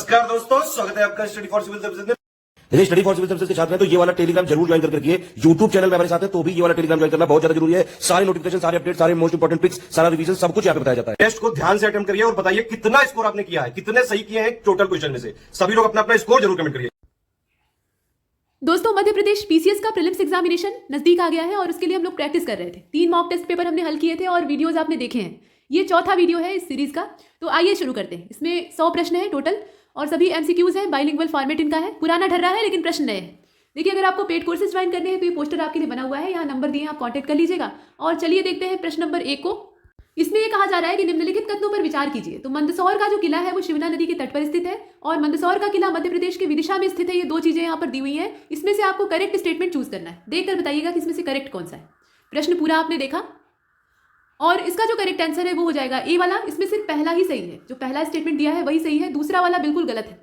नमस्कार दोस्तों, स्वागत है आपका स्टडी फॉर सिविल सर्विसेज में। यदि स्टडी फॉर सिविल सर्विसेज के छात्र हैं तो ये वाला टेलीग्राम जरूर ज्वाइन करके रखिए। यूट्यूब चैनल में हमारे साथ है तो भी ये वाला टेलीग्राम ज्वाइन करना बहुत ज्यादा जरूरी है। सारे नोटिफिकेशन, सारे अपडेट, सारे मोस्ट इंपोर्टेंट पिक्स, सारा रिवीजन सब कुछ यहाँ पे बताया जाता है। टेस्ट को ध्यान से अटेम्प्ट करिए और बताइए कितना स्कोर आपने किया है, कितने सही किए हैं टोटल क्वेश्चन में से। सभी लोग अपना अपना स्कोर जरूर कमेंट करिए। दोस्तों, मध्य प्रदेश पीसीएस का प्रीलिम्स एग्जामिनेशन नजदीक आ गया है और उसके लिए हम लोग प्रैक्टिस कर रहे थे। 3 मॉक टेस्ट पेपर हमने हल किए थे और वीडियोस आपने देखे हैं। ये चौथा वीडियो है इस सीरीज का। तो आइए शुरू करते हैं। इसमें 100 प्रश्न है टोटल और सभी एमसीक्यूज हैं। बाइलिंगुअल फॉर्मेट इनका है। पुराना ढर रहा है लेकिन प्रश्न नए हैं। देखिए, अगर आपको पेड कोर्सेज ज्वाइन करने हैं तो ये पोस्टर आपके लिए बना हुआ है। यहाँ नंबर दिए हैं, आप कॉन्टैक्ट कर लीजिएगा। और चलिए देखते हैं प्रश्न नंबर 1 को। इसमें ये कहा जा रहा है कि निम्नलिखित कथनों पर विचार कीजिए। तो मंदसौर का जो किला है वो शिवना नदी के तट पर स्थित है और मंदसौर का किला मध्य प्रदेश के विदिशा में स्थित है। ये 2 चीजें यहाँ पर दी हुई हैं। इसमें से आपको करेक्ट स्टेटमेंट चूज करना है। देखकर बताइएगा कि इसमें से करेक्ट कौन सा है। प्रश्न पूरा आपने देखा और इसका जो करेक्ट आंसर है वो हो जाएगा ए वाला। इसमें सिर्फ पहला ही सही है, जो पहला स्टेटमेंट दिया है वही सही है। दूसरा वाला बिल्कुल गलत है,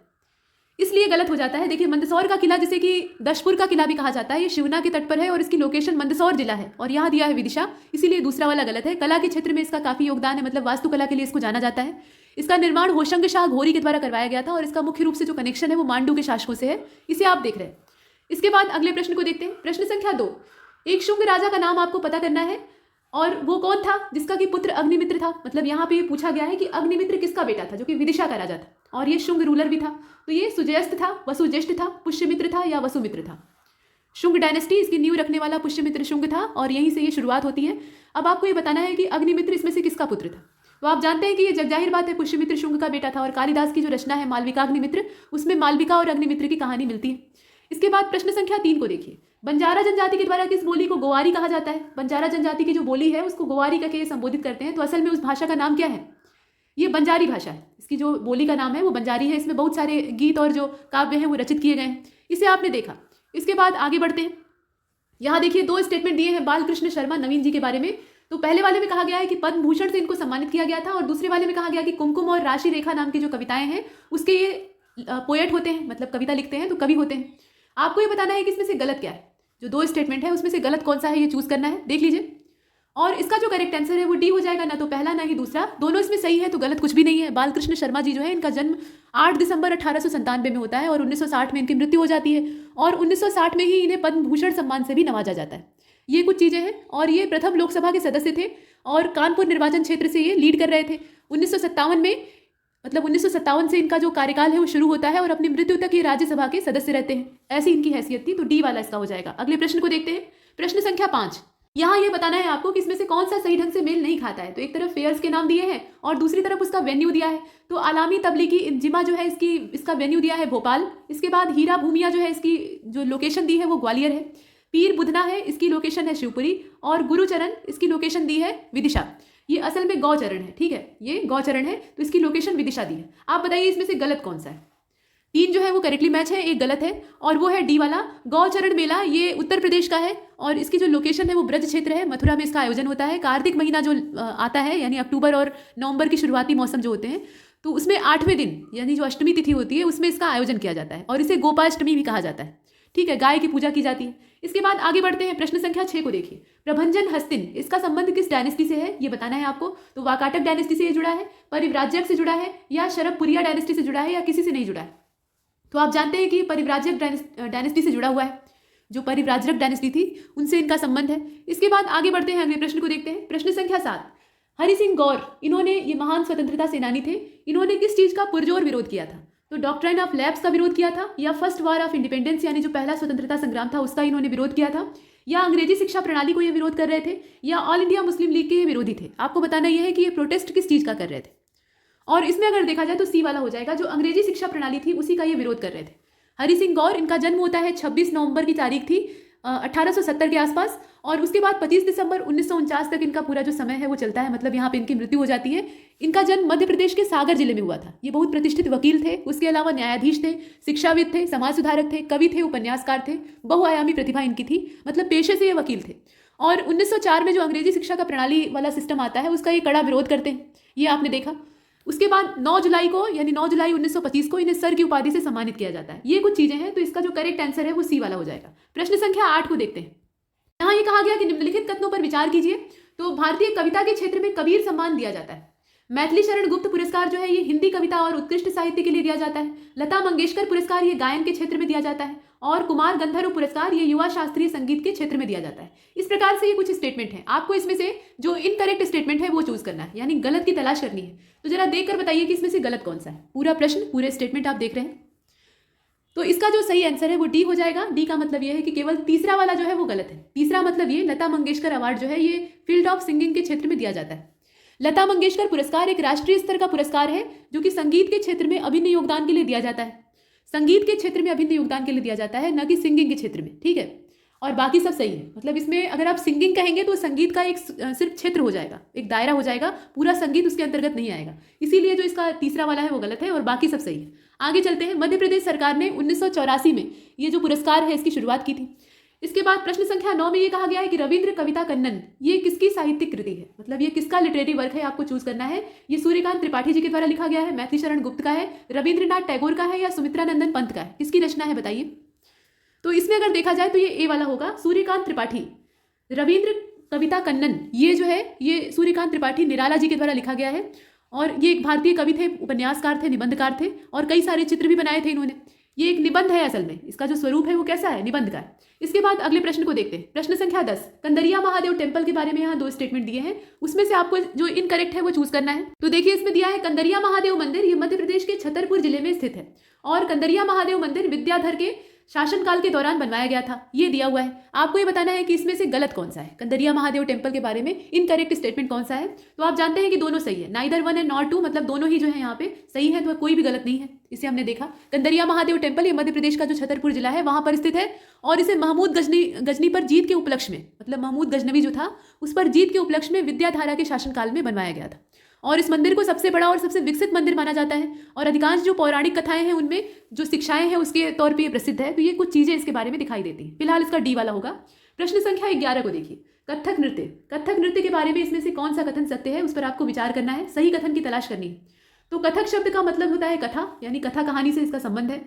इसलिए गलत हो जाता है। देखिए, मंदसौर का किला, जिसे कि दशपुर का किला भी कहा जाता है, ये शिवना के तट पर है और इसकी लोकेशन मंदसौर जिला है और यहाँ दिया है विदिशा, इसीलिए दूसरा वाला गलत है। कला के क्षेत्र में इसका काफी योगदान है, मतलब वास्तुकला के लिए इसको जाना जाता है। इसका निर्माण होशंग शाह घोरी के द्वारा करवाया गया था और इसका मुख्य रूप से जो कनेक्शन है वो मांडू के शासकों से है। इसे आप देख रहे हैं। इसके बाद अगले प्रश्न को देखते हैं। प्रश्न संख्या 2। एक शुंग राजा का नाम आपको पता करना है और वो कौन था जिसका कि पुत्र अग्निमित्र था। मतलब यहाँ पे पूछा गया है कि अग्निमित्र किसका बेटा था, जो कि विदिशा का राजा था और ये शुंग रूलर भी था। तो ये सुजयस्थ था, वसुज्येष्ठ था, पुष्यमित्र था या वसुमित्र था। शुंग डायनेस्टी, इसकी नींव रखने वाला पुष्यमित्र शुंग था और यहीं से ये शुरुआत होती है। अब आपको ये बताना है कि अग्निमित्र इसमें से किसका पुत्र था। तो आप जानते हैं कि ये जगजाहिर बात है, पुष्यमित्र शुंग का बेटा था और कालिदास की जो रचना है मालविका अग्निमित्र, उसमें मालविका और अग्निमित्र की कहानी मिलती है। इसके बाद प्रश्न संख्या 3 को देखिए। बंजारा जनजाति के द्वारा किस बोली को गोवारी कहा जाता है। बंजारा जनजाति की जो बोली है उसको गोवारी करके संबोधित करते हैं। तो असल में उस भाषा का नाम क्या है? ये बंजारी भाषा है। इसकी जो बोली का नाम है वो बंजारी है। इसमें बहुत सारे गीत और जो काव्य हैं वो रचित किए गए हैं। इसे आपने देखा। इसके बाद आगे बढ़ते हैं। यहाँ देखिए 2 स्टेटमेंट दिए हैं बालकृष्ण शर्मा नवीन जी के बारे में। तो पहले वाले में कहा गया है कि पद्म भूषण से इनको सम्मानित किया गया था और दूसरे वाले में कहा गया कि कुमकुम और राशि रेखा नाम की जो कविताएं हैं उसके ये पोएट होते हैं, मतलब कविता लिखते हैं, तो कवि होते हैं। आपको ये बताना है कि इसमें से गलत क्या है। जो 2 स्टेटमेंट है उसमें से गलत कौन सा है ये चूज करना है। देख लीजिए। और इसका जो करेक्ट आंसर है वो डी हो जाएगा, ना तो पहला ना ही दूसरा। दोनों इसमें सही है, तो गलत कुछ भी नहीं है। बालकृष्ण शर्मा जी जो है, इनका जन्म 8 दिसंबर 1897 में होता है और 1960 में इनकी मृत्यु हो जाती है और 1960 में ही इन्हें पद्म भूषण सम्मान से भी नवाजा जाता है। ये कुछ चीज़ें हैं। और ये प्रथम लोकसभा के सदस्य थे और कानपुर निर्वाचन क्षेत्र से ये लीड कर रहे थे। 1957 में, मतलब 1957 से इनका जो कार्यकाल है वो शुरू होता है और अपनी मृत्यु तक ये राज्यसभा के सदस्य रहते हैं। ऐसी इनकी हैसियत थी। तो डी वाला इसका हो जाएगा। अगले प्रश्न को देखते हैं। प्रश्न संख्या 5। यहाँ ये बताना है आपको कि इसमें से कौन सा सही ढंग से मेल नहीं खाता है। तो एक तरफ फेयर्स के नाम दिए हैं और दूसरी तरफ उसका वेन्यू दिया है। तो आलामी तबलीगी इंजिमा जो है इसका वेन्यू दिया है भोपाल। इसके बाद हीरा भूमिया जो है, इसकी जो लोकेशन दी है वो ग्वालियर है। पीर बुधना है, इसकी लोकेशन है शिवपुरी और गुरुचरण इसकी लोकेशन दी है विदिशा। ये असल में गौचरण है, ठीक है, ये गौचरण है, तो इसकी लोकेशन विदिशा दी है। आप बताइए इसमें से गलत कौन सा है। 3 जो है वो करेक्टली मैच है, एक गलत है और वो है डी वाला। गौचरण मेला ये उत्तर प्रदेश का है और इसकी जो लोकेशन है वो ब्रज क्षेत्र है। मथुरा में इसका आयोजन होता है। कार्तिक महीना जो आता है, यानी अक्टूबर और नवंबर की शुरुआती मौसम जो होते हैं, तो उसमें 8वें दिन यानी जो अष्टमी तिथि होती है उसमें इसका आयोजन किया जाता है और इसे गोपाष्टमी भी कहा जाता है। ठीक है, गाय की पूजा की जाती है। इसके बाद आगे बढ़ते हैं। प्रश्न संख्या 6 को देखिए। प्रभंजन हस्तिन, इसका संबंध किस डायनेस्टी से है ये बताना है आपको। तो वाकाटक डायनेस्टी से ये जुड़ा है, परिव्राजक से जुड़ा है या शरभपुरिया डायनेस्टी से जुड़ा है या किसी से नहीं जुड़ा है। तो आप जानते हैं कि परिव्राजक डायनेस्टी से जुड़ा हुआ है। जो परिव्राजक डायनेस्टी थी उनसे इनका संबंध है। इसके बाद आगे बढ़ते हैं, अगले प्रश्न को देखते हैं। प्रश्न संख्या 7। हरि सिंह गौर, इन्होंने, ये महान स्वतंत्रता सेनानी थे, इन्होंने किस चीज का पुरजोर विरोध किया था। तो डॉक्ट्राइन ऑफ लैप्स का विरोध किया था या फर्स्ट वार ऑफ इंडिपेंडेंस यानी जो पहला स्वतंत्रता संग्राम था उसका इन्होंने विरोध किया था या अंग्रेजी शिक्षा प्रणाली को ये विरोध कर रहे थे या ऑल इंडिया मुस्लिम लीग के ये विरोधी थे। आपको बताना यह है कि ये प्रोटेस्ट किस चीज का कर रहे थे। और इसमें अगर देखा जाए तो सी वाला हो जाएगा, जो अंग्रेजी शिक्षा प्रणाली थी उसी का ये विरोध कर रहे थे। हरि सिंह गौर, इनका जन्म होता है 26 नवंबर की तारीख थी 1870 के आसपास और उसके बाद 25 दिसंबर 1949 तक इनका पूरा जो समय है वो चलता है, मतलब यहाँ पे इनकी मृत्यु हो जाती है। इनका जन्म मध्य प्रदेश के सागर जिले में हुआ था। ये बहुत प्रतिष्ठित वकील थे, उसके अलावा न्यायाधीश थे, शिक्षाविद थे, समाज सुधारक थे, कवि थे, उपन्यासकार थे। बहुआयामी प्रतिभा इनकी थी, मतलब पेशे से ये वकील थे। और 1904 में जो अंग्रेजी शिक्षा का प्रणाली वाला सिस्टम आता है उसका ये कड़ा विरोध करते हैं, ये आपने देखा। उसके बाद 9 जुलाई को, यानी 9 जुलाई 1925 को इन्हें सर की उपाधि से सम्मानित किया जाता है। ये कुछ चीजें हैं। तो इसका जो करेक्ट आंसर है वो सी वाला हो जाएगा। प्रश्न संख्या 8 को देखते हैं। यहाँ ये कहा गया कि निम्नलिखित कथनों पर विचार कीजिए। तो भारतीय कविता के क्षेत्र में कबीर सम्मान दिया जाता है। मैथिली शरण गुप्त पुरस्कार जो है ये हिंदी कविता और उत्कृष्ट साहित्य के लिए दिया जाता है। लता मंगेशकर पुरस्कार ये गायन के क्षेत्र में दिया जाता है और कुमार गंधर्व पुरस्कार ये युवा शास्त्रीय संगीत के क्षेत्र में दिया जाता है। इस प्रकार से ये कुछ स्टेटमेंट है, आपको इसमें से जो इनकरेक्ट स्टेटमेंट है वो चूज करना है, यानी गलत की तलाश करनी है। तो जरा देखकर बताइए कि इसमें से गलत कौन सा है। पूरा प्रश्न, पूरे स्टेटमेंट आप देख रहे हैं। तो इसका जो सही आंसर है वो डी हो जाएगा। डी का मतलब ये है कि केवल तीसरा वाला जो है वो गलत है। तीसरा मतलब ये लता मंगेशकर अवार्ड जो है ये फील्ड ऑफ सिंगिंग के क्षेत्र में दिया जाता है। लता मंगेशकर पुरस्कार एक राष्ट्रीय स्तर का पुरस्कार है जो कि संगीत के क्षेत्र में अभिन्न योगदान के लिए दिया जाता है। संगीत के क्षेत्र में अभिन्न योगदान के लिए दिया जाता है, न कि सिंगिंग के क्षेत्र में। ठीक है, और बाकी सब सही है। मतलब इसमें अगर आप सिंगिंग कहेंगे तो संगीत का एक सिर्फ क्षेत्र हो जाएगा, एक दायरा हो जाएगा, पूरा संगीत उसके अंतर्गत नहीं आएगा। इसीलिए जो इसका तीसरा वाला है वो गलत है और बाकी सब सही है। आगे चलते हैं। मध्य प्रदेश सरकार ने 1984 में ये जो पुरस्कार है इसकी शुरुआत की थी। इसके बाद प्रश्न संख्या 9 में ये कहा गया है कि रविंद्र कविता कन्नन ये किसकी साहित्यिक कृति है, मतलब ये किसका लिटरेरी वर्क है, आपको चूज करना है। ये सूर्यकांत त्रिपाठी जी के द्वारा लिखा गया है, मैथिली शरण गुप्त का है, रविंद्रनाथ टैगोर का है या सुमित्रानंदन पंत का है, किसकी रचना है बताइए। तो इसमें अगर देखा जाए तो ये ए वाला होगा, सूर्यकांत त्रिपाठी। रविंद्र कविता कन्नन ये जो है ये सूर्यकांत त्रिपाठी निराला जी के द्वारा लिखा गया है और ये एक भारतीय कवि थे, उपन्यासकार थे, निबंधकार थे और कई सारे चित्र भी बनाए थे इन्होंने। ये एक निबंध है, असल में इसका जो स्वरूप है वो कैसा है, निबंध का है। इसके बाद अगले प्रश्न को देखते हैं। प्रश्न संख्या 10, कंदरिया महादेव टेम्पल के बारे में यहाँ 2 स्टेटमेंट दिए हैं, उसमें से आपको जो इनकरेक्ट है वो चूज करना है। तो देखिए इसमें दिया है कंदरिया महादेव मंदिर ये मध्य प्रदेश के छतरपुर जिले में स्थित है और कंदरिया महादेव मंदिर विद्याधर के शासनकाल के दौरान बनवाया गया था, ये दिया हुआ है। आपको ये बताना है कि इसमें से गलत कौन सा है। कंदरिया महादेव टेम्पल के बारे में इनकरेक्ट स्टेटमेंट कौन सा है। तो आप जानते हैं कि दोनों सही है, नाइदर 1 एंड नॉट 2, मतलब दोनों ही जो है यहाँ पे सही है, तो कोई भी गलत नहीं है। इसे हमने देखा। कंदरिया महादेव टेम्पल ये मध्य प्रदेश का जो छतरपुर जिला है वहां पर स्थित है और इसे महमूद गजनी पर जीत के उपलक्ष्य में, मतलब महमूद गजनवी जो था उस पर जीत के उपलक्ष्य में विद्याधारा के शासनकाल में बनवाया गया था और इस मंदिर को सबसे बड़ा और सबसे विकसित मंदिर माना जाता है और अधिकांश जो पौराणिक कथाएं हैं उनमें जो शिक्षाएं हैं उसके तौर पे ये प्रसिद्ध है। तो ये कुछ चीजें इसके बारे में दिखाई देती हैं। फिलहाल इसका डी वाला होगा। प्रश्न संख्या 11 को देखिए। कथक नृत्य, कथक नृत्य के बारे में इसमें से कौन सा कथन सत्य है उस पर आपको विचार करना है, सही कथन की तलाश करनी है। तो कथक शब्द का मतलब होता है कथा, यानी कथा कहानी से इसका संबंध है।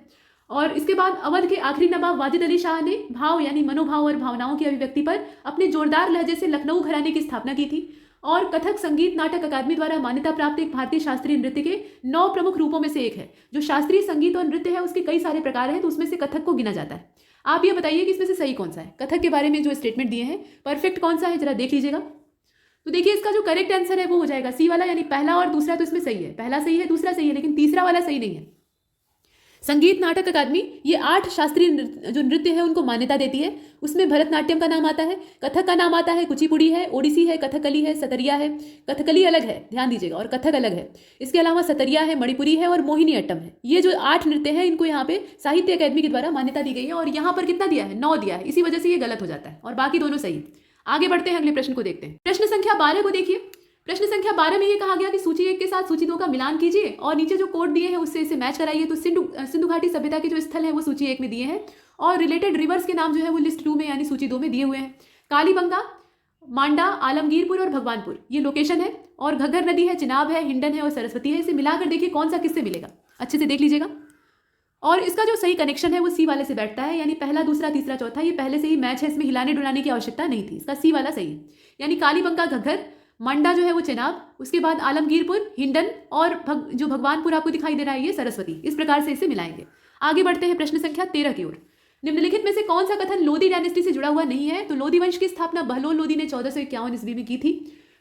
और इसके बाद अवध के आखिरी नवाब वाजिद अली शाह ने भाव यानी मनोभाव और भावनाओं की अभिव्यक्ति पर अपने जोरदार लहजे से लखनऊ घराने की स्थापना की थी और कथक संगीत नाटक अकादमी द्वारा मान्यता प्राप्त एक भारतीय शास्त्रीय नृत्य के 9 प्रमुख रूपों में से एक है। जो शास्त्रीय संगीत और नृत्य है उसके कई सारे प्रकार हैं, तो उसमें से कथक को गिना जाता है। आप ये बताइए कि इसमें से सही कौन सा है। कथक के बारे में जो स्टेटमेंट दिए हैं परफेक्ट कौन सा है, जरा देख लीजिएगा। तो देखिए इसका जो करेक्ट आंसर है वो हो जाएगा सी वाला, यानी पहला और दूसरा तो इसमें सही है, पहला सही है दूसरा सही है, लेकिन तीसरा वाला सही नहीं है। संगीत नाटक अकादमी ये 8 शास्त्रीय जो नृत्य है उनको मान्यता देती है। उसमें भरतनाट्यम का नाम आता है, कथक का नाम आता है, कुचिपुड़ी है, ओडिसी है, कथकली है, सतरिया है। कथकली अलग है, ध्यान दीजिएगा, और कथक अलग है। इसके अलावा सतरिया है, मणिपुरी है और मोहिनी अट्टम है। ये जो 8 नृत्य है इनको यहाँ पे साहित्य अकादमी के द्वारा मान्यता दी गई है और यहाँ पर कितना दिया है, 9 दिया है। इसी वजह से ये गलत हो जाता है और बाकी दोनों सही। आगे बढ़ते हैं, अगले प्रश्न को देखते हैं। प्रश्न संख्या 12 को देखिए। प्रश्न संख्या 12 में ये कहा गया कि सूची 1 के साथ सूची 2 का मिलान कीजिए और नीचे जो कोड दिए हैं उससे इसे मैच कराइए। तो सिंधु घाटी सभ्यता के जो स्थल है वो सूची 1 में दिए हैं और रिलेटेड रिवर्स के नाम जो है वो लिस्ट 2 में यानी सूची 2 में दिए हुए हैं। कालीबंगा, मांडा, आलमगीरपुर और भगवानपुर ये लोकेशन है और घग्गर नदी है, चिनाब है, हिंडन है और सरस्वती है। इसे मिलाकर देखिए कौन सा किससे मिलेगा, अच्छे से देख लीजिएगा। और इसका जो सही कनेक्शन है वो सी वाले से बैठता है, यानी पहला दूसरा तीसरा चौथा ये पहले से ही मैच है, इसमें हिलाने डुलाने की आवश्यकता नहीं थी। इसका सी वाला सही है, यानी कालीबंगा घग्गर, मंडा जो है वो चिनाब, उसके बाद आलमगीरपुर, हिंडन और जो भगवानपुर आपको दिखाई दे रहा है ये सरस्वती। इस प्रकार से इसे मिलाएंगे। आगे बढ़ते हैं प्रश्न संख्या 13 की ओर। निम्नलिखित में से कौन सा कथन लोधी डायनेस्टी से जुड़ा हुआ नहीं है। तो लोधी वंश की स्थापना बहलोल लोधी ने 1451 ईस्वी में की थी।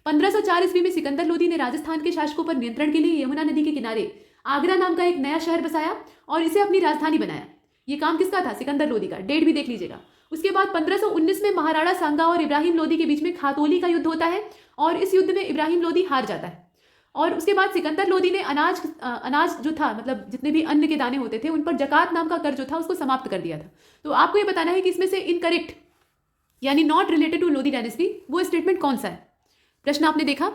1504 ईस्वी में सिकंदर लोधी ने राजस्थान के शासकों पर नियंत्रण के लिए यमुना नदी के किनारे आगरा नाम का एक नया शहर बसाया और इसे अपनी राजधानी बनाया। ये काम किसका था, सिकंदर लोधी का। डेट भी देख लीजिएगा। उसके बाद 1519 में महाराणा सांगा और इब्राहिम लोधी के बीच में खातोली का युद्ध होता है और इस युद्ध में इब्राहिम लोधी हार जाता है। और उसके बाद सिकंदर लोधी ने अनाज जो था, मतलब जितने भी अन्न के दाने होते थे उन पर जकात नाम का कर जो था उसको समाप्त कर दिया था। तो आपको ये बताना है कि इसमें से इनकरेक्ट यानी not related to Lodi dynasty वो स्टेटमेंट कौन सा है। प्रश्न आपने देखा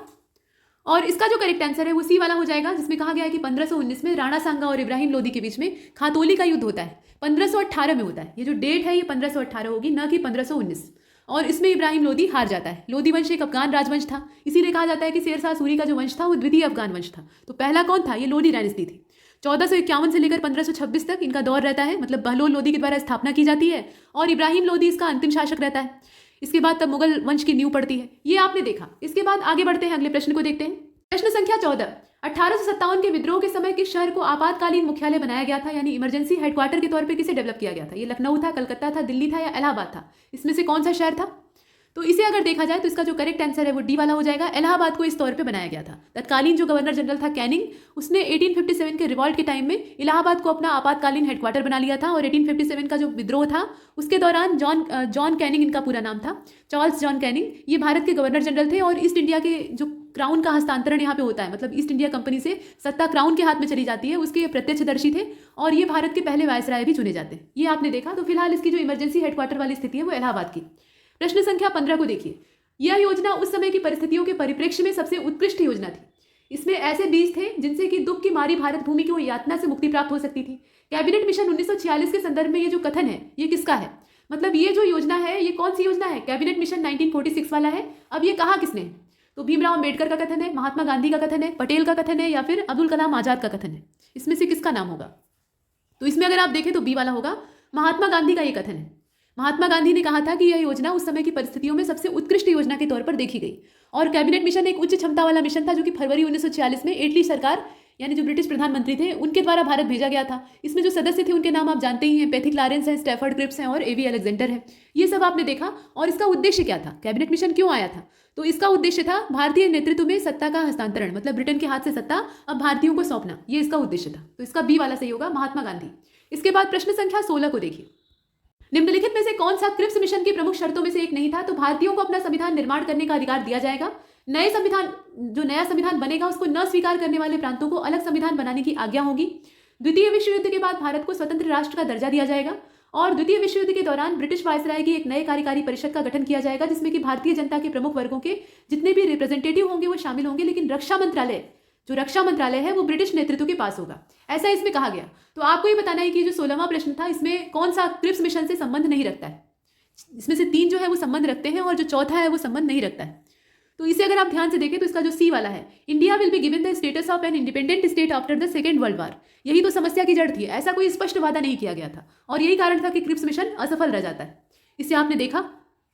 और इसका जो करेक्ट आंसर है वो सी वाला हो जाएगा, जिसमें कहा गया है कि 1519 में राणा सांगा और इब्राहिम लोधी के बीच में खातोली का युद्ध होता है। 1518 में होता है। ये जो डेट है ये 1518 होगी, न कि 1519। और इसमें इब्राहिम लोधी हार जाता है। लोधी वंश एक अफगान राजवंश था, इसीलिए कहा जाता है कि शेरशाह सूरी का जो वंश था वो द्वितीय अफगान वंश था। तो पहला कौन था, ये लोधी डायनेस्टी थी। 1451 से लेकर 1526 तक इनका दौर रहता है, मतलब बहलोल लोधी के द्वारा स्थापना की जाती है और इब्राहिम लोधी इसका अंतिम शासक रहता है। इसके बाद तब मुगल वंश की नींव पड़ती है। ये आपने देखा। इसके बाद आगे बढ़ते हैं, अगले प्रश्न को देखते हैं। प्रश्न संख्या 14, 1857 के विद्रोह के समय किस शहर को आपातकालीन मुख्यालय बनाया गया था, यानी इमरजेंसी हेडक्वार्टर के तौर पे किसे डेवलप किया गया था? ये लखनऊ था, कलकत्ता था, दिल्ली था या इलाहाबाद था? इसमें से कौन सा शहर था? तो इसे अगर देखा जाए तो इसका जो करेक्ट आंसर है वो डी वाला हो जाएगा। इलाहाबाद को इस तौर पे बनाया गया था। तत्कालीन जो गवर्नर जनरल था कैनिंग, उसने 1857 के रिवॉल्ट के टाइम में इलाहाबाद को अपना आपातकालीन हेडक्वार्टर बना लिया था। और 1857 का जो विद्रोह था उसके दौरान जॉन कैनिंग, इनका पूरा नाम था चार्ल्स जॉन कैनिंग, ये भारत के गवर्नर जनरल थे। और ईस्ट इंडिया के जो क्राउन का हस्तांतरण यहाँ पे होता है, मतलब ईस्ट इंडिया कंपनी से सत्ता क्राउन के हाथ में चली जाती है, उसके ये प्रत्यक्षदर्शी थे। और ये भारत के पहले वायसराय भी चुने जाते हैं। ये आपने देखा। तो फिलहाल इसकी जो इमरजेंसी हेडक्वार्टर वाली स्थिति है वो इलाहाबाद की। प्रश्न संख्या 15 को देखिए। यह योजना उस समय की परिस्थितियों के परिप्रेक्ष्य में सबसे उत्कृष्ट योजना थी। इसमें ऐसे बीज थे जिनसे कि दुख की मारी भारत भूमि को यातना से मुक्ति प्राप्त हो सकती थी। कैबिनेट मिशन 1946 के संदर्भ में ये जो कथन है ये किसका है? मतलब ये जो योजना है ये कौन सी योजना है? कैबिनेट मिशन 1946 वाला है। अब ये कहा किसने? तो भीमराव अम्बेडकर का कथन है, महात्मा गांधी का कथन है, पटेल का कथन है या फिर अब्दुल कलाम आजाद का कथन है? इसमें से किसका नाम होगा? तो इसमें अगर आप देखें तो बी वाला होगा, महात्मा गांधी का ये कथन है। महात्मा गांधी ने कहा था कि यह योजना उस समय की परिस्थितियों में सबसे उत्कृष्ट योजना के तौर पर देखी गई। और कैबिनेट मिशन एक उच्च क्षमता वाला मिशन था जो कि फरवरी 1946 में इटली सरकार यानी जो ब्रिटिश प्रधानमंत्री थे उनके द्वारा भारत भेजा गया था। इसमें जो सदस्य थे उनके नाम आप जानते ही हैं, पैथिक लॉरेंस हैं, स्टैफर्ड क्रिप्स हैं और एवी अलेक्जेंडर हैं। ये सब आपने देखा। और इसका उद्देश्य क्या था? कैबिनेट मिशन क्यों आया था? तो इसका उद्देश्य था भारतीय नेतृत्व में सत्ता का हस्तांतरण, मतलब ब्रिटेन के हाथ से सत्ता अब भारतीयों को सौंपना, ये इसका उद्देश्य था। तो इसका बी वाला सही होगा, महात्मा गांधी। इसके बाद प्रश्न संख्या 16 को देखिए। निम्नलिखित में से कौन सा क्रिप्स मिशन की प्रमुख शर्तों में से एक नहीं था? तो भारतीयों को अपना संविधान निर्माण करने का अधिकार दिया जाएगा। नया संविधान बनेगा उसको न स्वीकार करने वाले प्रांतों को अलग संविधान बनाने की आज्ञा होगी। द्वितीय विश्व युद्ध के बाद भारत को स्वतंत्र राष्ट्र का दर्जा दिया जाएगा। और द्वितीय विश्व युद्ध के दौरान ब्रिटिश वायसराय की एक नए कार्यकारी परिषद का गठन किया जाएगा जिसमें कि भारतीय जनता के प्रमुख वर्गों के जितने भी रिप्रेजेंटेटिव होंगे वो शामिल होंगे। लेकिन रक्षा मंत्रालय है वो ब्रिटिश नेतृत्व के पास होगा, ऐसा इसमें कहा गया। तो आपको ये बताना है कि जो 16वां प्रश्न था इसमें कौन सा क्रिप्स मिशन से संबंध नहीं रखता है। इसमें से 3 जो है वो संबंध रखते हैं और जो चौथा है वो संबंध नहीं रखता है। तो इसे अगर आप ध्यान से देखें तो इसका जो सी वाला है, India will be given the status of an independent state after the second world war, यही तो समस्या की जड़ थी। ऐसा कोई स्पष्ट वादा नहीं किया गया था और यही कारण था कि क्रिप्स मिशन असफल रह जाता है। इसे आपने देखा।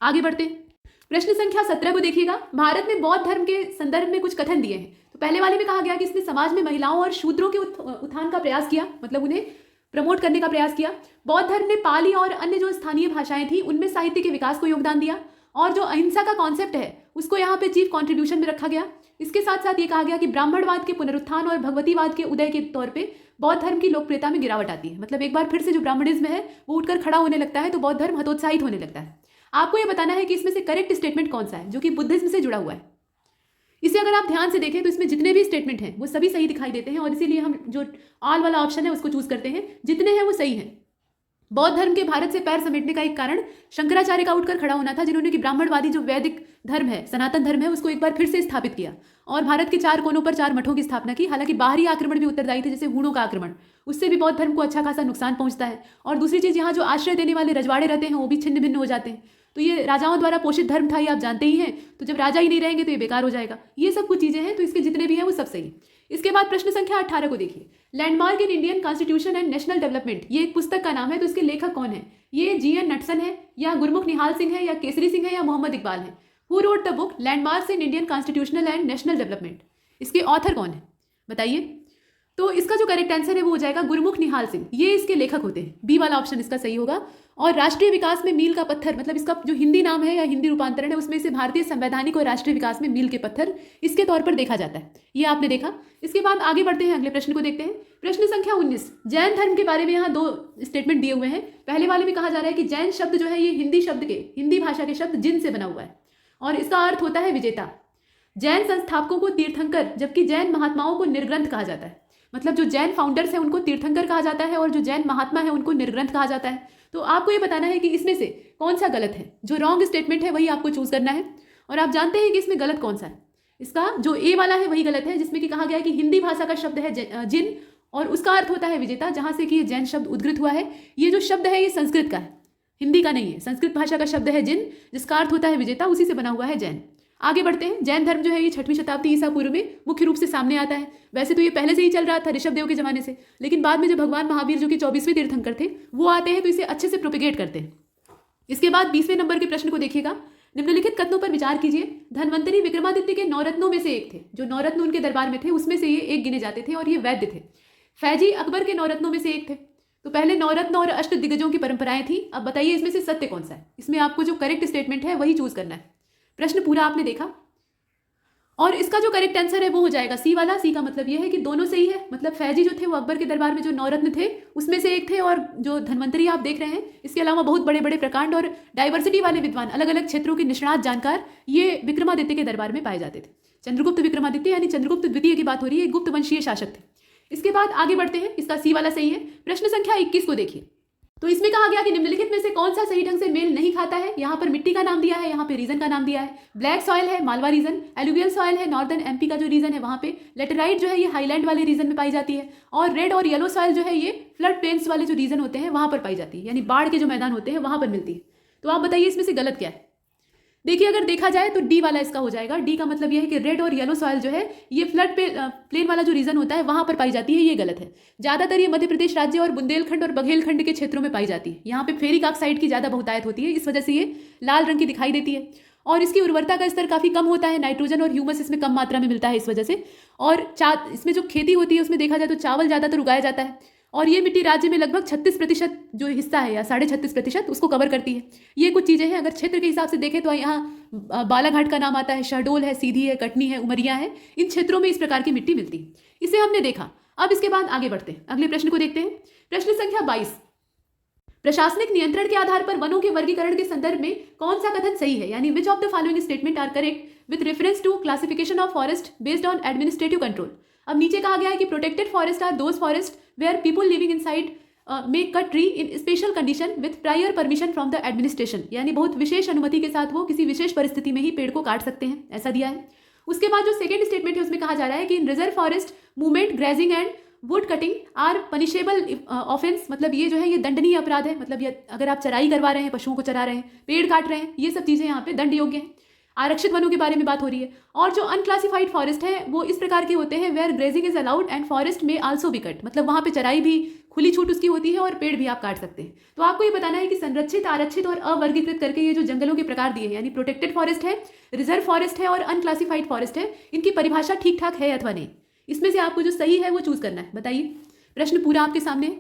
आगे बढ़ते हैं। प्रश्न संख्या 17 को देखिएगा। भारत में बौद्ध धर्म के संदर्भ में कुछ कथन दिए हैं। तो पहले वाले में कहा गया कि इसने समाज में महिलाओं और शूद्रों के उत्थान का प्रयास किया, मतलब उन्हें प्रमोट करने का प्रयास किया। बौद्ध धर्म ने पाली और अन्य जो स्थानीय भाषाएं थी उनमें साहित्य के विकास को योगदान दिया। और जो अहिंसा का कॉन्सेप्ट है उसको यहाँ पे चीफ कॉन्ट्रीब्यूशन में रखा गया। इसके साथ साथ ये कहा गया कि ब्राह्मणवाद के पुनरुत्थान और भगवतीवाद के उदय के तौर पे बौद्ध धर्म की लोकप्रियता में गिरावट आती है। मतलब एक बार फिर से जो ब्राह्मणिज्म है वो उठकर खड़ा होने लगता है तो बौद्ध धर्म हतोत्साहित होने लगता है। आपको ये बताना है कि इसमें से करेक्ट स्टेटमेंट कौन सा है जो कि बुद्धिज्म से जुड़ा हुआ है। इसे अगर आप ध्यान से देखें तो इसमें जितने भी स्टेटमेंट हैं वो सभी सही दिखाई देते हैं और इसीलिए हम जो ऑल वाला ऑप्शन है उसको चूज करते हैं। जितने हैं वो सही हैं। बौद्ध धर्म के भारत से पैर समेटने का एक कारण शंकराचार्य का उठकर खड़ा होना था, जिन्होंने कि ब्राह्मणवादी जो वैदिक धर्म है, सनातन धर्म है, उसको एक बार फिर से स्थापित किया और भारत के 4 कोनों पर 4 मठों की स्थापना की। हालांकि बाहरी आक्रमण भी उत्तरदायी थे, जैसे हूणों का आक्रमण, उससे भी बौद्ध धर्म को अच्छा खासा नुकसान पहुंचता है। और दूसरी चीज, यहाँ जो आश्रय देने वाले रजवाड़े रहते हैं वो भी छिन्न भिन्न हो जाते हैं। तो ये राजाओं द्वारा पोषित धर्म था, ये आप जानते ही हैं। तो जब राजा ही नहीं रहेंगे तो ये बेकार हो जाएगा। ये सब कुछ चीजें हैं, तो इसके जितने भी हैं वो सब सही। इसके बाद प्रश्न संख्या 18 को देखिए। Landmark in Indian constitution and national development, ये एक पुस्तक का नाम है। तो इसके लेखक कौन है? ये GN नटसन है या गुरमुख निहाल सिंह है या केसरी सिंह है या मोहम्मद इकबाल है? Who wrote the book landmarks in Indian constitutional and national development? इसके ऑथर कौन है बताइए। तो इसका जो करेक्ट आंसर है वो हो जाएगा गुरमुख निहाल सिंह, ये इसके लेखक होते हैं। बी वाला ऑप्शन इसका सही होगा। और राष्ट्रीय विकास में मील का पत्थर, मतलब इसका जो हिंदी नाम है या हिंदी रूपांतरण है उसमें से भारतीय संवैधानिक और राष्ट्रीय विकास में मील के पत्थर इसके तौर पर देखा जाता है। ये आपने देखा। इसके बाद आगे बढ़ते हैं, अगले प्रश्न को देखते हैं। प्रश्न संख्या 19, जैन धर्म के बारे में यहाँ 2 स्टेटमेंट दिए हुए हैं। पहले वाले में कहा जा रहा है कि जैन शब्द जो है ये हिंदी भाषा के शब्द जिन से बना हुआ है और इसका अर्थ होता है विजेता। जैन संस्थापकों को तीर्थंकर जबकि जैन महात्माओं को निर्ग्रंथ कहा जाता है। मतलब जो जैन फाउंडर्स हैं उनको तीर्थंकर कहा जाता है और जो जैन महात्मा है उनको निर्ग्रंथ कहा जाता है। तो आपको ये बताना है कि इसमें से कौन सा गलत है। जो रॉन्ग स्टेटमेंट है वही आपको चूज करना है। और आप जानते हैं कि इसमें गलत कौन सा है। इसका जो ए वाला है वही गलत है, जिसमें कि कहा गया है कि हिंदी भाषा का शब्द है जिन और उसका अर्थ होता है विजेता, जहां से कि ये जैन शब्द उद्गृत हुआ है। ये जो शब्द है ये संस्कृत का है, हिंदी का नहीं है। संस्कृत भाषा का शब्द है जिन, जिसका अर्थ होता है विजेता, उसी से बना हुआ है जैन। आगे बढ़ते हैं। जैन धर्म जो है ये 6वीं शताब्दी ईसा पूर्व में मुख्य रूप से सामने आता है। वैसे तो ये पहले से ही चल रहा था ऋषभदेव के जमाने से, लेकिन बाद में जब भगवान महावीर जो कि 24वें तीर्थंकर थे वो आते हैं तो इसे अच्छे से प्रोपिगेट करते हैं। इसके बाद 20वें नंबर के प्रश्न को देखिएगा। निम्नलिखित कथनों पर विचार कीजिए। धन्वंतरी विक्रमादित्य के नौरत्नों में से एक थे। जो नौरत्न उनके दरबार में थे उसमें से ये एक गिने जाते थे और ये वैद्य थे। फैजी अकबर के नौरत्नों में से एक थे। तो पहले नौरत्न और अष्ट दिग्गजों की परंपराएं थी। अब बताइए इसमें से सत्य कौन सा है। इसमें आपको जो करेक्ट स्टेटमेंट है वही चूज करना है। प्रश्न पूरा आपने देखा और इसका जो करेक्ट आंसर है वो हो जाएगा सी वाला। सी का मतलब ये है कि दोनों सही है। मतलब फैजी जो थे वो अकबर के दरबार में जो नौरत्न थे उसमें से एक थे और जो धन्वंतरी आप देख रहे हैं इसके अलावा बहुत बड़े बड़े प्रकांड और डाइवर्सिटी वाले विद्वान, अलग अलग क्षेत्रों के निष्णात जानकार ये विक्रमादित्य के दरबार में पाए जाते थे। चंद्रगुप्त विक्रमादित्य यानी चंद्रगुप्त द्वितीय की बात हो रही है, गुप्त वंशीय शासक थे। इसके बाद आगे बढ़ते हैं। इसका सी वाला सही है। प्रश्न संख्या 21 को देखिए। तो इसमें कहा गया कि निम्नलिखित में से कौन सा सही ढंग से मेल नहीं खाता है। यहाँ पर मिट्टी का नाम दिया है, यहाँ पे रीजन का नाम दिया है। ब्लैक सॉइल है मालवा रीजन, एलुवियल सॉइल है नॉर्दर्न एमपी का जो रीजन है वहाँ पे, लेटेराइट जो है ये हाईलैंड वाले रीजन में पाई जाती है और रेड और येलो सॉइल जो है ये फ्लड प्लेन्स वाले जो रीजन होते हैं वहाँ पर पाई जाती है, यानी बाढ़ के जो मैदान होते हैं वहाँ पर मिलती है। तो आप बताइए इसमें से गलत क्या है। देखिए अगर देखा जाए तो डी वाला इसका हो जाएगा। डी का मतलब यह है कि रेड और येलो सॉइल जो है ये फ्लड प्लेन वाला जो रीजन होता है वहां पर पाई जाती है, ये गलत है। ज्यादातर ये मध्य प्रदेश राज्य और बुंदेलखंड और बघेलखंड के क्षेत्रों में पाई जाती है। यहाँ पे फेरिक ऑक्साइड की ज्यादा बहुतायत होती है, इस वजह से ये लाल रंग की दिखाई देती है और इसकी उर्वरता का स्तर काफी कम होता है। नाइट्रोजन और ह्यूमस इसमें कम मात्रा में मिलता है इस वजह से। और इसमें जो खेती होती है उसमें देखा जाए तो चावल ज्यादातर उगाया जाता है और ये मिट्टी राज्य में लगभग 36% जो हिस्सा है या 36.5% उसको कवर करती है। ये कुछ चीज़ें हैं। अगर क्षेत्र के हिसाब से देखें तो यहाँ बालाघाट का नाम आता है, शहडोल है, सीधी है, कटनी है, उमरिया है। इन क्षेत्रों में इस प्रकार की मिट्टी मिलती है। इसे हमने देखा। अब इसके बाद आगे बढ़ते हैं, अगले प्रश्न को देखते हैं। प्रश्न संख्या 22। प्रशासनिक नियंत्रण के आधार पर वनों के वर्गीकरण के संदर्भ में कौन सा कथन सही है, यानी which of the following statement are correct with reference to classification of forest based on administrative control. अब नीचे कहा गया है कि protected forest are those forest where people living inside may cut tree in special condition with prior permission from the administration, यानी बहुत विशेष अनुमति के साथ वो किसी विशेष परिस्थिति में ही पेड़ को काट सकते हैं, ऐसा दिया है। उसके बाद जो सेकंड स्टेटमेंट है उसमें कहा जा रहा है कि in reserve forest movement, grazing and wood cutting are punishable offence, मतलब ये जो है ये दंडनीय अपराध है। मतलब ये अगर आप चराई करवा रहे हैं, पशुओं को चरा रहे हैं, पेड़ काट रहे हैं, ये सब चीज़ें यहाँ पे दंड योग्य हैं। आरक्षित वनों के बारे में बात हो रही है। और जो अनक्लासिफाइड फॉरेस्ट है वो इस प्रकार के होते हैं where grazing is allowed and forest में आल्सो बी कट, मतलब वहाँ पे चराई भी खुली छूट उसकी होती है और पेड़ भी आप काट सकते हैं। तो आपको ये बताना है कि संरक्षित, आरक्षित और अवर्गीकृत करके ये जो जंगलों के प्रकार दिए हैं, यानी प्रोटेक्टेड फॉरेस्ट है, रिजर्व फॉरेस्ट है और अनक्लासिफाइड फॉरेस्ट है, इनकी परिभाषा ठीक ठाक है अथवा नहीं। इसमें से आपको जो सही है वो चूज करना है। बताइए, प्रश्न पूरा आपके सामने है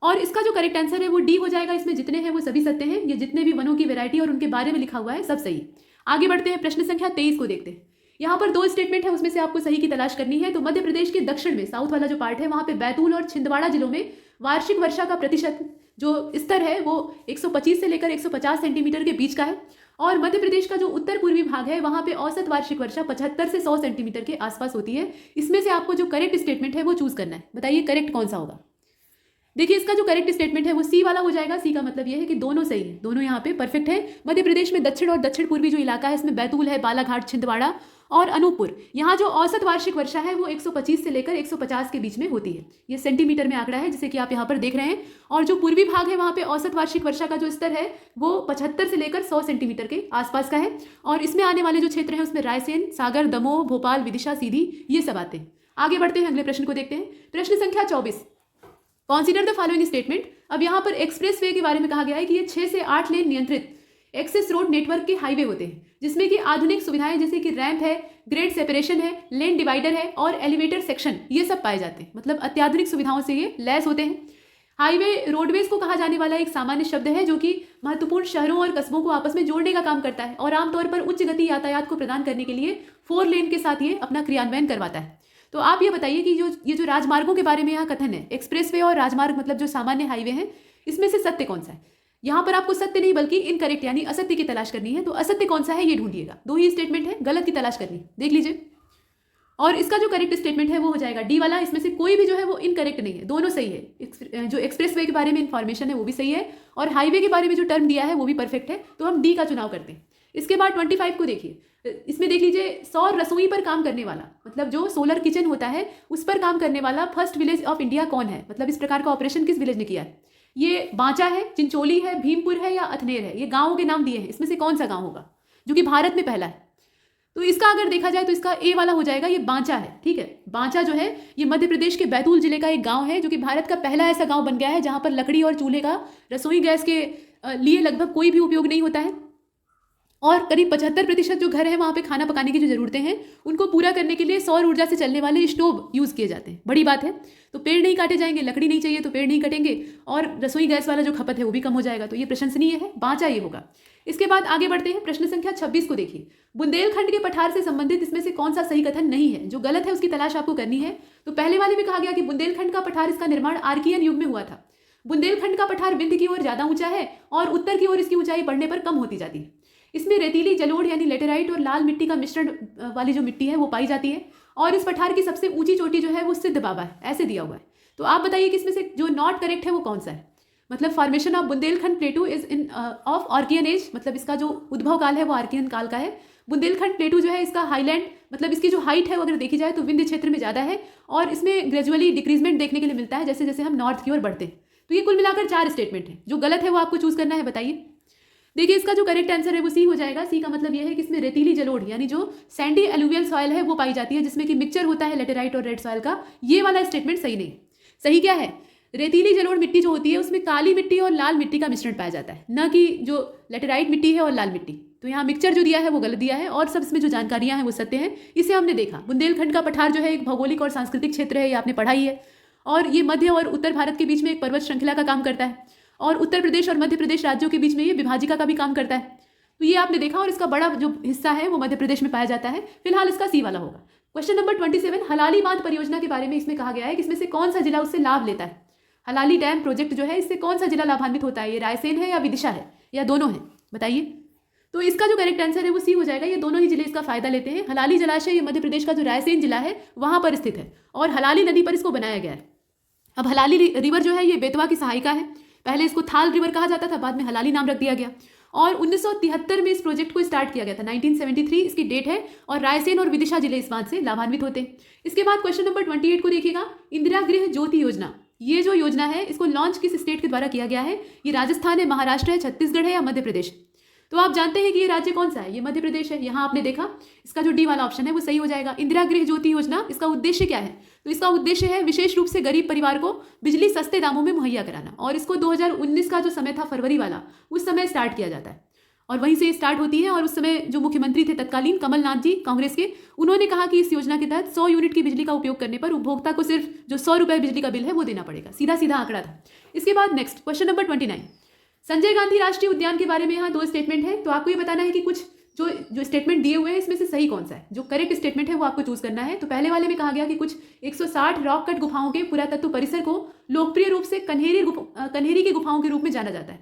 और इसका जो करेक्ट आंसर है वो डी हो जाएगा। इसमें जितने हैं वो सभी सत्य हैं। ये जितने भी वनों की वैरायटी और उनके बारे में लिखा हुआ है सब सही। आगे बढ़ते हैं, प्रश्न संख्या 23 को देखते हैं। यहाँ पर दो स्टेटमेंट है, उसमें से आपको सही की तलाश करनी है। तो मध्य प्रदेश के दक्षिण में, साउथ वाला जो पार्ट है, वहाँ पे बैतूल और छिंदवाड़ा जिलों में वार्षिक वर्षा का प्रतिशत जो स्तर है वो 125 से लेकर 150 सेंटीमीटर के बीच का है। और मध्य प्रदेश का जो उत्तर पूर्वी भाग है वहाँ पे औसत वार्षिक वर्षा 75 से 100 सेंटीमीटर के आसपास होती है। इसमें से आपको जो करेक्ट स्टेटमेंट है वो चूज करना है। बताइए करेक्ट कौन सा होगा। देखिए इसका जो करेक्ट स्टेटमेंट है वो सी वाला हो जाएगा। सी का मतलब ये है कि दोनों सही है, दोनों यहाँ पे परफेक्ट है। मध्य प्रदेश में दक्षिण और दक्षिण पूर्वी जो इलाका है इसमें बैतूल है, बालाघाट, छिंदवाड़ा और अनूपपुर, यहाँ जो औसत वार्षिक वर्षा है वो 125 से लेकर 150 के बीच में होती है। ये सेंटीमीटर में आंकड़ा है जिसे कि आप यहाँ पर देख रहे हैं। और जो पूर्वी भाग है वहाँ पे औसत वार्षिक वर्षा का जो स्तर है वो 75 से लेकर 100 सेंटीमीटर के आसपास का है। और इसमें आने वाले जो क्षेत्र हैं उसमें रायसेन, सागर, दमोह, भोपाल, विदिशा, सीधी, ये सब आते हैं। आगे बढ़ते हैं, अगले प्रश्न को देखते हैं। प्रश्न संख्या 24। Consider the following statement. अब यहाँ पर एक्सप्रेस वे के बारे में कहा गया है कि ये 6 से 8 लेन नियंत्रित एक्सेस रोड नेटवर्क के हाईवे होते हैं जिसमें कि आधुनिक सुविधाएं जैसे कि रैंप है, ग्रेड सेपरेशन है, लेन डिवाइडर है और एलिवेटर सेक्शन, ये सब पाए जाते हैं। मतलब अत्याधुनिक सुविधाओं से ये लैस होते हैं। हाईवे रोडवेज को कहा जाने वाला एक सामान्य शब्द है जो कि महत्वपूर्ण शहरों और कस्बों को आपस में जोड़ने का काम करता है और आमतौर पर उच्च गति यातायात को प्रदान करने के लिए 4 लेन के साथ ये अपना क्रियान्वयन करवाता है। तो आप ये बताइए कि ये जो राजमार्गों के बारे में यहाँ कथन है, एक्सप्रेसवे और राजमार्ग मतलब जो सामान्य हाईवे हैं, इसमें से सत्य कौन सा है। यहाँ पर आपको सत्य नहीं बल्कि इनकरेक्ट यानी असत्य की तलाश करनी है। तो असत्य कौन सा है ये ढूंढिएगा। 2 ही स्टेटमेंट है, गलत की तलाश करनी है, देख लीजिए। और इसका जो करेक्ट स्टेटमेंट है वो हो जाएगा डी वाला। इसमें से कोई भी जो है वो इनकरेक्ट नहीं है, दोनों सही है। जो एक्सप्रेसवे के बारे में इंफॉर्मेशन है वो भी सही है और हाईवे के बारे में जो टर्म दिया है वो भी परफेक्ट है। तो हम डी का चुनाव करते हैं। इसके बाद 25 को देखिए। इसमें देख लीजिए, सौर रसोई पर काम करने वाला, मतलब जो सोलर किचन होता है उस पर काम करने वाला फर्स्ट विलेज ऑफ इंडिया कौन है। मतलब इस प्रकार का ऑपरेशन किस विलेज ने किया है। ये बांचा है, चिंचोली है, भीमपुर है या अथनेर है। ये गाँवों के नाम दिए हैं, इसमें से कौन सा गाँव होगा जो कि भारत में पहला है। तो इसका अगर देखा जाए तो इसका ए वाला हो जाएगा, ये बांचा है। ठीक है, बांचा जो है ये मध्य प्रदेश के बैतूल जिले का एक गांव है जो कि भारत का पहला ऐसा गांव बन गया है जहां पर लकड़ी और चूल्हे का रसोई गैस के लिए लगभग कोई भी उपयोग नहीं होता है। और करीब 75% जो घर है वहाँ पे खाना पकाने की जो ज़रूरतें हैं उनको पूरा करने के लिए सौर ऊर्जा से चलने वाले स्टोव यूज़ किए जाते हैं। बड़ी बात है। तो पेड़ नहीं काटे जाएंगे, लकड़ी नहीं चाहिए तो पेड़ नहीं कटेंगे, और रसोई गैस वाला जो खपत है वो भी कम हो जाएगा। तो ये प्रशंसनीय है, बाँचा ये होगा। इसके बाद आगे बढ़ते हैं। प्रश्न संख्या 26 को देखिए। बुंदेलखंड के पठार से संबंधित इसमें से कौन सा सही कथन नहीं है? जो गलत है उसकी तलाश आपको करनी है। तो पहले वाले में कहा गया कि बुंदेलखंड का पठार, इसका निर्माण आर्कियन युग में हुआ था। बुंदेलखंड का पठार विंध्य की ओर ज्यादा ऊंचा है और उत्तर की ओर इसकी ऊंचाई बढ़ने पर कम होती जाती है। इसमें रेतीली जलोढ़ यानी लेटेराइट और लाल मिट्टी का मिश्रण वाली जो मिट्टी है वो पाई जाती है, और इस पठार की सबसे ऊंची चोटी जो है वो सिद्ध बाबा है, ऐसे दिया हुआ है। तो आप बताइए कि इसमें से जो नॉट करेक्ट है वो कौन सा है? मतलब formation of Bundelkhand plateau is in of Archaean age, मतलब इसका जो उद्भव काल है वो आर्कियन काल का है। बुंदेलखंड प्लेटू जो है इसका हाईलैंड, मतलब इसकी जो हाइट है वो अगर देखी जाए तो विंध्य क्षेत्र में ज़्यादा है, और इसमें ग्रेजुअली डिक्रीजमेंट देखने के लिए मिलता है जैसे जैसे हम नॉर्थ की ओर बढ़ते हैं। तो ये कुल मिलाकर 4 स्टेटमेंट है। जो गलत है वो आपको चूज करना है। बताइए। देखिए, इसका जो करेक्ट आंसर है वो सी हो जाएगा। सी का मतलब ये है कि इसमें रेतीली जलोढ़ यानी जो सैंडी एलुवियल सॉइल है वो पाई जाती है, जिसमें कि मिक्सचर होता है लेटेराइट और रेड सॉइल का। ये वाला स्टेटमेंट सही नहीं। सही क्या है? रेतीली जलोढ़ मिट्टी जो होती है उसमें काली मिट्टी और लाल मिट्टी का मिश्रण पाया जाता है, न कि जो लेटेराइट मिट्टी है और लाल मिट्टी। तो यहाँ मिक्सचर जो दिया है वो गलत दिया है, और सब इसमें जो जानकारियां हैं वो सत्य हैं। इसे हमने देखा। बुंदेलखंड का पठार जो है एक भौगोलिक और सांस्कृतिक क्षेत्र है, ये आपने पढ़ाई है, और ये मध्य और उत्तर भारत के बीच में एक पर्वत श्रृंखला का काम करता है, और उत्तर प्रदेश और मध्य प्रदेश राज्यों के बीच में ये विभाजिका का भी काम करता है। तो ये आपने देखा, और इसका बड़ा जो हिस्सा है वो मध्य प्रदेश में पाया जाता है। फिलहाल इसका सी वाला होगा। क्वेश्चन नंबर 27, हलाली बांध परियोजना के बारे में इसमें कहा गया है कि इसमें से कौन सा जिला उससे लाभ लेता है? हलाली डैम प्रोजेक्ट जो है इससे कौन सा जिला लाभान्वित होता है? ये रायसेन है या विदिशा है या दोनों है? बताइए। तो इसका जो करेक्ट आंसर है वो सी हो जाएगा। ये दोनों ही जिले इसका फायदा लेते हैं। हलाली जलाशय ये मध्य प्रदेश का जो रायसेन जिला है वहां पर स्थित है, और हलाली नदी पर इसको बनाया गया है। अब हलाली रिवर जो है ये बेतवा की सहायिका है। पहले इसको थाल रिवर कहा जाता था, बाद में हलाली नाम रख दिया गया, और 1973 में इस प्रोजेक्ट को स्टार्ट किया गया था। 1973 इसकी डेट है, और रायसेन और विदिशा जिले इस बात से लाभान्वित होते हैं। इसके बाद क्वेश्चन नंबर 28 को देखिएगा। इंदिरा गृह ज्योति योजना, ये जो योजना है इसको लॉन्च किस स्टेट के द्वारा किया गया है? ये राजस्थान है, महाराष्ट्र है, छत्तीसगढ़ है या मध्य प्रदेश? तो आप जानते हैं कि ये राज्य कौन सा है? ये मध्य प्रदेश है। यहाँ आपने देखा, इसका जो डी वाला ऑप्शन है वो सही हो जाएगा। इंदिरा गृह ज्योति योजना, इसका उद्देश्य क्या है? तो इसका उद्देश्य है विशेष रूप से गरीब परिवार को बिजली सस्ते दामों में मुहैया कराना, और इसको 2019 का जो समय था फरवरी वाला, उस समय स्टार्ट किया जाता है, और वहीं से स्टार्ट होती है। और उस समय जो मुख्यमंत्री थे तत्कालीन कमलनाथ जी कांग्रेस के, उन्होंने कहा कि इस योजना के तहत 100 यूनिट की बिजली का उपयोग करने पर उपभोक्ता को सिर्फ जो 100 रुपये बिजली का बिल है वो देना पड़ेगा। सीधा सीधा आंकड़ा था। इसके बाद next question number 29, Sanjay Gandhi राष्ट्रीय उद्यान के बारे में यहाँ 2 स्टेटमेंट है। तो आपको ये बताना है कि कुछ जो स्टेटमेंट दिए हुए हैं इसमें से सही कौन सा है। जो करेक्ट स्टेटमेंट है वो आपको चूज करना है। तो पहले वाले में कहा गया कि कुछ 160 रॉक कट गुफाओं के पुरातत्व परिसर को लोकप्रिय रूप से कन्हेरी की गुफाओं के रूप में जाना जाता है,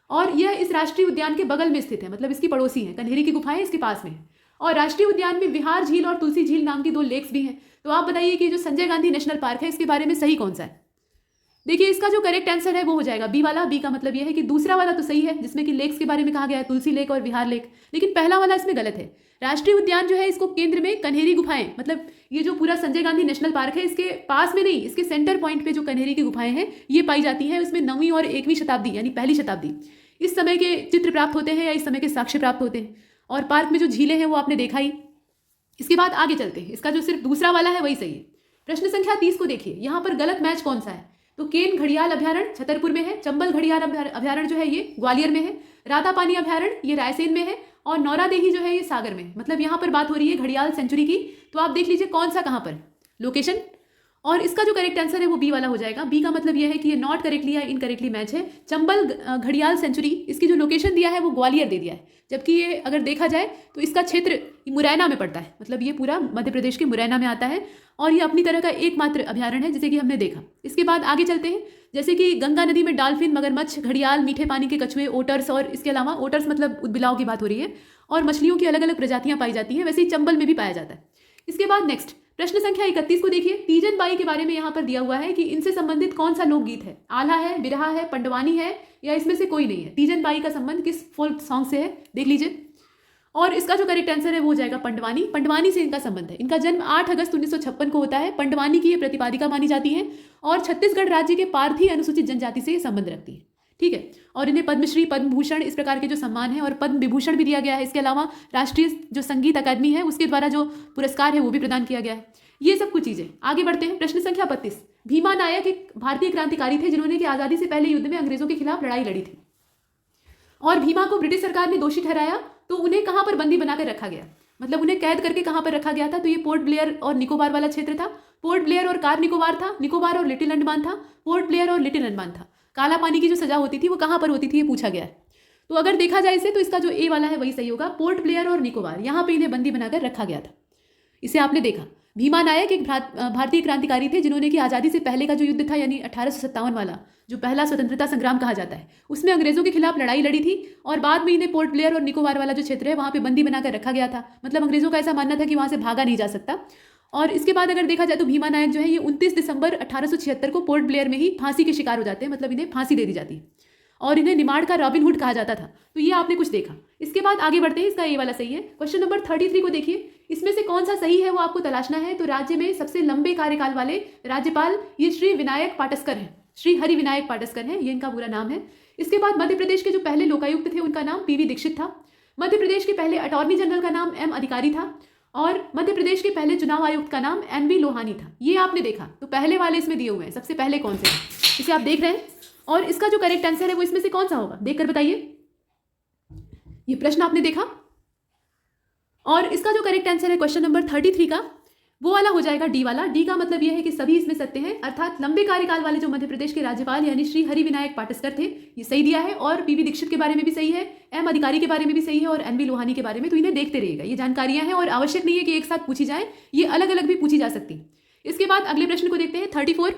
और यह इस राष्ट्रीय उद्यान के बगल में स्थित है, मतलब इसकी पड़ोसी है। कन्हेरी की गुफाएं इसके पास में है, और राष्ट्रीय उद्यान में विहार झील और तुलसी झील नाम की 2 लेक्स भी हैं। तो आप बताइए कि जो संजय गांधी नेशनल पार्क है इसके बारे में सही कौन सा है? देखिए, इसका जो करेक्ट आंसर है वो हो जाएगा बी वाला। बी का मतलब यह है कि दूसरा वाला तो सही है, जिसमें कि लेक्स के बारे में कहा गया है, तुलसी लेक और विहार लेक, लेकिन पहला वाला इसमें गलत है। राष्ट्रीय उद्यान जो है इसको केंद्र में कन्हेरी गुफाएं, मतलब ये जो पूरा संजय गांधी नेशनल पार्क है इसके पास में नहीं, इसके सेंटर पॉइंट पे जो कन्हेरी की गुफाएं हैं ये पाई जाती हैं। उसमें 9वीं और 1वीं शताब्दी यानी पहली शताब्दी इस समय के चित्र प्राप्त होते हैं या इस समय के साक्ष्य प्राप्त होते हैं, और पार्क में जो झीलें हैं वो आपने देखा ही। इसके बाद आगे चलते हैं। इसका जो सिर्फ दूसरा वाला है वही सही है। प्रश्न संख्या 30 को देखिए। यहाँ पर गलत मैच कौन सा है? तो केन घड़ियाल अभ्यारण्य छतरपुर में है, चंबल घड़ियाल अभ्यारण्य जो है ये ग्वालियर में है, रातापानी अभ्यारण्य ये रायसेन में है, और नौरादेही जो है ये सागर में है। मतलब यहाँ पर बात हो रही है घड़ियाल सेंचुरी की। तो आप देख लीजिए कौन सा कहाँ पर लोकेशन, और इसका जो करेक्ट आंसर है वो बी वाला हो जाएगा। बी का मतलब यह है कि ये नॉट करेक्टली या इनकरेक्टली मैच है। चंबल घड़ियाल सेंचुरी, इसकी जो लोकेशन दिया है वो ग्वालियर दे दिया है, जबकि ये अगर देखा जाए तो इसका क्षेत्र मुरैना में पड़ता है, मतलब ये पूरा मध्य प्रदेश के मुरैना में आता है, और ये अपनी तरह का एकमात्र अभ्यारण्य है जैसे कि हमने देखा। इसके बाद आगे चलते हैं, जैसे कि गंगा नदी में डॉल्फिन, मगरमच्छ, घड़ियाल, मीठे पानी के कछुए, ओटर्स, और इसके अलावा ओटर्स मतलब उदबिलाव की बात हो रही है, और मछलियों की अलग अलग प्रजातियां पाई जाती हैं। वैसे ही चंबल में भी पाया जाता है। इसके बाद नेक्स्ट प्रश्न संख्या 31 को देखिए। तीजन बाई के बारे में यहाँ पर दिया हुआ है कि इनसे संबंधित कौन सा लोकगीत है? आल्हा है, बिरहा है, पंडवानी है, या इसमें से कोई नहीं है? तीजन बाई का संबंध किस फोल्क सॉन्ग से है देख लीजिए, और इसका जो करेक्ट आंसर है वो हो जाएगा पंडवानी। पंडवानी से इनका संबंध है। इनका जन्म 8 अगस्त 1956 को होता है। पंडवानी की ये प्रतिपादिका मानी जाती है, और छत्तीसगढ़ राज्य के पारधी अनुसूचित जनजाति से ये संबंध रखती है। ठीक है, और इन्हें पद्मश्री, पद्म भूषण इस प्रकार के जो सम्मान है, और पद्म विभूषण भी दिया गया है। इसके अलावा राष्ट्रीय जो संगीत अकादमी है उसके द्वारा जो पुरस्कार है वो भी प्रदान किया गया है। ये सब कुछ चीजें। आगे बढ़ते हैं। प्रश्न संख्या 32, भीमा नायक एक भारतीय क्रांतिकारी थे जिन्होंने कि आजादी से पहले युद्ध में अंग्रेजों के खिलाफ लड़ाई लड़ी थी, और भीमा को ब्रिटिश सरकार ने दोषी ठहराया तो उन्हें कहाँ पर बंदी बनाकर रखा गया, मतलब उन्हें कैद करके कहाँ पर रखा गया था? तो ये पोर्ट ब्लेयर और निकोबार वाला क्षेत्र था। पोर्ट ब्लेयर और कार निकोबार था, निकोबार और लिटिल अंडमान था, पोर्ट ब्लेयर और लिटिल अंडमान था। काला पानी की जो सजा होती थी वो कहाँ पर होती थी, ये पूछा गया है। तो अगर देखा जाए इसे तो इसका जो ए वाला है वही सही होगा, पोर्ट ब्लेयर और निकोबार, यहाँ पे इन्हें बंदी बनाकर रखा गया था। इसे आपने देखा। भीमा नायक एक भारतीय क्रांतिकारी थे जिन्होंने कि आज़ादी से पहले का जो युद्ध था यानी 1857 वाला, जो पहला स्वतंत्रता संग्राम कहा जाता है, उसमें अंग्रेजों के खिलाफ लड़ाई लड़ी थी और बाद में इन्हें पोर्ट ब्लेयर और निकोबार वाला जो क्षेत्र है वहाँ पे बंदी बनाकर रखा गया था। मतलब अंग्रेजों का ऐसा मानना था कि वहाँ से भागा नहीं जा सकता। और इसके बाद अगर देखा जाए तो भीमा नायक जो है ये 29 दिसंबर 1876 को पोर्ट ब्लेयर में ही फांसी के शिकार हो जाते हैं, मतलब इन्हें फांसी दे दी जाती है और इन्हें निमाड़ का रॉबिन हुड कहा जाता था। तो ये आपने कुछ देखा। इसके बाद आगे बढ़ते हैं, इसका ये वाला सही है। क्वेश्चन नंबर 33 को देखिए, इसमें से कौन सा सही है वो आपको तलाशना है। तो राज्य में सबसे लंबे कार्यकाल वाले राज्यपाल ये श्री विनायक पाटस्कर हैं, श्री हरि विनायक पाटस्कर हैं, ये इनका पूरा नाम है। इसके बाद मध्य प्रदेश के जो पहले लोकायुक्त थे उनका नाम पीवी दीक्षित था। मध्य प्रदेश के पहले अटॉर्नी जनरल का नाम एम अधिकारी था और मध्य प्रदेश के पहले चुनाव आयुक्त का नाम एनवी लोहानी था। ये आपने देखा। तो पहले वाले इसमें दिए हुए हैं, सबसे पहले कौन से हैं इसे आप देख रहे हैं और इसका जो करेक्ट आंसर है वो इसमें से कौन सा होगा, देखकर बताइए। ये प्रश्न आपने देखा और इसका जो करेक्ट आंसर है क्वेश्चन नंबर 33 का वो वाला हो जाएगा डी वाला। डी का मतलब यह है कि सभी इसमें सत्य हैं, अर्थात लंबे कार्यकाल वाले जो मध्य प्रदेश के राज्यपाल यानी श्री हरि विनायक पाटस्कर थे ये सही दिया है और पीवी दीक्षित के बारे में भी सही है, एम अधिकारी के बारे में भी सही है और एनवी लोहानी के बारे में। तो इन्हें देखते रहिएगा, ये जानकारियां हैं और आवश्यक नहीं है कि एक साथ पूछी जाए, ये अलग अलग भी पूछी जा सकती। इसके बाद अगले प्रश्न को देखते हैं 34।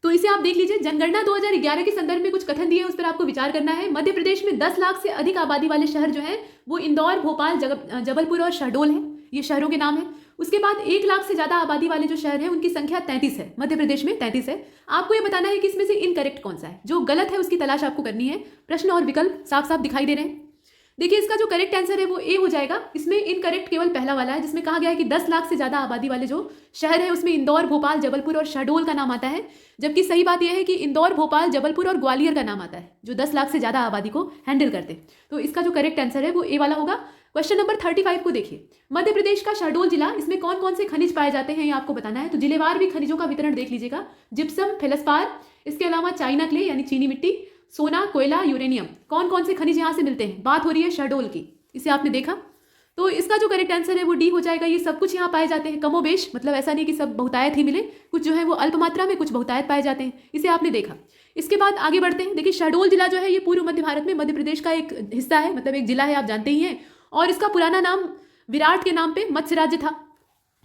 तो इसे आप देख लीजिए। जनगणना 2011 के संदर्भ में कुछ कथन दिए हैं, उस पर आपको विचार करना है। मध्य प्रदेश में 10 लाख से अधिक आबादी वाले शहर जो हैं वो इंदौर, भोपाल, जबलपुर और शहडोल हैं, ये शहरों के नाम हैं। उसके बाद 1 लाख से ज्यादा आबादी वाले जो शहर हैं उनकी संख्या 33 है, मध्य प्रदेश में 33 है। आपको ये बताना है कि इसमें से इनकरेक्ट कौन सा है, जो गलत है उसकी तलाश आपको करनी है। प्रश्न और विकल्प साफ साफ दिखाई दे रहे हैं। देखिए इसका जो करेक्ट आंसर है वो ए हो जाएगा। इसमें इनकरेक्ट केवल पहला वाला है जिसमें कहा गया है कि 10 लाख से ज्यादा आबादी वाले जो शहर है उसमें इंदौर, भोपाल, जबलपुर और शहडोल का नाम आता है, जबकि सही बात यह है कि इंदौर, भोपाल, जबलपुर और ग्वालियर का नाम आता है जो 10 लाख से ज्यादा आबादी को हैंडल करते हैं। तो इसका जो करेक्ट आंसर है वो ए वाला होगा। क्वेश्चन नंबर 35 को देखिए। मध्य प्रदेश का शहडोल जिला, इसमें कौन कौन से खनिज पाए जाते हैं ये आपको बताना है। तो जिलेवार भी खनिजों का वितरण देख लीजिएगा, जिप्सम, फेलस्पार, इसके अलावा चाइना क्ले यानी चीनी मिट्टी, सोना, कोयला, यूरेनियम, कौन कौन से खनिज यहाँ से मिलते हैं। बात हो रही है शहडोल की, इसे आपने देखा। तो इसका जो करेक्ट आंसर है वो डी हो जाएगा। ये सब कुछ यहाँ पाए जाते हैं कमोबेश, मतलब ऐसा नहीं कि सब बहुतायत ही मिले, कुछ जो है वो अल्प मात्रा में, कुछ बहुतायत पाए जाते हैं, इसे आपने देखा। इसके बाद आगे बढ़ते हैं। देखिए शहडोल जिला जो है ये पूर्व मध्य भारत में मध्य प्रदेश का एक हिस्सा है, मतलब एक जिला है, आप जानते ही हैं। और इसका पुराना नाम विराट के नाम पे मत्स्य राज्य था,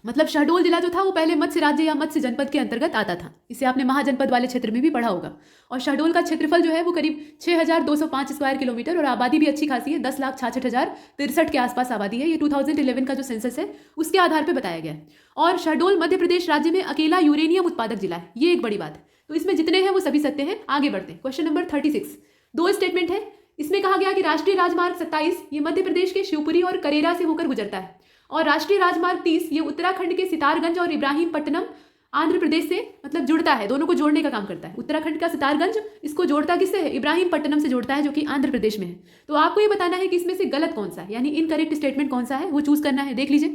मतलब शहडोल जिला जो था वो पहले मत्स्य राज्य या मत्स्य जनपद के अंतर्गत आता था। इसे आपने महाजनपद वाले क्षेत्र में भी पढ़ा होगा। और शहडोल का क्षेत्रफल जो है वो करीब 6205 स्क्वायर किलोमीटर और आबादी भी अच्छी खासी है, 10,66,063 के आसपास आबादी है। ये 2011 का जो सेंसस है उसके आधार पर बताया गया है। और शहडोल मध्य प्रदेश राज्य में अकेला यूरेनियम उत्पादक जिला है, ये एक बड़ी बात है। तो इसमें जितने हैं वो सभी सत्य हैं। आगे बढ़ते हैं। क्वेश्चन नंबर 36, 2 स्टेटमेंट है। इसमें कहा गया कि राष्ट्रीय राजमार्ग 27 ये मध्य प्रदेश के शिवपुरी और करेरा से होकर गुजरता है और राष्ट्रीय राजमार्ग 30 ये उत्तराखंड के सितारगंज और इब्राहिमपट्टनम आंध्र प्रदेश से मतलब जुड़ता है, दोनों को जोड़ने का काम करता है। उत्तराखंड का सितारगंज इसको जोड़ता किससे है, इब्राहिमपट्टनम से जोड़ता है जो कि आंध्र प्रदेश में है। तो आपको ये बताना है कि इसमें से गलत कौन सा है, यानी इनकरेक्ट स्टेटमेंट कौन सा है वो चूज करना है। देख लीजिए।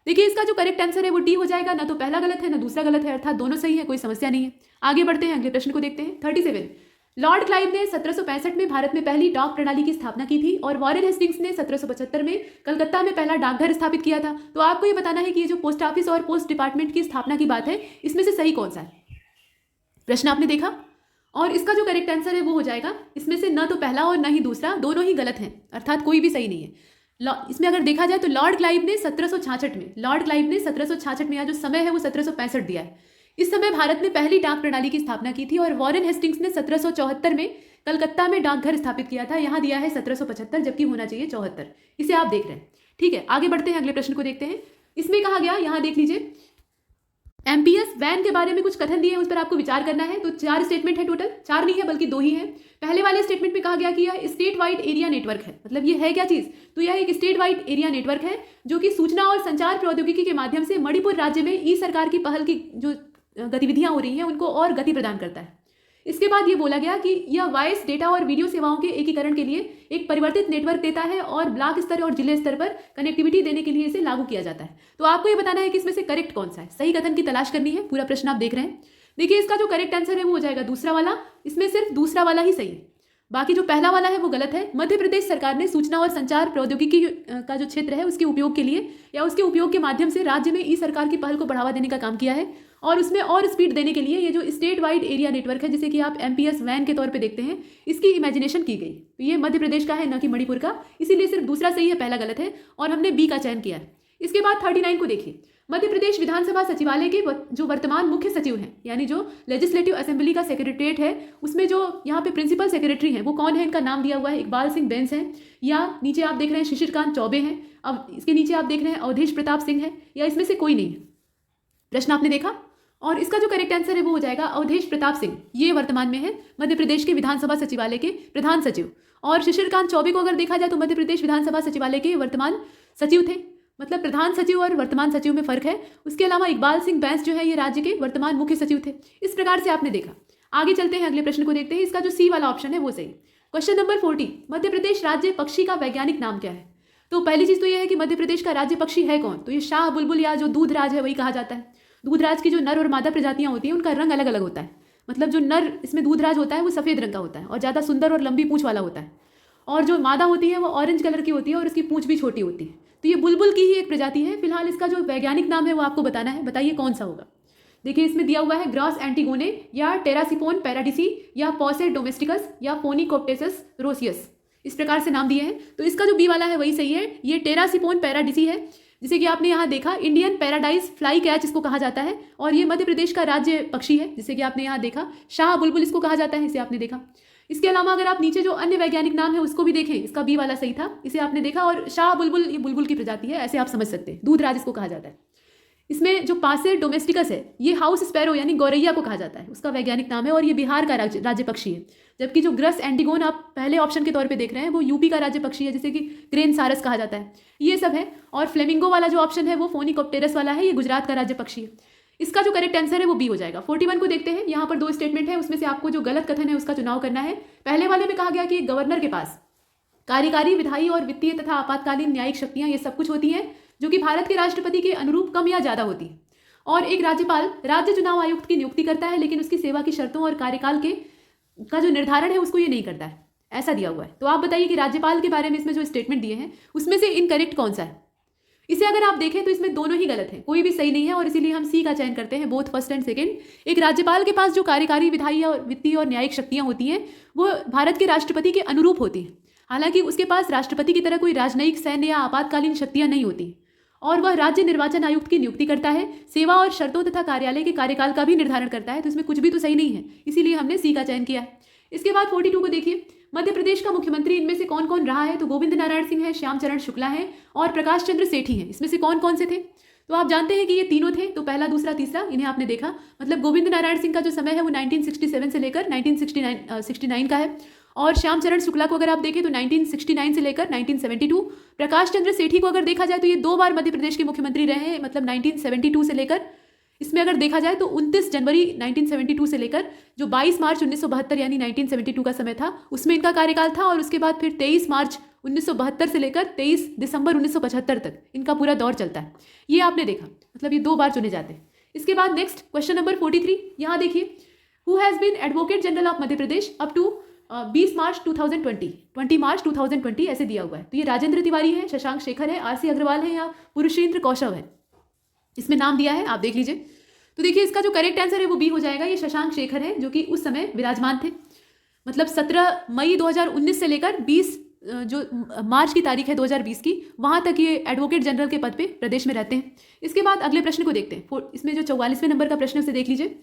देखिए इसका जो करेक्ट आंसर है वो डी हो जाएगा। ना तो पहला गलत है ना दूसरा गलत है, अर्थात दोनों सही है, कोई समस्या नहीं है। आगे बढ़ते हैं, अगले प्रश्न को देखते हैं। 37, लॉर्ड क्लाइव ने 1765 में भारत में पहली डाक प्रणाली की स्थापना की थी और वॉरेन हेस्टिंग्स ने 1775 में कलकत्ता में पहला डाकघर स्थापित किया था। तो आपको ये बताना है कि ये जो पोस्ट ऑफिस और पोस्ट डिपार्टमेंट की स्थापना की बात है इसमें से सही कौन सा है। प्रश्न आपने देखा और इसका जो करेक्ट आंसर है वो हो जाएगा इसमें से न तो पहला और न ही दूसरा, दोनों ही गलत हैं, अर्थात कोई भी सही नहीं है। इसमें अगर देखा जाए तो लॉर्ड क्लाइव ने 1766 में, या जो समय है वो 1765 दिया है। इस समय भारत में पहली डाक प्रणाली की स्थापना की थी और वॉरेन हेस्टिंग्स ने 1774 में कलकत्ता में डाकघर स्थापित किया था। यहाँ दिया है 1775 जबकि होना चाहिए 74। इसे आप देख रहे हैं, ठीक है। आगे बढ़ते हैं, अगले प्रश्न को देखते हैं। इसमें कहा गया, यहाँ देख लीजिए, एमपीएस वैन के बारे में कुछ कथन दिए हैं, उस पर आपको विचार करना है। तो 4 स्टेटमेंट है टोटल, 4 नहीं है बल्कि 2 ही है। पहले वाले स्टेटमेंट में कहा गया कि यह स्टेट वाइड एरिया नेटवर्क है, मतलब ये है क्या चीज, तो यह एक स्टेट वाइड एरिया नेटवर्क है जो कि सूचना और संचार प्रौद्योगिकी के माध्यम से मणिपुर राज्य में ई सरकार की पहल की जो गतिविधियां हो रही हैं उनको और गति प्रदान करता है। इसके बाद ये बोला गया कि यह वॉइस, डेटा और वीडियो सेवाओं के एकीकरण के लिए एक परिवर्तित नेटवर्क देता है और ब्लॉक स्तर और जिले स्तर पर कनेक्टिविटी देने के लिए इसे लागू किया जाता है। तो आपको ये बताना है कि इसमें से करेक्ट कौन सा है, सही कथन की तलाश करनी है। पूरा प्रश्न आप देख रहे हैं। देखिए इसका जो करेक्ट आंसर है वो हो जाएगा दूसरा वाला, इसमें सिर्फ दूसरा वाला ही सही है। बाकी जो पहला वाला है वो गलत है। मध्य प्रदेश सरकार ने सूचना और संचार प्रौद्योगिकी का जो क्षेत्र है उसके उपयोग के लिए या उसके उपयोग के माध्यम से राज्य में ई सरकार की पहल को बढ़ावा देने का काम किया है और उसमें और स्पीड देने के लिए ये जो स्टेट वाइड एरिया नेटवर्क है जिसे कि आप MPS वैन के तौर पे देखते हैं, इसकी इमेजिनेशन की गई। तो ये मध्य प्रदेश का है, न कि मणिपुर का, इसीलिए सिर्फ दूसरा सही है, पहला गलत है और हमने बी का चयन किया है। इसके बाद 39 को देखिए। मध्य प्रदेश विधानसभा सचिवालय के जो वर्तमान मुख्य सचिव हैं, यानी जो लेजिस्लेटिव असेंबली का सेक्रेटरीट है, उसमें जो यहाँ पे प्रिंसिपल सेक्रेटरी हैं वो कौन है, इनका नाम दिया हुआ है इकबाल सिंह बैंस हैं, या नीचे आप देख रहे हैं शिशिरकांत चौबे हैं, अब इसके नीचे आप देख रहे हैं अवधेश प्रताप सिंह है, या इसमें से कोई नहीं है। प्रश्न आपने देखा और इसका जो करेक्ट आंसर है वो हो जाएगा अवधेश प्रताप सिंह। ये वर्तमान में है मध्य प्रदेश के विधानसभा सचिवालय के प्रधान सचिव। और शिशिरकांत चौबे को अगर देखा जाए तो मध्य प्रदेश विधानसभा सचिवालय के वर्तमान सचिव थे, मतलब प्रधान सचिव और वर्तमान सचिव में फर्क है। उसके अलावा इकबाल सिंह बैंस जो है ये राज्य के वर्तमान मुख्य सचिव थे। इस प्रकार से आपने देखा। आगे चलते हैं, अगले प्रश्न को देखते हैं। इसका जो सी वाला ऑप्शन है वो सही। क्वेश्चन नंबर 40, मध्य प्रदेश राज्य पक्षी का वैज्ञानिक नाम क्या है? तो पहली चीज तो यह है कि मध्य प्रदेश का राज्य पक्षी है कौन? तो ये शाह बुलबुल या जो दूधराज है वही कहा जाता है। दूधराज की जो नर और मादा प्रजातियां होती हैं उनका रंग अलग अलग होता है। मतलब जो नर इसमें दूधराज होता है वो सफेद रंग का होता है और ज़्यादा सुंदर और लंबी पूंछ वाला होता है, और जो मादा होती है वो ऑरेंज कलर की होती है और उसकी पूंछ भी छोटी होती है। तो ये बुलबुल की ही एक प्रजाति है। फिलहाल इसका जो वैज्ञानिक नाम है वो आपको बताना है। बताइए कौन सा होगा। देखिए इसमें दिया हुआ है ग्रॉस एंटीगोने या टेरासिपोन पैराडिसी या पॉसे डोमेस्टिकस या फोनिकोप्टेसस रोसियस, इस प्रकार से नाम दिए हैं। तो इसका जो बी वाला है वही सही है। ये टेरासिपोन पैराडिसी है, जिसे कि आपने यहाँ देखा इंडियन पैराडाइज फ्लाई कैच इसको कहा जाता है, और ये मध्य प्रदेश का राज्य पक्षी है, जिसे कि आपने यहाँ देखा शाह बुलबुल इसको कहा जाता है, इसे आपने देखा। इसके अलावा अगर आप नीचे जो अन्य वैज्ञानिक नाम है उसको भी देखें, इसका बी वाला सही था, इसे आपने देखा। और शाह बुलबुल ये बुलबुल की प्रजाति है, ऐसे आप समझ सकते हैं। दूधराज इसको कहा जाता है। इसमें जो पासे डोमेस्टिकस है ये हाउस स्पैरो यानी गौरैया को कहा जाता है, उसका वैज्ञानिक नाम है, और ये बिहार का राज्य पक्षी है। जबकि जो ग्रस एंटीगोन आप पहले ऑप्शन के तौर पे देख रहे हैं वो यूपी का राज्य पक्षी है, जिसे कि क्रेन सारस कहा जाता है। ये सब है। और फ्लेमिंगो वाला जो ऑप्शन है वो फोनिकोप्टेरस वाला है, ये गुजरात का राज्य पक्षी है। इसका जो करेक्ट आंसर है वो बी हो जाएगा। 41 को देखते हैं। यहाँ पर दो स्टेटमेंट है, उसमें से आपको जो गलत कथन है उसका चुनाव करना है। पहले वाले में कहा गया कि गवर्नर के पास कार्यकारी, विधायी और वित्तीय तथा आपातकालीन न्यायिक शक्तियां ये सब कुछ होती हैं, जो कि भारत के राष्ट्रपति के अनुरूप कम या ज्यादा होती है। और एक राज्यपाल राज्य चुनाव आयुक्त की नियुक्ति करता है, लेकिन उसकी सेवा की शर्तों और कार्यकाल का जो निर्धारण है उसको ये नहीं करता है, ऐसा दिया हुआ है। तो आप बताइए कि राज्यपाल के बारे में इसमें जो स्टेटमेंट दिए हैं उसमें से इनकरेक्ट कौन सा है। इसे अगर आप देखें तो इसमें दोनों ही गलत है, कोई भी सही नहीं है, और इसीलिए हम सी का चयन करते हैं, बोथ फर्स्ट एंड सेकंड। एक राज्यपाल के पास जो कार्यकारी, विधायी और वित्तीय और न्यायिक शक्तियां होती हैं वो भारत के राष्ट्रपति के अनुरूप होती हैं। हालांकि उसके पास राष्ट्रपति की तरह कोई राजनयिक, सैन्य या आपातकालीन शक्तियां नहीं होती, और वह राज्य निर्वाचन आयुक्त की नियुक्ति करता है, सेवा और शर्तों तथा कार्यालय के कार्यकाल का भी निर्धारण करता है। तो इसमें कुछ भी तो सही नहीं है, इसीलिए हमने सी का चयन किया है। इसके बाद 42 को देखिए। मध्य प्रदेश का मुख्यमंत्री इनमें से कौन कौन रहा है? तो गोविंद नारायण सिंह है, श्याम चरण शुक्ला है और प्रकाश चंद्र सेठी है। इसमें से कौन कौन से थे? तो आप जानते हैं कि ये तीनों थे। तो पहला, दूसरा, तीसरा, इन्हें आपने देखा। मतलब गोविंद नारायण सिंह का जो समय है वो 1967 से लेकर 1969 का है, और श्याम चरण शुक्ला को अगर आप देखें तो 1969 से लेकर 1972। प्रकाश चंद्र सेठी को अगर देखा जाए तो ये 2 बार मध्य प्रदेश के मुख्यमंत्री रहे हैं, मतलब 1972 से लेकर, इसमें अगर देखा जाए तो 29 जनवरी 1972 से लेकर जो 22 मार्च 1972 यानी 1972 का समय था उसमें इनका कार्यकाल था, और उसके बाद फिर 23 मार्च 1972 से लेकर 23 दिसंबर 1975 तक इनका पूरा दौर चलता है। ये आपने देखा, मतलब ये 2 बार चुने जाते हैं। इसके बाद नेक्स्ट क्वेश्चन नंबर 43, यहाँ देखिए। Who has been advocate general of Madhya Pradesh up to 20 March 2020 March 2020 ऐसे दिया हुआ है। तो ये राजेंद्र तिवारी है, शशांक शेखर है, आरसी अग्रवाल है या पुरुषेंद्र कौशव है, इसमें नाम दिया है, आप देख लीजिए। तो देखिए इसका जो करेक्ट आंसर है वो बी हो जाएगा। ये शशांक शेखर है, जो कि उस समय विराजमान थे। मतलब 17 मई 2019 से लेकर 20 जो मार्च की तारीख है 2020 की, वहां तक ये एडवोकेट जनरल के पद पे प्रदेश में रहते हैं। इसके बाद अगले प्रश्न को देखते हैं। इसमें जो 44वें नंबर का प्रश्न उसे देख लीजिए।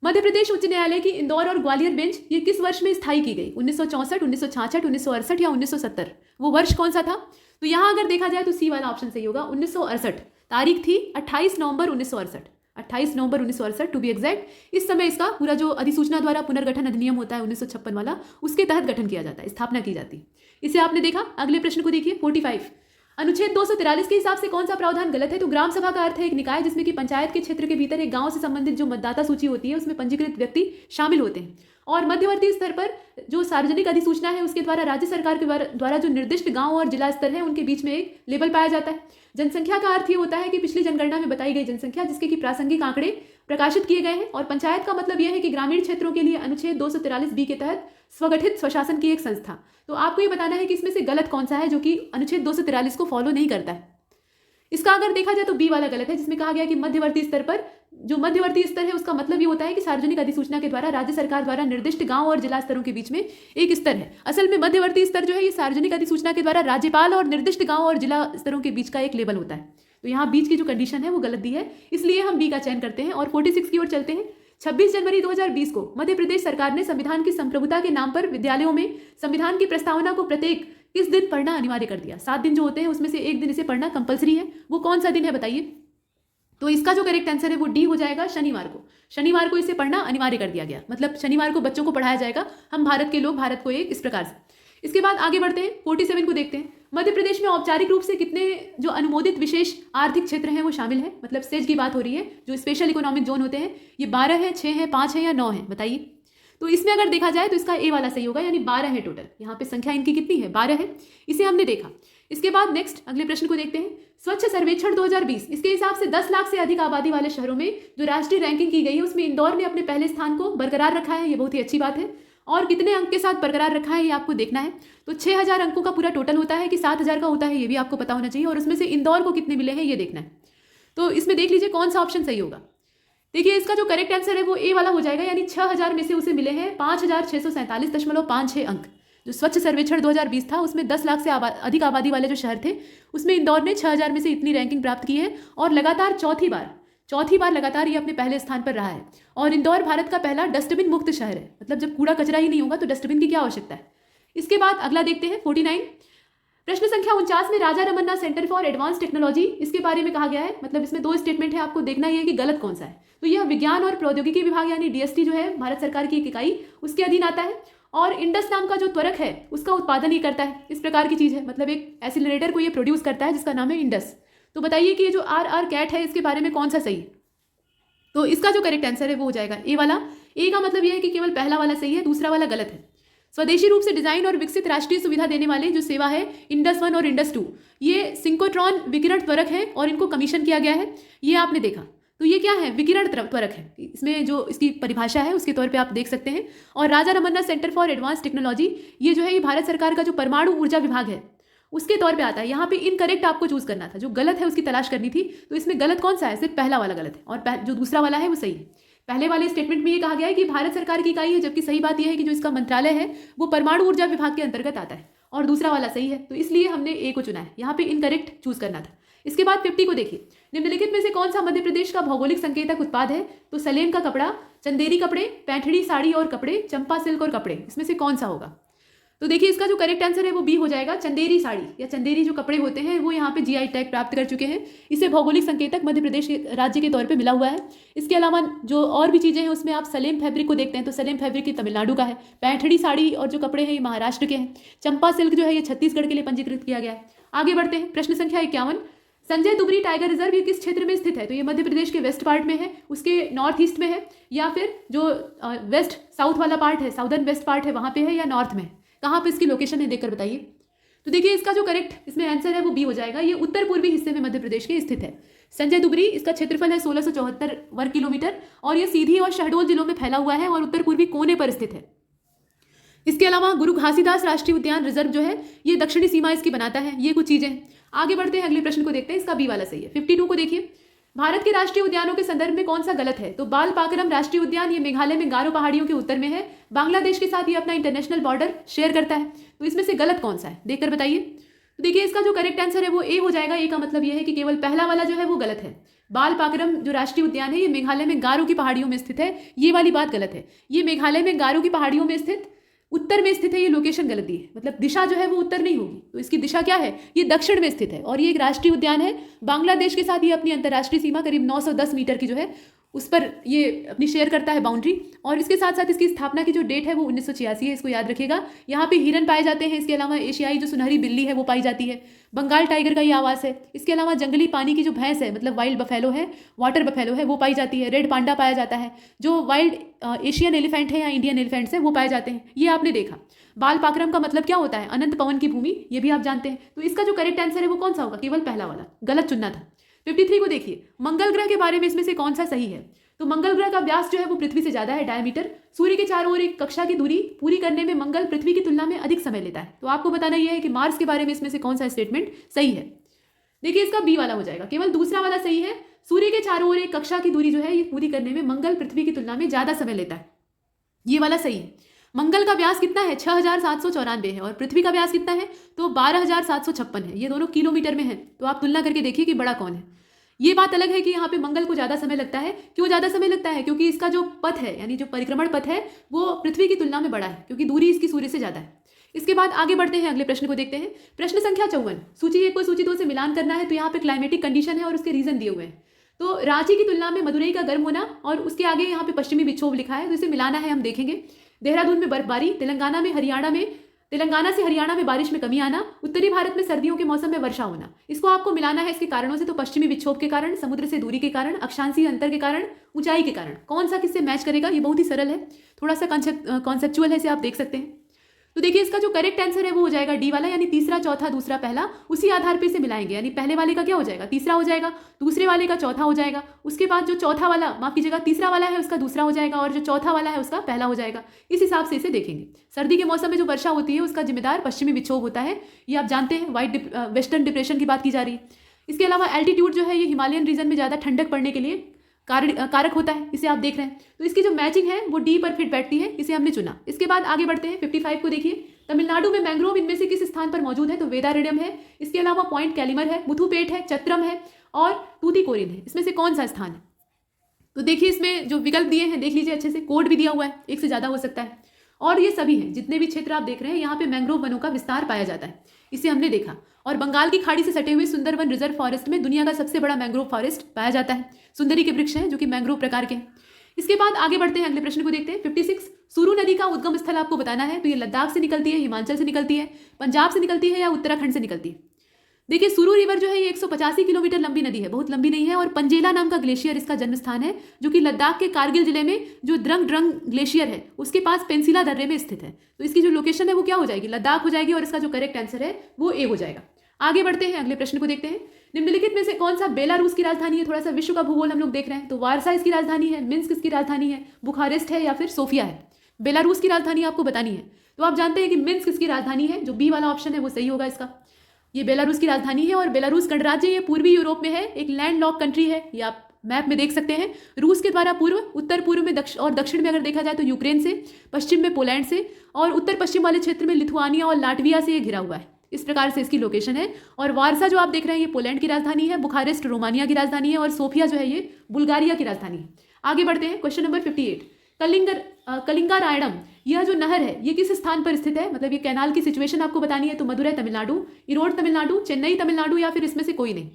मध्य प्रदेश उच्च न्यायालय की इंदौर और ग्वालियर बेंच ये किस वर्ष में स्थायी की गई? 1964, 1966, 1968 या 1970? वो वर्ष कौन सा था? तो यहाँ अगर देखा जाए तो सी वाला ऑप्शन सही होगा, 1968। तारीख थी 28 नवंबर 1968, 28 नवंबर 1968 टू बी एग्जैक्ट। इस समय इसका पूरा जो अधिसूचना द्वारा पुनर्गठन अधिनियम होता है 1956 वाला, उसके तहत गठन किया जाता है, स्थापना की जाती है। इसे आपने देखा। अगले प्रश्न को देखिए 45। अनुच्छेद 243 के हिसाब से कौन सा प्रावधान गलत है? तो ग्राम सभा का अर्थ है एक निकाय जिसमें कि पंचायत के क्षेत्र के भीतर एक गांव से संबंधित जो मतदाता सूची होती है उसमें पंजीकृत व्यक्ति शामिल होते हैं, और मध्यवर्ती स्तर पर जो सार्वजनिक अधिसूचना है उसके द्वारा राज्य सरकार के द्वारा जो निर्दिष्ट गांव और जिला स्तर है उनके बीच में एक लेबल पाया जाता है। जनसंख्या का अर्थ ये होता है कि पिछली जनगणना में बताई गई जनसंख्या जिसके कि प्रासंगिक आंकड़े प्रकाशित किए गए हैं। और पंचायत का मतलब यह है कि ग्रामीण क्षेत्रों के लिए अनुच्छेद 243 के तहत स्वगठित स्वशासन की एक संस्था। तो आपको ये बताना है कि इसमें से गलत कौन सा है जो कि अनुच्छेद 243 को फॉलो नहीं करता है। इसका अगर देखा जाए तो बी वाला गलत है, जिसमें कहा गया कि मध्यवर्ती स्तर पर, जो मध्यवर्ती स्तर है उसका मतलब ये होता है कि सार्वजनिक अधिसूचना के द्वारा राज्य सरकार द्वारा निर्दिष्ट गांव और जिला स्तरों के बीच में एक स्तर है। असल में मध्यवर्ती स्तर जो है ये सार्वजनिक अधिसूचना के द्वारा राज्यपाल और निर्दिष्ट गांव और जिला स्तरों के बीच का एक लेवल होता है। तो यहाँ बीच की जो कंडीशन है वो गलत दी है, इसलिए हम बी का चयन करते हैं। और 46 की ओर चलते हैं। 26 जनवरी 2020 को मध्य प्रदेश सरकार ने संविधान की संप्रभुता के नाम पर विद्यालयों में संविधान की प्रस्तावना को प्रत्येक किस दिन पढ़ना अनिवार्य कर दिया। 7 दिन जो होते हैं उसमें से एक दिन इसे पढ़ना कंपलसरी है। वो कौन सा दिन है बताइए? तो इसका जो करेक्ट आंसर है वो डी हो जाएगा, शनिवार को। शनिवार को इसे पढ़ना अनिवार्य कर दिया गया, मतलब शनिवार को बच्चों को पढ़ाया जाएगा। हम भारत के लोग भारत को एक इस प्रकार से। इसके बाद आगे बढ़ते हैं, 47 को देखते हैं। मध्य प्रदेश में औपचारिक रूप से कितने जो अनुमोदित विशेष आर्थिक क्षेत्र हैं वो शामिल है, मतलब सेज की बात हो रही है। जो स्पेशल इकोनॉमिक जोन होते हैं ये 12 है, 6 है, 5 है या 9 है, बताइए। तो इसमें अगर देखा जाए तो इसका ए वाला सही होगा, यानी 12 है टोटल। यहाँ पे संख्या इनकी कितनी है? 12 है। इसे हमने देखा। इसके बाद नेक्स्ट अगले प्रश्न को देखते हैं। स्वच्छ सर्वेक्षण 2020, इसके हिसाब से 10 लाख से अधिक आबादी वाले शहरों में जो राष्ट्रीय रैंकिंग की गई है उसमें इंदौर ने अपने पहले स्थान को बरकरार रखा है। ये बहुत ही अच्छी बात है। और कितने अंक के साथ बरकरार रखा है ये आपको देखना है। तो 6000 अंकों का पूरा टोटल होता है कि 7000 का होता है, ये भी आपको पता होना चाहिए। और उसमें से इंदौर को कितने मिले हैं ये देखना है। तो इसमें देख लीजिए कौन सा ऑप्शन सही होगा। देखिए इसका जो करेक्ट आंसर है वो ए वाला हो जाएगा, यानी 6000 में से उसे मिले हैं 5647.56 अंक। जो स्वच्छ सर्वेक्षण 2020 था उसमें 10 लाख से अधिक आबादी वाले जो शहर थे उसमें इंदौर ने 6000 में से इतनी रैंकिंग प्राप्त की है। और लगातार चौथी बार लगातार ये अपने पहले स्थान पर रहा है। और इंदौर भारत का पहला डस्टबिन मुक्त शहर है, मतलब जब कूड़ा कचरा ही नहीं होगा तो डस्टबिन की क्या आवश्यकता है। इसके बाद अगला देखते हैं 49। प्रश्न संख्या 49 में Raja Ramanna centre for advance technology, इसके बारे में कहा गया है। मतलब इसमें 2 स्टेटमेंट है, आपको देखना ही है कि गलत कौन सा है। तो यह विज्ञान और प्रौद्योगिकी विभाग यानी डीएसटी जो है भारत सरकार की एक इकाई, उसके अधीन आता है। और इंडस नाम का जो त्वरक है उसका उत्पादन ही करता है। इस प्रकार की चीज़ है, मतलब एक एसिलरेटर को ये प्रोड्यूस करता है जिसका नाम है इंडस। तो बताइए कि ये जो आर कैट है इसके बारे में कौन सा सही है। तो इसका जो करेक्ट आंसर है वो हो जाएगा ए वाला। ए का मतलब यह है कि केवल पहला वाला सही है, दूसरा वाला गलत है। स्वदेशी रूप से डिजाइन और विकसित राष्ट्रीय सुविधा देने वाले जो सेवा है इंडस 1 और इंडस 2, ये सिंक्रोट्रॉन विकिरण त्वरक है और इनको कमीशन किया गया है। ये आपने देखा। तो ये क्या है? विकिरण त्वरक है। इसमें जो इसकी परिभाषा है उसके तौर पे आप देख सकते हैं। और Raja Ramanna centre for advance technology ये जो है ये भारत सरकार का जो परमाणु ऊर्जा विभाग है उसके तौर पे आता है। यहाँ पे इनकरेक्ट आपको चूज करना था, जो गलत है उसकी तलाश करनी थी। तो इसमें गलत कौन सा है? सिर्फ पहला वाला गलत है और जो दूसरा वाला है वो सही है। पहले वाले स्टेटमेंट में ये कहा गया है कि भारत सरकार की इकाई है, जबकि सही बात यह है कि जो इसका मंत्रालय है वो परमाणु ऊर्जा विभाग के अंतर्गत आता है। और दूसरा वाला सही है, तो इसलिए हमने ए को चुना है। यहाँ पे इनकरेक्ट चूज करना था। इसके बाद 50 को देखिए। निम्नलिखित में से कौन सा मध्य प्रदेश का भौगोलिक संकेतक उत्पाद है? तो सलेम का कपड़ा, चंदेरी कपड़े, पैठड़ी साड़ी और कपड़े, चंपा सिल्क और कपड़े, इसमें से कौन सा होगा? तो देखिए इसका जो करेक्ट आंसर है वो बी हो जाएगा। चंदेरी साड़ी या चंदेरी जो कपड़े होते हैं वो यहाँ पे जीआई टैग प्राप्त कर चुके हैं। इसे भौगोलिक संकेतक मध्य प्रदेश के राज्य के तौर पे मिला हुआ है। इसके अलावा जो और भी चीज़ें हैं उसमें आप सलेम फैब्रिक को देखते हैं तो सलेम फैब्रिक ये तमिलनाडु का है। पैठड़ी साड़ी और जो कपड़े हैं ये महाराष्ट्र के हैं। चंपा सिल्क जो है ये छत्तीसगढ़ के लिए पंजीकृत किया गया है। आगे बढ़ते हैं। प्रश्न संख्या 51। संजय दुबरी टाइगर रिजर्व ये किस क्षेत्र में स्थित है? तो ये मध्य प्रदेश के वेस्ट पार्ट में है, उसके नॉर्थ ईस्ट में है, या फिर जो वेस्ट साउथ वाला पार्ट है, साउदर्न वेस्ट पार्ट है वहाँ पे है, या नॉर्थ में है? कहाँ पे इसकी लोकेशन है देखकर बताइए। तो देखिए इसका जो करेक्ट इसमें आंसर है वो बी हो जाएगा। ये उत्तर पूर्वी हिस्से में मध्य प्रदेश के स्थित है। संजय दुबरी, इसका क्षेत्रफल है 1674 वर्ग किलोमीटर और ये सीधी और शहडोल जिलों में फैला हुआ है और उत्तर पूर्वी कोने पर स्थित है। इसके अलावा गुरु घासीदास राष्ट्रीय उद्यान रिजर्व जो है ये दक्षिणी सीमा इसकी बनाता है। ये कुछ चीजें। आगे बढ़ते हैं, अगले प्रश्न को देखते हैं। इसका बी वाला सही है। 52 को देखिए। भारत के राष्ट्रीय उद्यानों के संदर्भ में कौन सा गलत है? तो बाल पाकरम राष्ट्रीय उद्यान ये मेघालय में गारो पहाड़ियों के उत्तर में है। बांग्लादेश के साथ ये अपना इंटरनेशनल बॉर्डर शेयर करता है। तो इसमें से गलत कौन सा है देखकर बताइए। तो देखिए इसका जो करेक्ट आंसर है वो ए हो जाएगा। ए का मतलब ये है कि केवल पहला वाला जो है वो गलत है। बाल पाकरम जो राष्ट्रीय उद्यान है ये मेघालय में गारो की पहाड़ियों में स्थित है, ये वाली बात गलत है। ये मेघालय में गारो की पहाड़ियों में स्थित उत्तर में स्थित है, ये लोकेशन गलत दी है। मतलब दिशा जो है वो उत्तर नहीं होगी, तो इसकी दिशा क्या है? ये दक्षिण में स्थित है और ये एक राष्ट्रीय उद्यान है। बांग्लादेश के साथ ये अपनी अंतर्राष्ट्रीय सीमा करीब 910 मीटर की जो है उस पर ये अपनी शेयर करता है बाउंड्री। और इसके साथ साथ इसकी स्थापना की जो डेट है वो 1986 है, इसको याद रखिएगा। यहाँ पे हिरन पाए जाते हैं। इसके अलावा एशियाई जो सुनहरी बिल्ली है वो पाई जाती है। बंगाल टाइगर का ये आवास है। इसके अलावा जंगली पानी की जो भैंस है, मतलब वाइल्ड बफेलो है, वाटर बफेलो है, वो पाई जाती है। रेड पांडा पाया जाता है। जो वाइल्ड एशियन एलिफेंट है या इंडियन एलिफेंट्स है वो पाए जाते हैं। ये आपने देखा। बाल पाकरम का मतलब क्या होता है? अनंत पवन की भूमि, ये भी आप जानते हैं। तो इसका जो करेक्ट आंसर है वो कौन सा होगा? केवल पहला वाला, गलत चुनना था। 53 को देखिए। मंगल ग्रह के बारे में इसमें से कौन सा सही है? तो मंगल ग्रह का व्यास जो है वो पृथ्वी से ज्यादा है, डायमीटर। सूर्य के चारों ओर एक कक्षा की दूरी पूरी करने में मंगल पृथ्वी की तुलना में अधिक समय लेता है। तो आपको बताना यह है कि मार्स के बारे में इसमें से कौन सा स्टेटमेंट सही है। देखिए इसका बी वाला हो जाएगा, केवल दूसरा वाला सही है। सूर्य के चारों ओर एक कक्षा की दूरी जो है ये पूरी करने में मंगल पृथ्वी की तुलना में ज्यादा समय लेता है, ये वाला सही है। मंगल का व्यास कितना है, 6794 है, और पृथ्वी का व्यास कितना है, तो 12756 है। ये दोनों किलोमीटर में है, तो आप तुलना करके देखिए कि बड़ा कौन है। ये बात अलग है कि यहाँ पे मंगल को ज़्यादा समय लगता है। क्यों ज़्यादा समय लगता है, क्योंकि इसका जो पथ है यानी जो परिक्रमण पथ है वो पृथ्वी की तुलना में बड़ा है, क्योंकि दूरी इसकी सूर्य से ज़्यादा है। इसके बाद आगे बढ़ते हैं, अगले प्रश्न को देखते हैं। प्रश्न संख्या 54, सूची 1 को सूची 2 से मिलान करना है। तो यहाँ पे क्लाइमेटिक कंडीशन है और उसके रीजन दिए हुए हैं। तो रांची की तुलना में मदुरई का गर्म होना और उसके आगे यहाँ पे पश्चिमी विक्षोभ लिखा है, तो इसे मिलाना है, हम देखेंगे। देहरादून में बर्फबारी, तेलंगाना से हरियाणा में बारिश में कमी आना, उत्तरी भारत में सर्दियों के मौसम में वर्षा होना। इसको आपको मिलाना है इसके कारणों से। तो पश्चिमी विक्षोभ के कारण, समुद्र से दूरी के कारण, अक्षांशीय अंतर के कारण, ऊंचाई के कारण, कौन सा किससे मैच करेगा, ये बहुत ही सरल है, थोड़ा सा कॉन्सेप्चुअल है, इसे आप देख सकते हैं। तो देखिए इसका जो करेक्ट आंसर है वो हो जाएगा डी वाला, यानी तीसरा, चौथा, दूसरा, पहला, उसी आधार पे इसे मिलाएंगे। यानी पहले वाले का क्या हो जाएगा, तीसरा हो जाएगा, दूसरे वाले का चौथा हो जाएगा, उसके बाद जो चौथा वाला, माफ कीजिएगा, तीसरा वाला है उसका दूसरा हो जाएगा, और जो चौथा वाला है उसका पहला हो जाएगा। इस हिसाब से इसे देखेंगे। सर्दी के मौसम में जो वर्षा होती है उसका जिम्मेदार पश्चिमी विक्षोभ होता है, ये आप जानते हैं। वेस्टर्न डिप्रेशन की बात की जा रही है। इसके अलावा एल्टीट्यूड जो है ये हिमालयन रीजन में ज़्यादा ठंडक पड़ने के लिए कारक होता है, इसे आप देख रहे हैं। तो इसकी जो मैचिंग है वो डी पर फिट बैठती है, इसे हमने चुना। इसके बाद आगे बढ़ते हैं, 55 को देखिए। तमिलनाडु में मैंग्रोव इनमें से किस स्थान पर मौजूद है, तो वेदारण्यम है, इसके अलावा पॉइंट कैलिमर है, मुथुपेट है, चत्रम है और तूतीकोरिन है। इसमें से कौन सा स्थान है, तो देखिए इसमें जो विकल्प दिए हैं देख लीजिए अच्छे से, कोड भी दिया हुआ है, एक से ज़्यादा हो सकता है। और ये सभी हैं, जितने भी क्षेत्र आप देख रहे हैं यहाँ पे मैंग्रोव वनों का विस्तार पाया जाता है, इसे हमने देखा। और बंगाल की खाड़ी से सटे हुए सुंदरवन रिजर्व फॉरेस्ट में दुनिया का सबसे बड़ा मैंग्रोव फॉरेस्ट पाया जाता है। सुंदरी के वृक्ष हैं जो कि मैंग्रोव प्रकार के हैं। इसके बाद आगे बढ़ते हैं, अगले प्रश्न को देखते हैं। 56, सुरू नदी का उद्गम स्थल आपको बताना है। तो ये लद्दाख से निकलती है, हिमाचल से निकलती है, पंजाब से निकलती है या उत्तराखंड से निकलती है। देखिए सुरू रिवर जो है ये 185 किलोमीटर लंबी नदी है, बहुत लंबी नहीं है। और पंजेला नाम का ग्लेशियर इसका जन्म स्थान है, जो कि लद्दाख के कारगिल जिले में जो द्रंग ड्रंग ग्लेशियर है उसके पास पेंसिला दर्रे में स्थित है। तो इसकी जो लोकेशन है वो क्या हो जाएगी, लद्दाख हो जाएगी, और इसका जो करेक्ट आंसर है वो ए हो जाएगा। आगे बढ़ते हैं, अगले प्रश्न को देखते हैं। निम्नलिखित में से कौन सा बेलारूस की राजधानी है, थोड़ा सा विश्व का भूगोल हम लोग देख रहे हैं। तो वारसा इसकी राजधानी है, मिन्स्क इसकी राजधानी है, बुखारेस्ट है या फिर सोफिया है। बेलारूस की राजधानी आपको बतानी है। तो आप जानते हैं कि मिन्स्क इसकी राजधानी है, जो बी वाला ऑप्शन है वो सही होगा इसका। ये बेलारूस की राजधानी है। और बेलारूस गणराज्य ये पूर्वी यूरोप में है, एक लैंड लॉक कंट्री है, ये आप मैप में देख सकते हैं। रूस के द्वारा पूर्व, उत्तर पूर्व में और दक्षिण में अगर देखा जाए तो यूक्रेन से, पश्चिम में पोलैंड से, और उत्तर पश्चिम वाले क्षेत्र में लिथुआनिया और लाटविया से ये घिरा हुआ है। इस प्रकार से इसकी लोकेशन है। और वारसा जो आप देख रहे हैं ये पोलैंड की राजधानी है, बुखारेस्ट रोमानिया की राजधानी है, और सोफिया जो है ये बुल्गारिया की राजधानी है। आगे बढ़ते हैं, क्वेश्चन नंबर 58, कलिंगारायणम, यह जो नहर है ये किस स्थान पर स्थित है, मतलब ये कैनाल की सिचुएशन आपको बतानी है। तो मदुरै तमिलनाडु, इरोड तमिलनाडु, चेन्नई तमिलनाडु या फिर इसमें से कोई नहीं।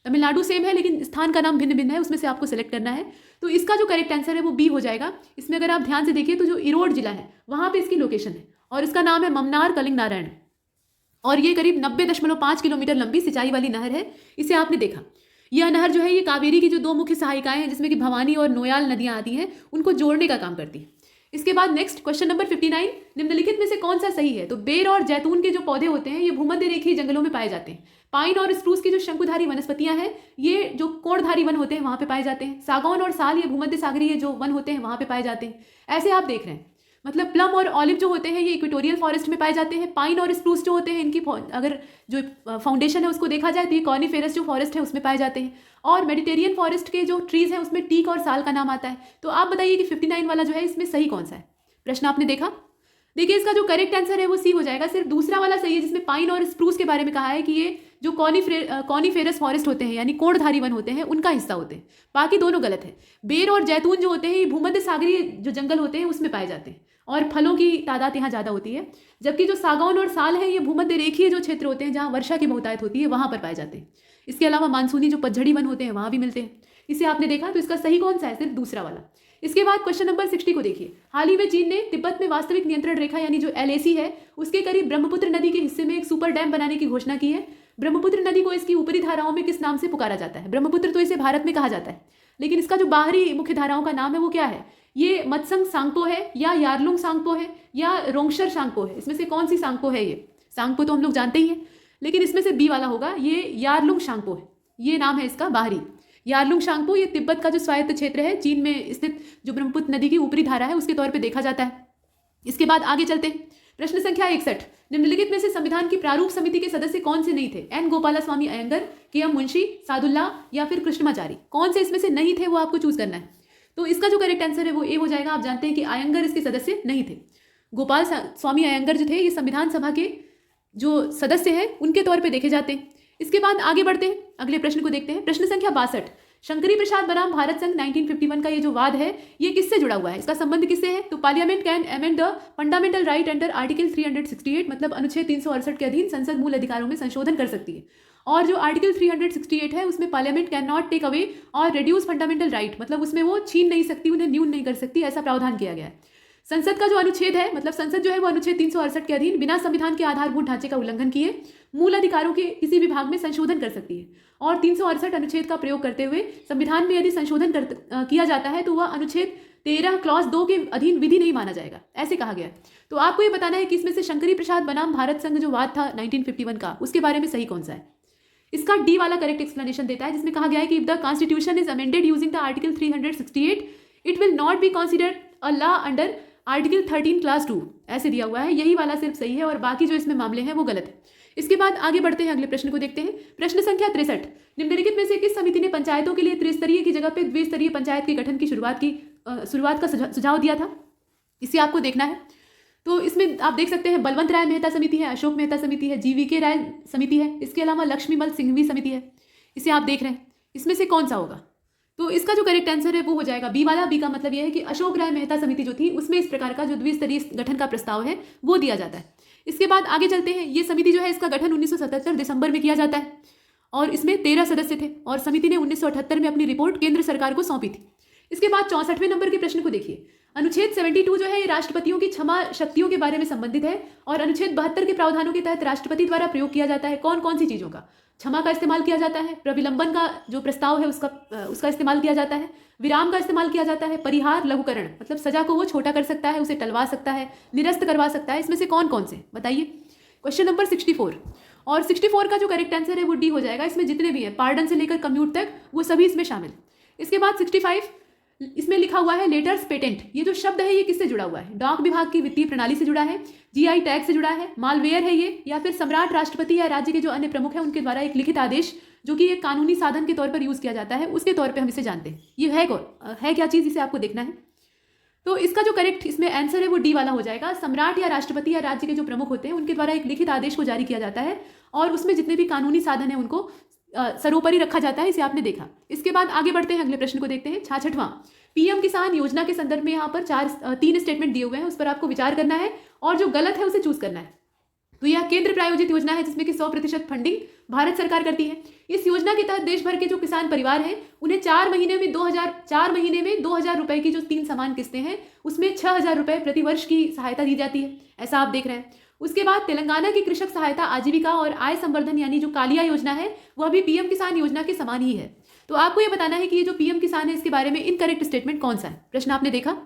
तमिलनाडु सेम है लेकिन स्थान का नाम भिन्न भिन्न है, उसमें से आपको सेलेक्ट करना है। तो इसका जो करेक्ट आंसर है वो बी हो जाएगा। इसमें अगर आप ध्यान से देखिए तो जो इरोड जिला है वहां पर इसकी लोकेशन है, और इसका नाम है ममनार कलिंगनारायण, और ये करीब 90.5 किलोमीटर लंबी सिंचाई वाली नहर है। इसे आपने देखा। यह नहर जो है ये कावेरी की जो दो मुख्य सहायिकाएं हैं, जिसमें कि भवानी और नोयाल नदियां आती हैं, उनको जोड़ने का काम करती है। इसके बाद नेक्स्ट क्वेश्चन नंबर 59, निम्नलिखित में से कौन सा सही है। तो बेर और जैतून के जो पौधे होते हैं ये भूमध्य रेखीय जंगलों में पाए जाते हैं। पाइन और स्प्रूस की जो शंकुधारी वनस्पतियां हैं ये जो कोणधारी वन होते हैं वहां पे पाए जाते हैं। सागौन और साल ये भूमध्य सागरीय जो वन होते हैं वहां पे पाए जाते हैं। ऐसे आप देख रहे हैं, मतलब प्लम और ऑलिव जो होते हैं ये इक्वेटोरियल फॉरेस्ट में पाए जाते हैं। पाइन और स्प्रूस जो होते हैं इनकी अगर जो फाउंडेशन है उसको देखा जाए तो ये कॉर्निफेरस जो फॉरेस्ट है उसमें पाए जाते हैं। और मेडिटेरियन फॉरेस्ट के जो ट्रीज हैं उसमें टीक और साल का नाम आता है। तो आप बताइए कि 59 वाला जो है इसमें सही कौन सा है। प्रश्न आपने देखा। देखिए इसका जो करेक्ट आंसर है वो सी हो जाएगा। सिर्फ दूसरा वाला सही है जिसमें पाइन और स्प्रूस के बारे में कहा है कि ये जो कॉर्निफेरस फॉरेस्ट होते हैं यानी कोणधारी वन होते हैं उनका हिस्सा होते हैं। बाकी दोनों गलत है। बेर और जैतून जो होते हैं ये भूमध्य सागरीय जो जंगल होते हैं उसमें पाए जाते हैं, और फलों की तादाद यहाँ ज़्यादा होती है। जबकि जो सागौन और साल है ये भूमध्य रेखीय जो क्षेत्र होते हैं जहाँ वर्षा की बहुतायत होती है वहाँ पर पाए जाते हैं। इसके अलावा मानसूनी जो पतझड़ी वन होते हैं वहाँ भी मिलते हैं। इसे आपने देखा। तो इसका सही कौन सा है, सिर्फ दूसरा वाला। इसके बाद क्वेश्चन नंबर 60 को देखिए। हाल ही में चीन ने तिब्बत में वास्तविक नियंत्रण रेखा यानी जो LAC है उसके करीब ब्रह्मपुत्र नदी के हिस्से में एक सुपर डैम बनाने की घोषणा की है। ब्रह्मपुत्र नदी को इसकी ऊपरी धाराओं में किस नाम से पुकारा जाता है। ब्रह्मपुत्र तो इसे भारत में कहा जाता है, लेकिन इसका जो बाहरी मुख्य धाराओं का नाम है वो क्या है। ये मत्संग सांगपो है या यारलुंग सांगपो है या रोंगशर सांगपो है। इसमें से कौन सी सांगपो है। ये सांगपो तो हम लोग जानते ही हैं, लेकिन इसमें से बी वाला होगा। ये यारलुंग सांगपो है, ये नाम है इसका बाहरी। यारलुंग शांगपो ये तिब्बत का जो स्वायत्त क्षेत्र है चीन में स्थित जो ब्रह्मपुत्र नदी की ऊपरी धारा है उसके तौर पर देखा जाता है। इसके बाद आगे चलते हैं। प्रश्न संख्या 61, निम्नलिखित में से संविधान की प्रारूप समिति के सदस्य कौन से नहीं थे? एन गोपालास्वामी अयंगर, के एम मुंशी, सादुल्ला या फिर कृष्णमाचारी? कौन से इसमें से नहीं थे वो आपको चूज करना है। तो इसका जो करेक्ट आंसर है वो ए हो जाएगा। आप जानते हैं कि अयंगर इसके सदस्य नहीं थे। गोपाल स्वामी अयंगर जो थे ये संविधान सभा के जो सदस्य हैं उनके तौर पर देखे जाते हैं। इसके बाद आगे बढ़ते हैं, अगले प्रश्न को देखते हैं। प्रश्न संख्या 62, शंकरी प्रसाद बनाम भारत संघ 1951 का ये जो वाद है ये किससे जुड़ा हुआ है? इसका संबंध किससे है? तो parliament can amend the fundamental right under article 368, मतलब अनुच्छेद 368 के अधीन संसद मूल अधिकारों में संशोधन कर सकती है। और जो आर्टिकल 368 है उसमें parliament can not take away और रिड्यूस फंडामेंटल राइट, मतलब उसमें वो छीन नहीं सकती, उन्हें न्यून नहीं कर सकती, ऐसा प्रावधान किया गया है। संसद का जो अनुच्छेद है, मतलब संसद जो है वो अनुच्छेद 368 के अधीन बिना संविधान के आधारभूत ढांचे का उल्लंघन किए मूल अधिकारों के किसी भी भाग में संशोधन कर सकती है। और 368 अनुच्छेद का प्रयोग करते हुए संविधान में यदि संशोधन किया जाता है तो वह अनुच्छेद 13 क्लॉज 2 के अधीन विधि नहीं माना जाएगा, ऐसे कहा गया है। तो आपको ये बताना है कि इसमें से शंकरी प्रसाद बनाम भारत संघ जो वाद था 1951 का, उसके बारे में सही कौन सा है? इसका डी वाला करेक्ट एक्सप्लेनेशन देता है, जिसमें कहा गया है कि if the constitution is amended using the article 368 it will not be considered a law under article 13 class 2, ऐसे दिया हुआ है। यही वाला सिर्फ सही है और बाकी जो इसमें मामले हैं वो गलत है। इसके बाद आगे बढ़ते हैं, अगले प्रश्न को देखते हैं। प्रश्न संख्या 63, निम्नलिखित में से किस समिति ने पंचायतों के लिए त्रिस्तरीय की जगह पे द्विस्तरीय पंचायत के गठन की शुरुआत का सुझाव दिया था? इसे आपको देखना है। तो इसमें आप देख सकते हैं बलवंत राय मेहता समिति है, अशोक मेहता समिति है, GVK राय समिति है, इसके अलावा लक्ष्मीमल सिंघवी समिति है। इसे आप देख रहे हैं, इसमें से कौन सा होगा? तो इसका जो करेक्ट आंसर है वो हो जाएगा बी वाला। बी का मतलब यह है कि अशोक राय मेहता समिति जो थी उसमें इस प्रकार का जो द्विस्तरीय गठन का प्रस्ताव है वो दिया जाता है। इसके बाद आगे चलते हैं। ये समिति जो है इसका गठन 1977 दिसंबर में किया जाता है और इसमें 13 सदस्य थे और समिति ने 1978 में अपनी रिपोर्ट केंद्र सरकार को सौंपी थी। इसके बाद 64वें नंबर के प्रश्न को देखिए। अनुच्छेद 72 जो है ये राष्ट्रपतियों की क्षमा शक्तियों के बारे में संबंधित है और अनुच्छेद 72 के प्रावधानों के तहत राष्ट्रपति द्वारा प्रयोग किया जाता है कौन कौन सी चीजों का? क्षमा का इस्तेमाल किया जाता है, प्रविलंबन का जो प्रस्ताव है उसका इस्तेमाल किया जाता है, विराम का इस्तेमाल किया जाता है, परिहार लघुकरण मतलब सजा को वो छोटा कर सकता है, उसे टलवा सकता है, निरस्त करवा सकता है। इसमें से कौन कौन से बताइए? क्वेश्चन नंबर 64 और 64 का जो करेक्ट आंसर है वो डी हो जाएगा। इसमें जितने भी हैं पार्डन से लेकर कम्यूट तक वो सभी इसमें शामिल। इसके बाद 65 इसमें लिखा हुआ है लेटर्स पेटेंट। ये जो शब्द है ये किससे जुड़ा हुआ है? डाक विभाग की वित्तीय प्रणाली से जुड़ा है, GI टैग से जुड़ा है, मालवेयर है ये, या फिर सम्राट राष्ट्रपति या राज्य के जो अन्य प्रमुख हैं उनके द्वारा एक लिखित आदेश जो कि एक कानूनी साधन के तौर पर यूज किया जाता है उसके तौर पर हम इसे जानते हैं। ये है क्या चीज, इसे आपको देखना है। तो इसका जो करेक्ट इसमें आंसर है वो डी वाला हो जाएगा। सम्राट या राष्ट्रपति या राज्य के जो प्रमुख होते हैं उनके द्वारा एक लिखित आदेश को जारी किया जाता है और उसमें जितने भी कानूनी साधन है उनको सर्वोपरि रखा जाता है, इसे आपने देखा। इसके बाद आगे बढ़ते हैं, अगले प्रश्न को देखते हैं। 66वां PM किसान योजना के संदर्भ में यहाँ पर 3 स्टेटमेंट दिए हुए हैं, उस पर आपको विचार करना है और जो गलत है उसे चूज करना है। तो यह केंद्र प्रायोजित योजना है जिसमें कि 100% फंडिंग भारत सरकार करती है। इस योजना के तहत देश भर के जो किसान परिवार हैं उन्हें 4 महीने में 2000 रुपए की जो 3 समान किस्तें हैं उसमें 6000 रुपए प्रति वर्ष की सहायता दी जाती है, ऐसा आप देख रहे हैं। उसके बाद तेलंगाना की कृषक सहायता आजीविका और आय संवर्धन यानी जो कालिया योजना है वह भी PM किसान योजना के समान ही है। तो आपको यह बताना है कि ये जो PM किसान है इसके बारे में इनकरेक्ट स्टेटमेंट कौन सा है। प्रश्न आपने देखा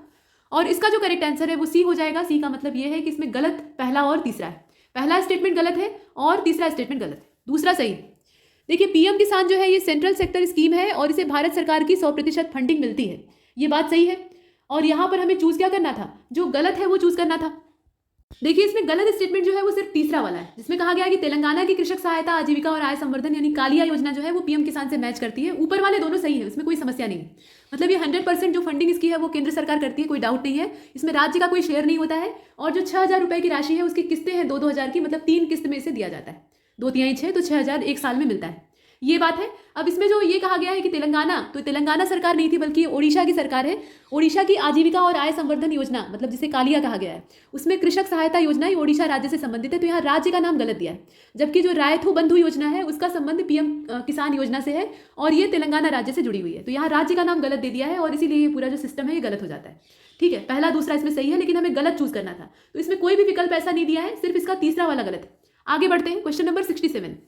और इसका जो करेक्ट आंसर है वो सी हो जाएगा। सी का मतलब यह है कि इसमें गलत पहला और तीसरा है। पहला स्टेटमेंट गलत है और तीसरा स्टेटमेंट गलत है, दूसरा सही है। देखिए PM किसान जो है ये सेंट्रल सेक्टर स्कीम है और इसे भारत सरकार की 100% फंडिंग मिलती है, ये बात सही है। और यहाँ पर हमें चूज क्या करना था, जो गलत है वो चूज करना था। देखिए इसमें गलत स्टेटमेंट जो है वो सिर्फ तीसरा वाला है जिसमें कहा गया कि तेलंगाना की कृषक सहायता आजीविका और आय संवर्धन यानी कालिया योजना जो है वो PM किसान से मैच करती है। ऊपर वाले दोनों सही है, इसमें कोई समस्या नहीं है। मतलब ये 100% जो फंडिंग इसकी है वो केंद्र सरकार करती है, कोई डाउट नहीं है। इसमें राज्य का कोई शेयर नहीं होता है और जो 6000 रुपए की राशि है उसकी किस्तें हैं 2-2 हजार की, मतलब 3 किस्त में इसे दिया जाता है, 2 तिहाई 6 तो 6000 एक साल में मिलता है, ये बात है। अब इसमें जो ये कहा गया है कि तेलंगाना, तो तेलंगाना सरकार नहीं थी बल्कि ओडिशा की सरकार है। ओडिशा की आजीविका और आय संवर्धन योजना मतलब जिसे कालिया कहा गया है उसमें कृषक सहायता योजना ही ओडिशा राज्य से संबंधित है, तो यहाँ राज्य का नाम गलत दिया है। जबकि जो रायथू बंधु योजना है उसका संबंध PM किसान योजना से है और ये तेलंगाना राज्य से जुड़ी हुई है, तो यहाँ राज्य का नाम गलत दे दिया है और इसीलिए ये पूरा जो सिस्टम है ये गलत हो जाता है। ठीक है, पहला दूसरा इसमें सही है लेकिन हमें गलत चूज करना था, तो इसमें कोई भी विकल्प ऐसा नहीं दिया है, सिर्फ इसका तीसरा वाला गलत है। आगे बढ़ते हैं, क्वेश्चन नंबर 67।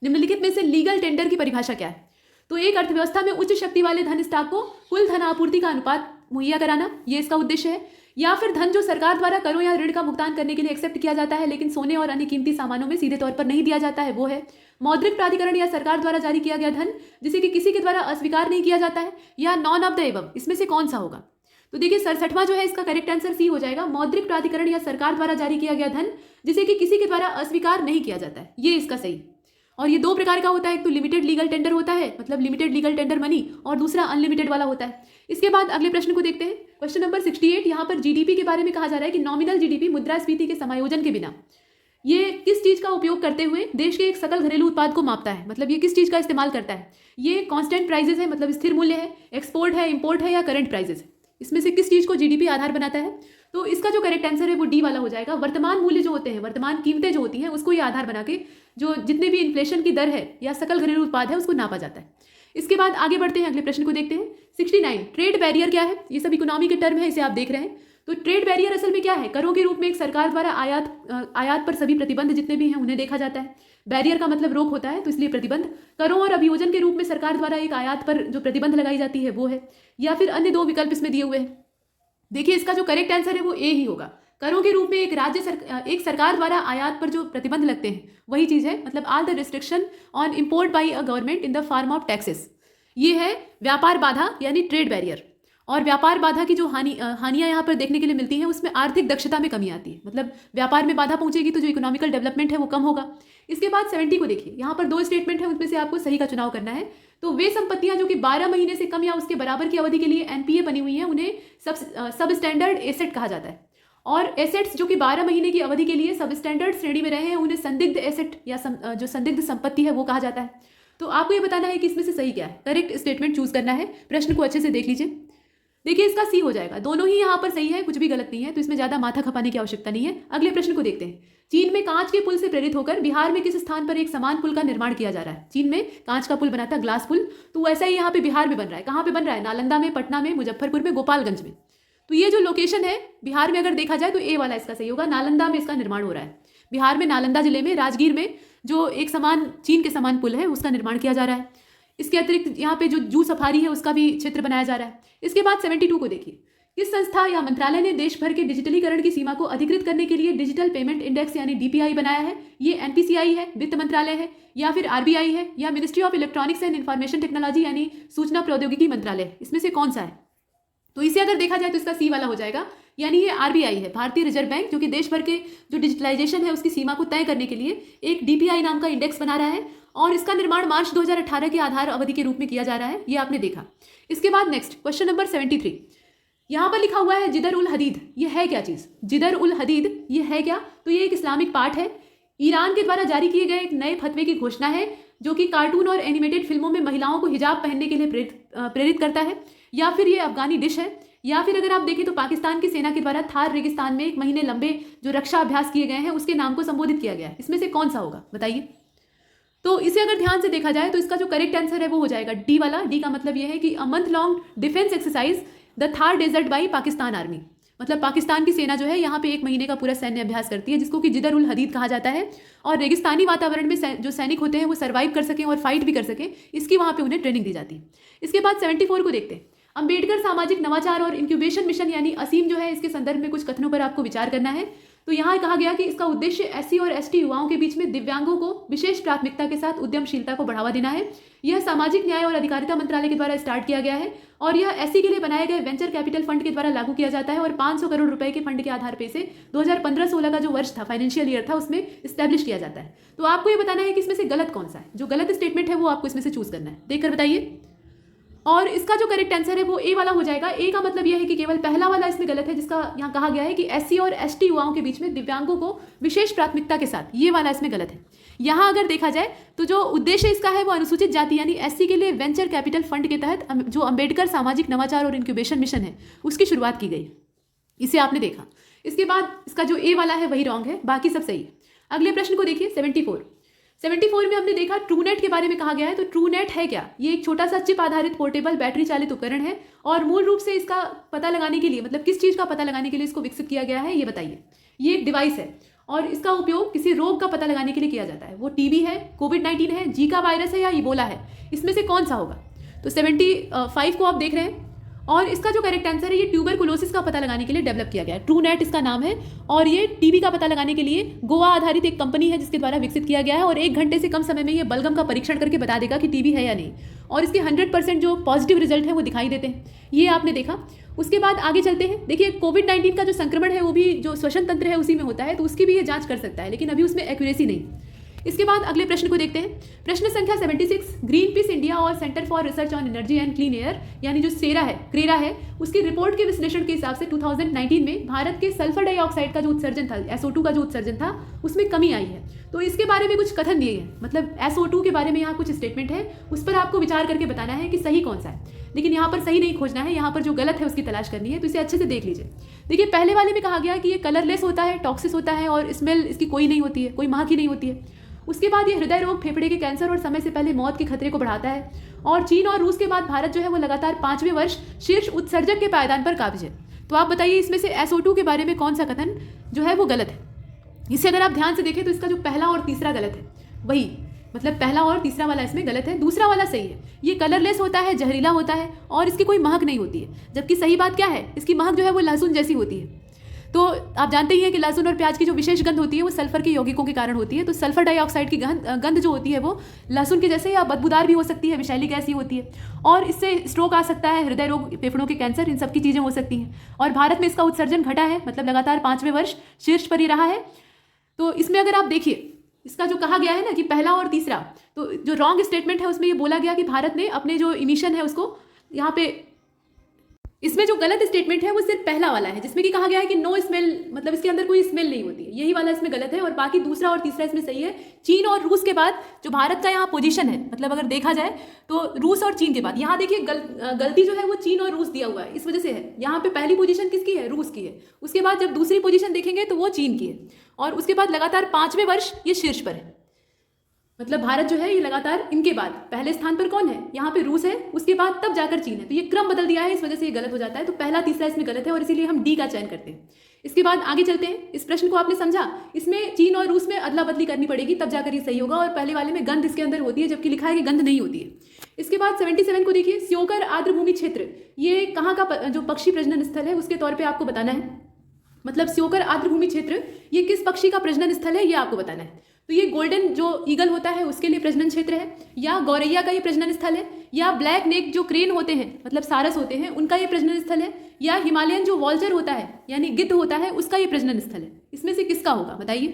निम्नलिखित में से लीगल टेंडर की परिभाषा क्या है? तो एक अर्थव्यवस्था में उच्च शक्ति वाले धन स्टॉक को कुल धन आपूर्ति का अनुपात मुहैया कराना, ये इसका उद्देश्य है। या फिर धन जो सरकार द्वारा करों या ऋण का भुगतान करने के लिए एक्सेप्ट किया जाता है लेकिन सोने और अन्य कीमती सामानों में सीधे तौर पर नहीं दिया जाता है वो है। मौद्रिक प्राधिकरण या सरकार द्वारा जारी किया गया धन जिसे कि किसी के द्वारा अस्वीकार नहीं किया जाता है, या नॉन ऑफ द एबव, इसमें से कौन सा होगा? तो देखिए 67वां जो है इसका करेक्ट आंसर सी हो जाएगा। मौद्रिक प्राधिकरण या सरकार द्वारा जारी किया गया धन जिसे कि किसी के द्वारा अस्वीकार नहीं किया जाता है, ये इसका सही। और ये दो प्रकार का होता है, एक तो लिमिटेड लीगल टेंडर होता है, मतलब लिमिटेड लीगल टेंडर मनी, और दूसरा अनलिमिटेड वाला होता है। इसके बाद अगले प्रश्न को देखते हैं, क्वेश्चन नंबर 68। यहाँ पर जीडीपी के बारे में कहा जा रहा है कि नॉमिनल जीडीपी मुद्रास्फीति के समायोजन के बिना ये किस चीज का उपयोग करते हुए देश के एक सकल घरेलू उत्पाद को मापता है, मतलब ये किस चीज का इस्तेमाल करता है? ये कांस्टेंट प्राइजेस है, मतलब स्थिर मूल्य है, एक्सपोर्ट है, इंपोर्ट है, या करंट प्राइजेस है? इसमें से किस चीज को जीडीपी आधार बनाता है? तो इसका जो करेक्ट आंसर है वो डी वाला हो जाएगा। वर्तमान मूल्य जो होते हैं, वर्तमान कीमतें जो होती हैं, उसको ये आधार बना के जो जितने भी इन्फ्लेशन की दर है या सकल घरेलू उत्पाद है उसको नापा जाता है। इसके बाद आगे बढ़ते हैं, अगले प्रश्न को देखते हैं। 69 ट्रेड बैरियर क्या है? ये सब इकोनॉमी के टर्म है, इसे आप देख रहे हैं। तो ट्रेड बैरियर असल में क्या है? करों के रूप में एक सरकार द्वारा आयात पर सभी प्रतिबंध जितने भी हैं उन्हें देखा जाता है। बैरियर का मतलब रोक होता है, तो इसलिए प्रतिबंध। करों और अभियोजन के रूप में सरकार द्वारा एक आयात पर जो प्रतिबंध लगाई जाती है वो है, या फिर अन्य दो विकल्प इसमें दिए हुए हैं। देखिए इसका जो करेक्ट आंसर है वो ए ही होगा। करों के रूप में एक सरकार द्वारा आयात पर जो प्रतिबंध लगते हैं वही चीज है, मतलब all the restriction on import by a government in the form of taxes. ये है व्यापार बाधा यानी ट्रेड बैरियर। और व्यापार बाधा की जो हानियां यहाँ पर देखने के लिए मिलती हैं उसमें आर्थिक दक्षता में कमी आती है, मतलब व्यापार में बाधा पहुंचेगी तो जो इकोनॉमिकल डेवलपमेंट है वो कम होगा। इसके बाद 70 को देखिए, यहाँ पर दो स्टेटमेंट है, उसमें से आपको सही का चुनाव करना है। तो वे संपत्तियां जो कि 12 महीने से कम या उसके बराबर की अवधि के लिए एनपीए बनी हुई हैं उन्हें सब स्टैंडर्ड एसेट कहा जाता है, और एसेट्स जो कि 12 महीने की अवधि के लिए सब स्टैंडर्ड श्रेणी में रहे हैं उन्हें संदिग्ध एसेट या जो संदिग्ध संपत्ति है वो कहा जाता है। तो आपको ये बताना है कि इसमें से सही क्या है, करेक्ट स्टेटमेंट चूज करना है। प्रश्न को अच्छे से देख लीजिए। देखिए इसका सी हो जाएगा, दोनों ही यहाँ पर सही है, कुछ भी गलत नहीं है, तो इसमें ज्यादा माथा खपाने की आवश्यकता नहीं है। अगले प्रश्न को देखते हैं। चीन में कांच के पुल से प्रेरित होकर बिहार में किस स्थान पर एक समान पुल का निर्माण किया जा रहा है? चीन में कांच का पुल बना था, ग्लास पुल, तो वैसा ही यहाँ पे बिहार में बन रहा है। कहाँ पे बन रहा है? नालंदा में, पटना में, मुजफ्फरपुर में, गोपालगंज में। तो ये जो लोकेशन है बिहार में अगर देखा जाए तो ए वाला इसका सही होगा। नालंदा में इसका निर्माण हो रहा है। बिहार में नालंदा जिले में राजगीर में जो एक समान चीन के समान पुल है उसका निर्माण किया जा रहा है। इसके अतिरिक्त यहाँ पे जो जू सफारी है उसका भी क्षेत्र बनाया जा रहा है। इसके बाद 72 को देखिए, किस संस्था या मंत्रालय ने देश भर के डिजिटलीकरण की सीमा को अधिकृत करने के लिए डिजिटल पेमेंट इंडेक्स यानी डीपीआई बनाया है? ये एनपीसीआई है, वित्त मंत्रालय है, या फिर आरबीआई है, या ministry of electronics and information technology यानी सूचना प्रौद्योगिकी मंत्रालय है? इसमें से कौन सा है? तो इसे अगर देखा जाए तो इसका सी वाला हो जाएगा, यानी ये आरबीआई है, भारतीय रिजर्व बैंक, जो कि देश भर के जो डिजिटलाइजेशन है उसकी सीमा को तय करने के लिए एक डीपीआई नाम का इंडेक्स बना रहा है, और इसका निर्माण मार्च 2018 के आधार अवधि के रूप में किया जा रहा है, ये आपने देखा। इसके बाद नेक्स्ट क्वेश्चन नंबर 73, यहाँ पर लिखा हुआ है जिदर उल हदीद। ये है क्या चीज? जिदर उल हदीद ये है क्या? तो ये एक इस्लामिक पाठ है, ईरान के द्वारा जारी किए गए एक नए फतवे की घोषणा है जो कि कार्टून और एनिमेटेड फिल्मों में महिलाओं को हिजाब पहनने के लिए प्रेरित करता है, या फिर ये अफगानी डिश है, या फिर अगर आप देखें तो पाकिस्तान की सेना के द्वारा थार रेगिस्तान में 1 महीने लंबे जो रक्षा अभ्यास किए गए हैं उसके नाम को संबोधित किया गया है। इसमें से कौन सा होगा बताइए? तो इसे अगर ध्यान से देखा जाए तो इसका जो करेक्ट आंसर है वो हो जाएगा डी वाला। डी का मतलब ये है कि a month long defence exercise the Thar desert by Pakistan army, मतलब पाकिस्तान की सेना जो है यहाँ पे 1 महीने का पूरा सैन्य अभ्यास करती है जिसको कि जिदर उल हदीद कहा जाता है, और रेगिस्तानी वातावरण में जो सैनिक होते हैं वो सर्वाइव कर सकें और फाइट भी कर सकें, इसकी वहाँ पे उन्हें ट्रेनिंग दी जाती है। इसके बाद 74 को देखते हैं। अंबेडकर सामाजिक नवाचार और इंक्यूबेशन मिशन यानी असीम जो है, इसके संदर्भ में कुछ कथनों पर आपको विचार करना है। तो यहाँ कहा गया कि इसका उद्देश्य एससी और एसटी युवाओं के बीच में दिव्यांगों को विशेष प्राथमिकता के साथ उद्यमशीलता को बढ़ावा देना है। यह सामाजिक न्याय और अधिकारिता मंत्रालय के द्वारा स्टार्ट किया गया है, और यह एससी के लिए बनाए गए वेंचर कैपिटल फंड के द्वारा लागू किया जाता है, और 500 करोड़ रुपए के फंड के आधार पे से 2015-16 का जो वर्ष था, फाइनेंशियल ईयर था, उसमें स्टैब्लिश किया जाता है। तो आपको ये बताना है कि इसमें से गलत कौन सा है। जो गलत स्टेटमेंट है वो आपको इसमें से चूज करना है, देखकर बताइए। और इसका जो करेक्ट आंसर है वो ए वाला हो जाएगा। ए का मतलब यह है कि केवल पहला वाला इसमें गलत है, जिसका यहाँ कहा गया है कि एससी और एसटी युवाओं के बीच में दिव्यांगों को विशेष प्राथमिकता के साथ, ये वाला इसमें गलत है। यहाँ अगर देखा जाए तो जो उद्देश्य इसका है वो अनुसूचित जाति यानी एससी के लिए वेंचर कैपिटल फंड के तहत जो अंबेडकर सामाजिक नवाचार और इंक्यूबेशन मिशन है उसकी शुरुआत की गई, इसे आपने देखा। इसके बाद इसका जो ए वाला है वही रॉन्ग है, बाकी सब सही है। अगले प्रश्न को देखिए 74 में हमने देखा ट्रूनेट के बारे में कहा गया है। तो ट्रूनेट है क्या? ये एक छोटा सा चिप आधारित पोर्टेबल बैटरी चालित उपकरण है, और मूल रूप से इसका पता लगाने के लिए, मतलब किस चीज़ का पता लगाने के लिए इसको विकसित किया गया है ये बताइए। ये एक डिवाइस है और इसका उपयोग किसी रोग का पता लगाने के लिए किया जाता है। वो टीबी है, कोविड-19 है, जीका वायरस है, या इबोला है, इसमें से कौन सा होगा? तो 75 को आप देख रहे हैं, और इसका जो करेक्ट आंसर है ये ट्यूबरकुलोसिस का पता लगाने के लिए डेवलप किया गया है। ट्रूनेट इसका नाम है और ये टीबी का पता लगाने के लिए गोवा आधारित एक कंपनी है जिसके द्वारा विकसित किया गया है और 1 घंटे से कम समय में ये बलगम का परीक्षण करके बता देगा कि टीबी है या नहीं, और इसके 100% जो पॉजिटिव रिजल्ट है वो दिखाई देते हैं। ये आपने देखा। उसके बाद आगे चलते हैं। देखिए कोविड-19 का जो संक्रमण है वो भी जो श्वसन तंत्र है उसी में होता है, तो उसकी भी ये जांच कर सकता है, लेकिन अभी उसमें एक्यूरेसी नहीं। इसके बाद अगले प्रश्न को देखते हैं। प्रश्न संख्या 76। ग्रीन पीस इंडिया और centre for research on energy and clean air यानी जो क्रेरा है उसकी रिपोर्ट के विश्लेषण के हिसाब से 2019 में भारत के सल्फर डाइऑक्साइड का जो उत्सर्जन था, SO2 का जो उत्सर्जन था, उसमें कमी आई है। तो इसके बारे में कुछ कथन दिए हैं, मतलब SO2 के बारे में यहाँ कुछ स्टेटमेंट है, उस पर आपको विचार करके बताना है कि सही कौन सा है। लेकिन यहाँ पर सही नहीं खोजना है, यहाँ पर जो गलत है उसकी तलाश करनी है, तो इसे अच्छे से देख लीजिए। देखिए पहले वाले में कहा गया कि ये कलरलेस होता है, टॉक्सिस होता है और स्मेल इसकी कोई नहीं होती है, कोई महक ही नहीं होती है। उसके बाद ये हृदय रोग, फेफड़े के कैंसर और समय से पहले मौत के खतरे को बढ़ाता है। और चीन और रूस के बाद भारत जो है वो लगातार 5वें वर्ष शीर्ष उत्सर्जक के पायदान पर काबिज है। तो आप बताइए इसमें से SO2 के बारे में कौन सा कथन जो है वो गलत है। इसे अगर आप ध्यान से देखें तो इसका जो पहला और तीसरा गलत है, वही मतलब पहला और तीसरा वाला इसमें गलत है, दूसरा वाला सही है। ये कलरलेस होता है, जहरीला होता है और इसकी कोई महक नहीं होती है, जबकि सही बात क्या है, इसकी महक जो है वो लहसुन जैसी होती है। तो आप जानते ही हैं कि लहसुन और प्याज की जो विशेष गंध होती है वो सल्फर के यौगिकों के कारण होती है। तो सल्फर डाइऑक्साइड की गंध जो होती है वो लहसुन के जैसे या बदबूदार भी हो सकती है, विषैली गैस ही होती है और इससे स्ट्रोक आ सकता है, हृदय रोग, फेफड़ों के कैंसर, इन सब की चीज़ें हो सकती हैं। और भारत में इसका उत्सर्जन घटा है, मतलब लगातार 5वें वर्ष शीर्ष पर ही रहा है। तो इसमें अगर आप देखिए इसका जो कहा गया है ना कि पहला और तीसरा, तो जो रॉन्ग स्टेटमेंट है उसमें ये बोला गया कि भारत ने अपने जो इमिशन है उसको यहाँ पे, इसमें जो गलत स्टेटमेंट है वो सिर्फ पहला वाला है जिसमें कि कहा गया है कि नो स्मेल, मतलब इसके अंदर कोई स्मेल नहीं होती है, यही वाला इसमें गलत है। और बाकी दूसरा और तीसरा इसमें सही है। चीन और रूस के बाद जो भारत का यहाँ पोजीशन है, मतलब अगर देखा जाए तो रूस और चीन के बाद, यहाँ देखिए गलती जो है वो चीन और रूस दिया हुआ है, इस वजह से है। यहाँ पे पहली पोजीशन किसकी है, रूस की है। उसके बाद जब दूसरी पोजीशन देखेंगे तो वो चीन की है और उसके बाद लगातार 5वें वर्ष ये शीर्ष पर है। मतलब भारत जो है ये लगातार इनके बाद पहले स्थान पर कौन है, यहाँ पे रूस है, उसके बाद तब जाकर चीन है। तो ये क्रम बदल दिया है, इस वजह से ये गलत हो जाता है। तो पहला तीसरा इसमें गलत है और इसीलिए हम डी का चयन करते हैं। इसके बाद आगे चलते हैं। इस प्रश्न को आपने समझा, इसमें चीन और रूस में अदला बदली करनी पड़ेगी तब जाकर ये सही होगा। और पहले वाले में गंध इसके अंदर होती है जबकि लिखा है कि गंध नहीं होती है। इसके बाद 77 को देखिए। स्योकर आर्द्रभूमि क्षेत्र ये कहाँ का जो पक्षी प्रजनन स्थल है उसके तौर पर आपको बताना है। मतलब स्योकर आर्द्रभूमि क्षेत्र ये किस पक्षी का प्रजनन स्थल है ये आपको बताना है। तो ये गोल्डन जो ईगल होता है उसके लिए प्रजनन क्षेत्र है, या गौरैया का ये प्रजनन स्थल है, या ब्लैक नेक जो क्रेन होते हैं मतलब सारस होते हैं उनका ये प्रजनन स्थल है, या हिमालयन जो वॉल्चर होता है यानी गिद्ध होता है उसका ये प्रजनन स्थल है। इसमें से किसका होगा बताइए।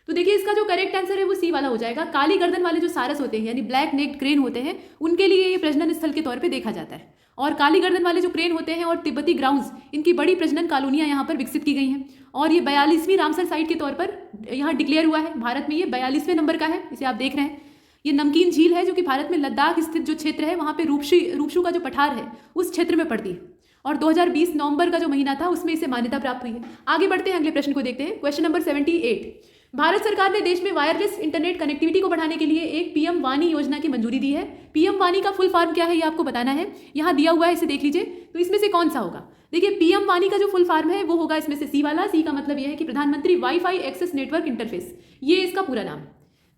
तो देखिए इसका जो करेक्ट आंसर है वो सी वाला हो जाएगा। काली गर्दन वाले जो सारस होते हैं यानी ब्लैक नेक क्रेन होते हैं उनके लिए ये प्रजनन स्थल के तौर पर देखा जाता है। और काली गर्दन वाले जो क्रेन होते हैं और तिब्बती ग्राउंड्स, इनकी बड़ी प्रजनन कॉलोनियां यहाँ पर विकसित की गई हैं और ये 42वीं रामसर साइट के तौर पर यहाँ डिक्लेयर हुआ है। भारत में ये 42वें नंबर का है, इसे आप देख रहे हैं। ये नमकीन झील है जो कि भारत में लद्दाख स्थित जो क्षेत्र है वहाँ पे रूपशू का जो पठार है उस क्षेत्र में पड़ती है और 2020 नवंबर का जो महीना था उसमें इसे मान्यता प्राप्त हुई है। आगे बढ़ते हैं, अगले प्रश्न को देखते हैं। Question number 78। भारत सरकार ने देश में वायरलेस इंटरनेट कनेक्टिविटी को बढ़ाने के लिए एक पीएम वानी योजना की मंजूरी दी है। पीएम वानी का फुल फॉर्म क्या है ये आपको बताना है, यहाँ दिया हुआ है, इसे देख लीजिए। तो इसमें से कौन सा होगा। देखिए पीएम वानी का जो फुल फॉर्म है वो होगा इसमें से सी वाला। सी का मतलब यह है कि प्रधानमंत्री वाईफाई एक्सेस नेटवर्क इंटरफेस, ये इसका पूरा नाम है।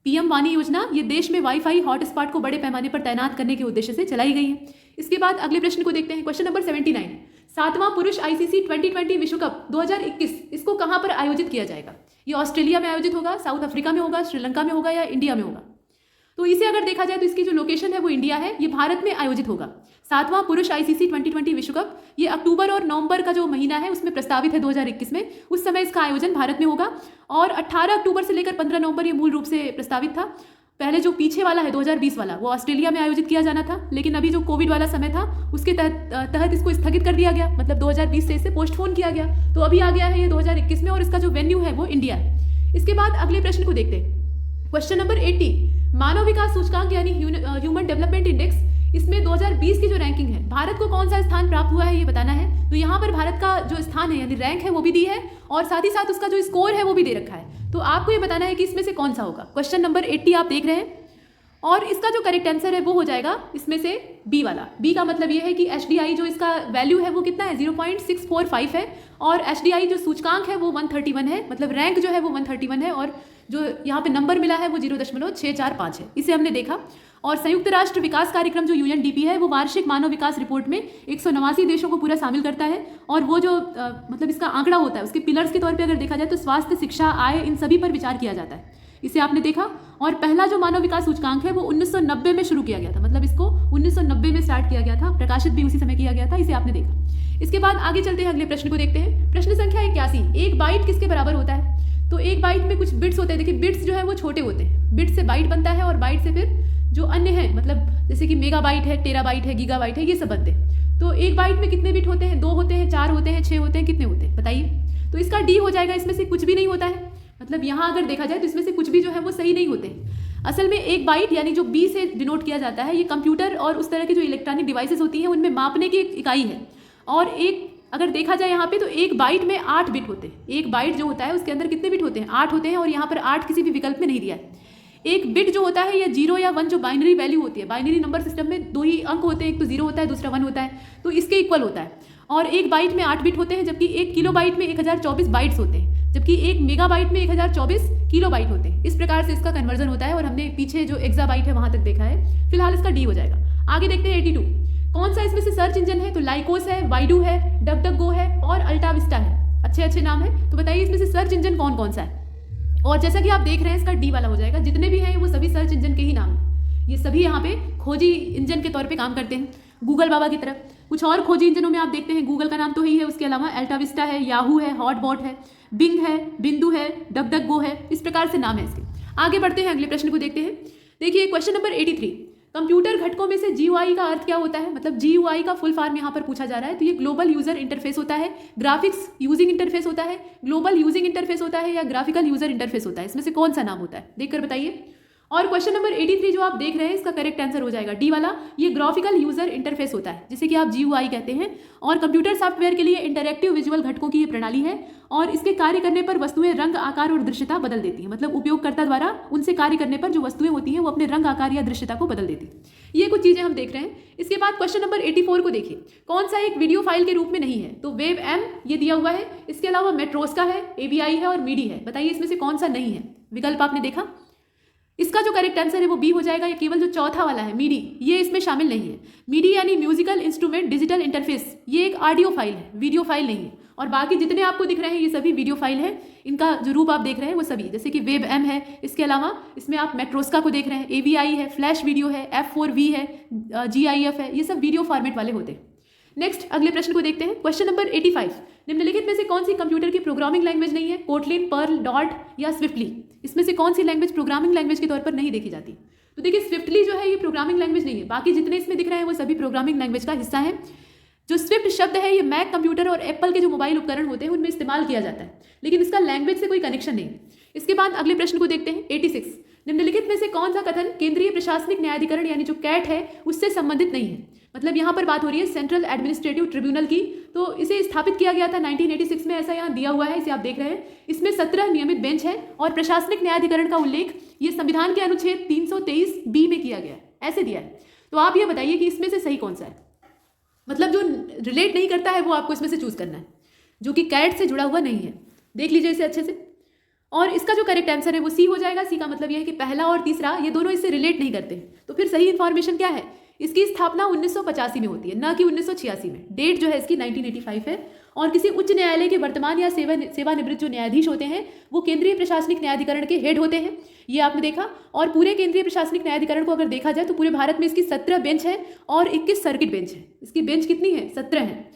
पीएम वानी योजना ये देश में वाईफाई हॉटस्पॉट को बड़े पैमाने पर तैनात करने के उद्देश्य से चलाई गई है। इसके बाद अगले प्रश्न को देखते हैं। Question number 79। 7वां पुरुष आईसीसी 2020 विश्व कप 2021 इसको कहाँ पर आयोजित किया जाएगा। ये ऑस्ट्रेलिया में आयोजित होगा, साउथ अफ्रीका में होगा, श्रीलंका में होगा या इंडिया में होगा। तो इसे अगर देखा जाए तो इसकी जो लोकेशन है वो इंडिया है, ये भारत में आयोजित होगा। 7वां पुरुष आईसीसी 2020 विश्व कप ये अक्टूबर और नवंबर का जो महीना है उसमें प्रस्तावित है 2021 में, उस समय इसका आयोजन भारत में होगा। और 18 अक्टूबर से लेकर 15 नवंबर ये मूल रूप से प्रस्तावित था। पहले जो पीछे वाला है 2020 वाला वो ऑस्ट्रेलिया में आयोजित किया जाना था, लेकिन अभी जो कोविड वाला समय था उसके तहत इसको स्थगित कर दिया गया, मतलब 2020 से इसे पोस्टपोन किया गया। तो अभी आ गया है ये 2021 में और इसका जो वेन्यू है वो इंडिया है। इसके बाद अगले प्रश्न को देखते हैं। Question number 80। मानव विकास सूचकांक यानी ह्यूमन डेवलपमेंट इंडेक्स, इसमें 2020 की जो रैंकिंग है भारत को कौन सा स्थान प्राप्त हुआ है ये बताना है। तो यहाँ पर भारत का जो स्थान है यानी रैंक है वो भी दी है और साथ ही साथ उसका जो स्कोर है वो भी दे रखा है। तो आपको ये बताना है कि इसमें से कौन सा होगा। क्वेश्चन नंबर 80 आप देख रहे हैं और इसका जो करेक्ट आंसर है वो हो जाएगा इसमें से बी वाला। बी का मतलब ये है कि HDI जो इसका वैल्यू है वो कितना है 0.645 है और HDI जो सूचकांक है वो 131 है, मतलब रैंक जो है वो 131 है और जो यहाँ पे नंबर मिला है वो 0.645 है। इसे हमने देखा। और संयुक्त राष्ट्र विकास कार्यक्रम जो UNDP है वो वार्षिक मानव विकास रिपोर्ट में 189 देशों को पूरा शामिल करता है। और वो जो मतलब इसका आंकड़ा होता है उसके पिलर्स के तौर पे अगर देखा जाए तो स्वास्थ्य, शिक्षा, आय, इन सभी पर विचार किया जाता है। इसे आपने देखा। और पहला जो मानव विकास सूचकांक है वो 1990 में शुरू किया गया था, मतलब इसको 1990 में स्टार्ट किया गया था, प्रकाशित भी उसी समय किया गया था। इसे आपने देखा। इसके बाद आगे चलते हैं, अगले प्रश्न को देखते हैं। प्रश्न संख्या 81, एक बाइट किसके बराबर होता है? तो एक बाइट में कुछ बिट्स होते हैं। देखिए बिट्स जो है वो छोटे होते हैं, बिट से बाइट बनता है और बाइट से फिर जो अन्य है, मतलब जैसे कि मेगा बाइट है, टेरा बाइट है, गीगा बाइट है, ये सब बनते हैं। तो एक बाइट में कितने बिट होते हैं? 2 होते हैं, 4 होते हैं, 6 होते हैं, कितने होते हैं बताइए? तो इसका डी हो जाएगा, इसमें से कुछ भी नहीं होता है। मतलब यहाँ अगर देखा जाए तो इसमें से कुछ भी जो है वो सही नहीं होते हैं। असल में एक बाइट यानी जो बी से डिनोट किया जाता है, ये कंप्यूटर और उस तरह की जो इलेक्ट्रॉनिक डिवाइसेस होती हैं उनमें मापने की एक इकाई है। और एक अगर देखा जाए यहाँ पे तो एक बाइट में 8 बिट होते हैं। एक बाइट जो होता है उसके अंदर कितने बिट होते हैं? 8 होते हैं। और यहाँ पर 8 किसी भी विकल्प में नहीं दिया है। एक बिट जो होता है या 0 या 1 जो बाइनरी वैल्यू होती है, बाइनरी नंबर सिस्टम में 2 ही अंक होते हैं, एक तो 0 होता है, दूसरा 1 होता है, तो इसके इक्वल होता है। और एक बाइट में 8 बिट होते हैं, जबकि एक किलो बाइट में 1024 बाइट्स होते हैं, जबकि एक मेगा बाइट में 1024 किलो बाइट होते हैं। इस प्रकार से इसका कन्वर्जन होता है। और हमने पीछे जो एक्सा बाइट है वहां तक देखा है। फिलहाल इसका डी हो जाएगा। आगे देखते हैं 82, कौन सा इसमें से सर्च इंजन है? तो लाइकोस है, वाइडू है, डकडकगो है और अल्टाविस्टा है। अच्छे अच्छे नाम है। तो बताइए इसमें से सर्च इंजन कौन कौन सा है? और जैसा कि आप देख रहे हैं इसका डी वाला हो जाएगा। जितने भी हैं वो सभी सर्च इंजन के ही नाम हैं। ये सभी यहाँ पे खोजी इंजन के तौर पे काम करते हैं, गूगल बाबा की तरह। कुछ और खोजी इंजनों में आप देखते हैं गूगल का नाम तो ही है, उसके अलावा अल्टाविस्टा है, याहू है, हॉटबॉट है, बिंग है, बिंदु है, डकडकगो है, इस प्रकार से नाम है इसके। आगे बढ़ते हैं, अगले प्रश्न को देखते हैं। देखिए क्वेश्चन नंबर 83, कंप्यूटर घटकों में से GUI का अर्थ क्या होता है? मतलब GUI का फुल फॉर्म यहाँ पर पूछा जा रहा है। तो ये ग्लोबल यूजर इंटरफेस होता है, ग्राफिक्स यूजिंग इंटरफेस होता है, ग्लोबल यूजिंग इंटरफेस होता है या ग्राफिकल यूजर इंटरफेस होता है? इसमें से कौन सा नाम होता है? देखकर बताइए। और क्वेश्चन नंबर 83 जो आप देख रहे हैं इसका करेक्ट आंसर हो जाएगा डी वाला। ये ग्राफिकल यूजर इंटरफेस होता है, जिसे कि आप GUI कहते हैं। और कंप्यूटर सॉफ्टवेयर के लिए इंटरैक्टिव विजुअल घटकों की ये प्रणाली है। और इसके कार्य करने पर वस्तुएं रंग, आकार और दृश्यता बदल देती हैं। मतलब उपयोगकर्ता द्वारा उनसे कार्य करने पर जो वस्तुएं होती हैं वो अपने रंग, आकार या दृश्यता को बदल देती हैं। ये कुछ चीजें हम देख रहे हैं। इसके बाद क्वेश्चन नंबर 84 को देखिए, कौन सा एक वीडियो फाइल के रूप में नहीं है? तो वेब एम ये दिया हुआ है, इसके अलावा मेट्रोस्का है, AVI है और मीडी है। बताइए इसमें से कौन सा नहीं है? विकल्प आपने देखा। इसका जो करेक्ट आंसर है वो बी हो जाएगा। ये केवल जो चौथा वाला है मीडी, ये इसमें शामिल नहीं है। मीडी यानी म्यूजिकल इंस्ट्रूमेंट डिजिटल इंटरफेस, ये एक ऑडियो फाइल है, वीडियो फाइल नहीं है। और बाकी जितने आपको दिख रहे हैं ये सभी वीडियो फाइल है। इनका जो रूप आप देख रहे हैं वो सभी, जैसे कि वेब एम है, इसके अलावा इसमें आप मेट्रोस्का को देख रहे हैं, AVI है, फ्लैश वीडियो है, F4V है, GIF है, ये सब वीडियो फॉर्मेट वाले होते हैं। नेक्स्ट अगले प्रश्न को देखते हैं। क्वेश्चन नंबर 85, निम्नलिखित में से कौन सी कंप्यूटर की प्रोग्रामिंग लैंग्वेज नहीं है? कोटलिन, पर्ल, डॉट या स्विफ्टली? इसमें से कौन सी लैंग्वेज प्रोग्रामिंग लैंग्वेज के तौर पर नहीं देखी जाती? तो देखिए स्विफ्टली जो है ये प्रोग्रामिंग लैंग्वेज नहीं है। बाकी जितने इसमें दिख रहे हैं वो सभी प्रोग्रामिंग लैंग्वेज का हिस्सा है। जो स्विफ्ट शब्द है ये मैक कंप्यूटर और एप्पल के जो मोबाइल उपकरण होते हैं उनमें इस्तेमाल किया जाता है, लेकिन इसका लैंग्वेज से कोई कनेक्शन नहीं। इसके बाद अगले प्रश्न को देखते हैं। 86, निम्नलिखित में से कौन सा कथन केंद्रीय प्रशासनिक न्यायाधिकरण यानी जो कैट है उससे संबंधित नहीं है? मतलब यहाँ पर बात हो रही है सेंट्रल एडमिनिस्ट्रेटिव ट्रिब्यूनल की। तो इसे स्थापित किया गया था 1986 में, ऐसा यहाँ दिया हुआ है, इसे आप देख रहे हैं। इसमें 17 नियमित बेंच है और प्रशासनिक न्यायाधिकरण का उल्लेख ये संविधान के अनुच्छेद 323B में किया गया है, ऐसे दिया है। तो आप ये बताइए कि इसमें से सही कौन सा है? मतलब जो रिलेट नहीं करता है वो आपको इसमें से चूज करना है, जो कि कैट से जुड़ा हुआ नहीं है। देख लीजिए इसे अच्छे से। और इसका जो करेक्ट आंसर है वो सी हो जाएगा। सी का मतलब यह है कि पहला और तीसरा ये दोनों इससे रिलेट नहीं करते। तो फिर सही इन्फॉर्मेशन क्या है? इसकी स्थापना 1985 में होती है, न कि 1986 में। डेट जो है इसकी 1985 है। और किसी उच्च न्यायालय के वर्तमान या सेवानिवृत्त जो न्यायाधीश होते हैं वो केंद्रीय प्रशासनिक न्यायाधिकरण के हेड होते हैं, ये आपने देखा। और पूरे केंद्रीय प्रशासनिक न्यायाधिकरण को अगर देखा जाए तो पूरे भारत में इसकी 17 बेंच है और 21 सर्किट बेंच है। इसकी बेंच कितनी है? 17 है,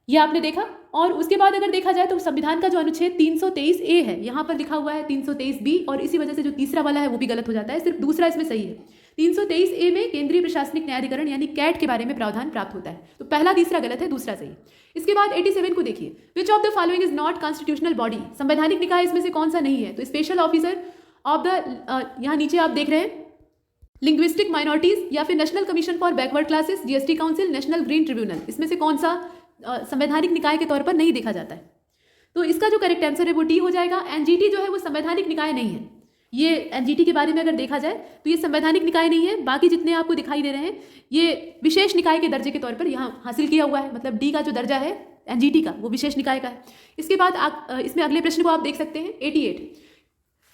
ये आपने देखा। और उसके बाद अगर देखा जाए तो संविधान का जो अनुच्छेद 323A है, यहाँ पर लिखा हुआ है 323B, और इसी वजह से जो तीसरा वाला है वो भी गलत हो जाता है, सिर्फ दूसरा इसमें सही है। 323A में केंद्रीय प्रशासनिक न्यायाधिकरण यानी कैट के बारे में प्रावधान प्राप्त होता है। तो पहला तीसरा गलत है, दूसरा सही। इसके बाद 87 को देखिए, विच of the following is not constitutional body? संवैधानिक निकाय इसमें से कौन सा नहीं है? तो स्पेशल ऑफिसर ऑफ द, यहाँ नीचे आप देख रहे हैं, लिंग्विस्टिक माइनॉरिटीज या फिर national commission for backward classes, GST council, national green tribunal, इसमें से कौन सा संवैधानिक निकाय के तौर पर नहीं देखा जाता है? तो इसका जो करेक्ट आंसर है वो डी हो जाएगा। NGT जो है वो संवैधानिक निकाय नहीं है। ये NGT के बारे में अगर देखा जाए तो ये संवैधानिक निकाय नहीं है। बाकी जितने आपको दिखाई दे रहे हैं ये विशेष निकाय के दर्जे के तौर पर यहाँ हासिल किया हुआ है। मतलब डी का जो दर्जा है NGT का वो विशेष निकाय का है। इसके बाद इसमें अगले प्रश्न को आप देख सकते हैं 88,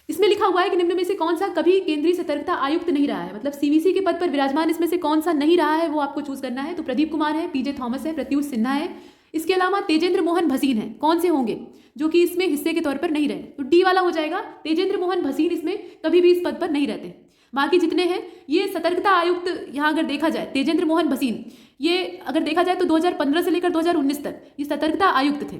इसमें लिखा हुआ है कि निम्न में से कौन सा कभी केंद्रीय सतर्कता आयुक्त नहीं रहा है, मतलब सीवीसी के पद पर विराजमान इसमें से कौन सा नहीं रहा है वो आपको चूज करना है। तो प्रदीप कुमार है, पीजे थॉमस है, प्रत्युष सिन्हा है, इसके अलावा तेजेंद्र मोहन भसीन है। कौन से होंगे जो कि इसमें हिस्से के तौर पर नहीं रहे? तो डी वाला हो जाएगा। तेजेंद्र मोहन भसीन इसमें कभी भी इस पद पर नहीं रहते। बाकी जितने हैं ये सतर्कता आयुक्त, यहाँ अगर देखा जाए तेजेंद्र मोहन भसीन, ये अगर देखा जाए तो 2015 से लेकर 2019 तक ये सतर्कता आयुक्त थे,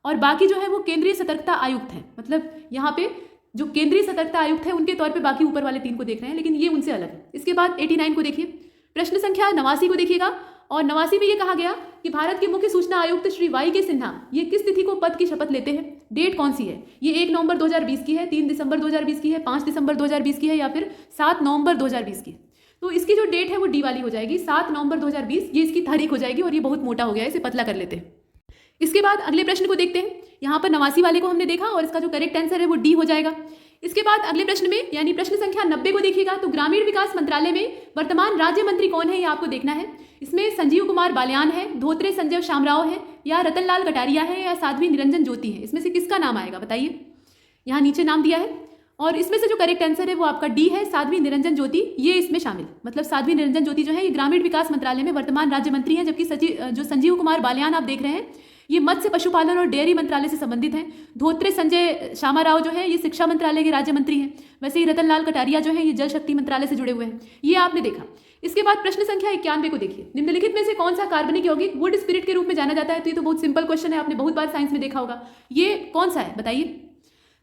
और बाकी जो है वो केंद्रीय सतर्कता आयुक्त हैं। मतलब यहाँ पे जो केंद्रीय सतर्कता आयुक्त है उनके तौर पे बाकी ऊपर वाले 3 को देख रहे हैं, लेकिन ये उनसे अलग है। इसके बाद 89 को देखिए, प्रश्न संख्या 89 को देखिएगा, और 89 में ये कहा गया कि भारत के मुख्य सूचना आयुक्त श्री वाई के सिन्हा ये किस तिथि को पद की शपथ लेते हैं? डेट कौन सी है? ये 1 नवंबर 2020 की है, 3 दिसंबर 2020 की है, 5 दिसंबर 2020 की है, या फिर 7 नवंबर 2020 की? तो इसकी जो डेट है वो डी वाली हो जाएगी, 7 नवंबर 2020 ये इसकी तारीख हो जाएगी, और ये बहुत मोटा हो गया है, इसे पतला कर लेते हैं। इसके बाद अगले प्रश्न को देखते हैं। यहाँ पर 89 वाले को हमने देखा और इसका जो करेक्ट आंसर है वो डी हो जाएगा। इसके बाद अगले प्रश्न में यानी प्रश्न संख्या 90 को देखिएगा, तो ग्रामीण विकास मंत्रालय में वर्तमान राज्य मंत्री कौन है ये आपको देखना है। इसमें संजीव कुमार बालियान है, धोत्रे संजय शामराव है, या रतनलाल कटारिया है, या साध्वी निरंजन ज्योति है? इसमें से किसका नाम आएगा बताइए। यहाँ नीचे नाम दिया है, और इसमें से जो करेक्ट आंसर है वो आपका डी है, साध्वी निरंजन ज्योति, ये इसमें शामिल। मतलब साध्वी निरंजन ज्योति जो है ये ग्रामीण विकास मंत्रालय में वर्तमान राज्य मंत्री हैं, जबकि जो संजीव कुमार बालियान आप देख रहे हैं ये मत्स्य पशुपालन और डेयरी मंत्रालय से संबंधित हैं। धोत्रे संजय शामाराव जो है ये शिक्षा मंत्रालय के राज्य मंत्री हैं। वैसे ही रतनलाल कटारिया जो है ये जल शक्ति मंत्रालय से जुड़े हुए हैं, ये आपने देखा। इसके बाद प्रश्न संख्या 91 को देखिए, निम्नलिखित में से कौन सा कार्बनिक यौगिक वुड स्पिरिट के रूप में जाना जाता है? तो ये तो बहुत सिंपल क्वेश्चन है, आपने बहुत बार साइंस में देखा होगा। ये कौन सा है बताइए।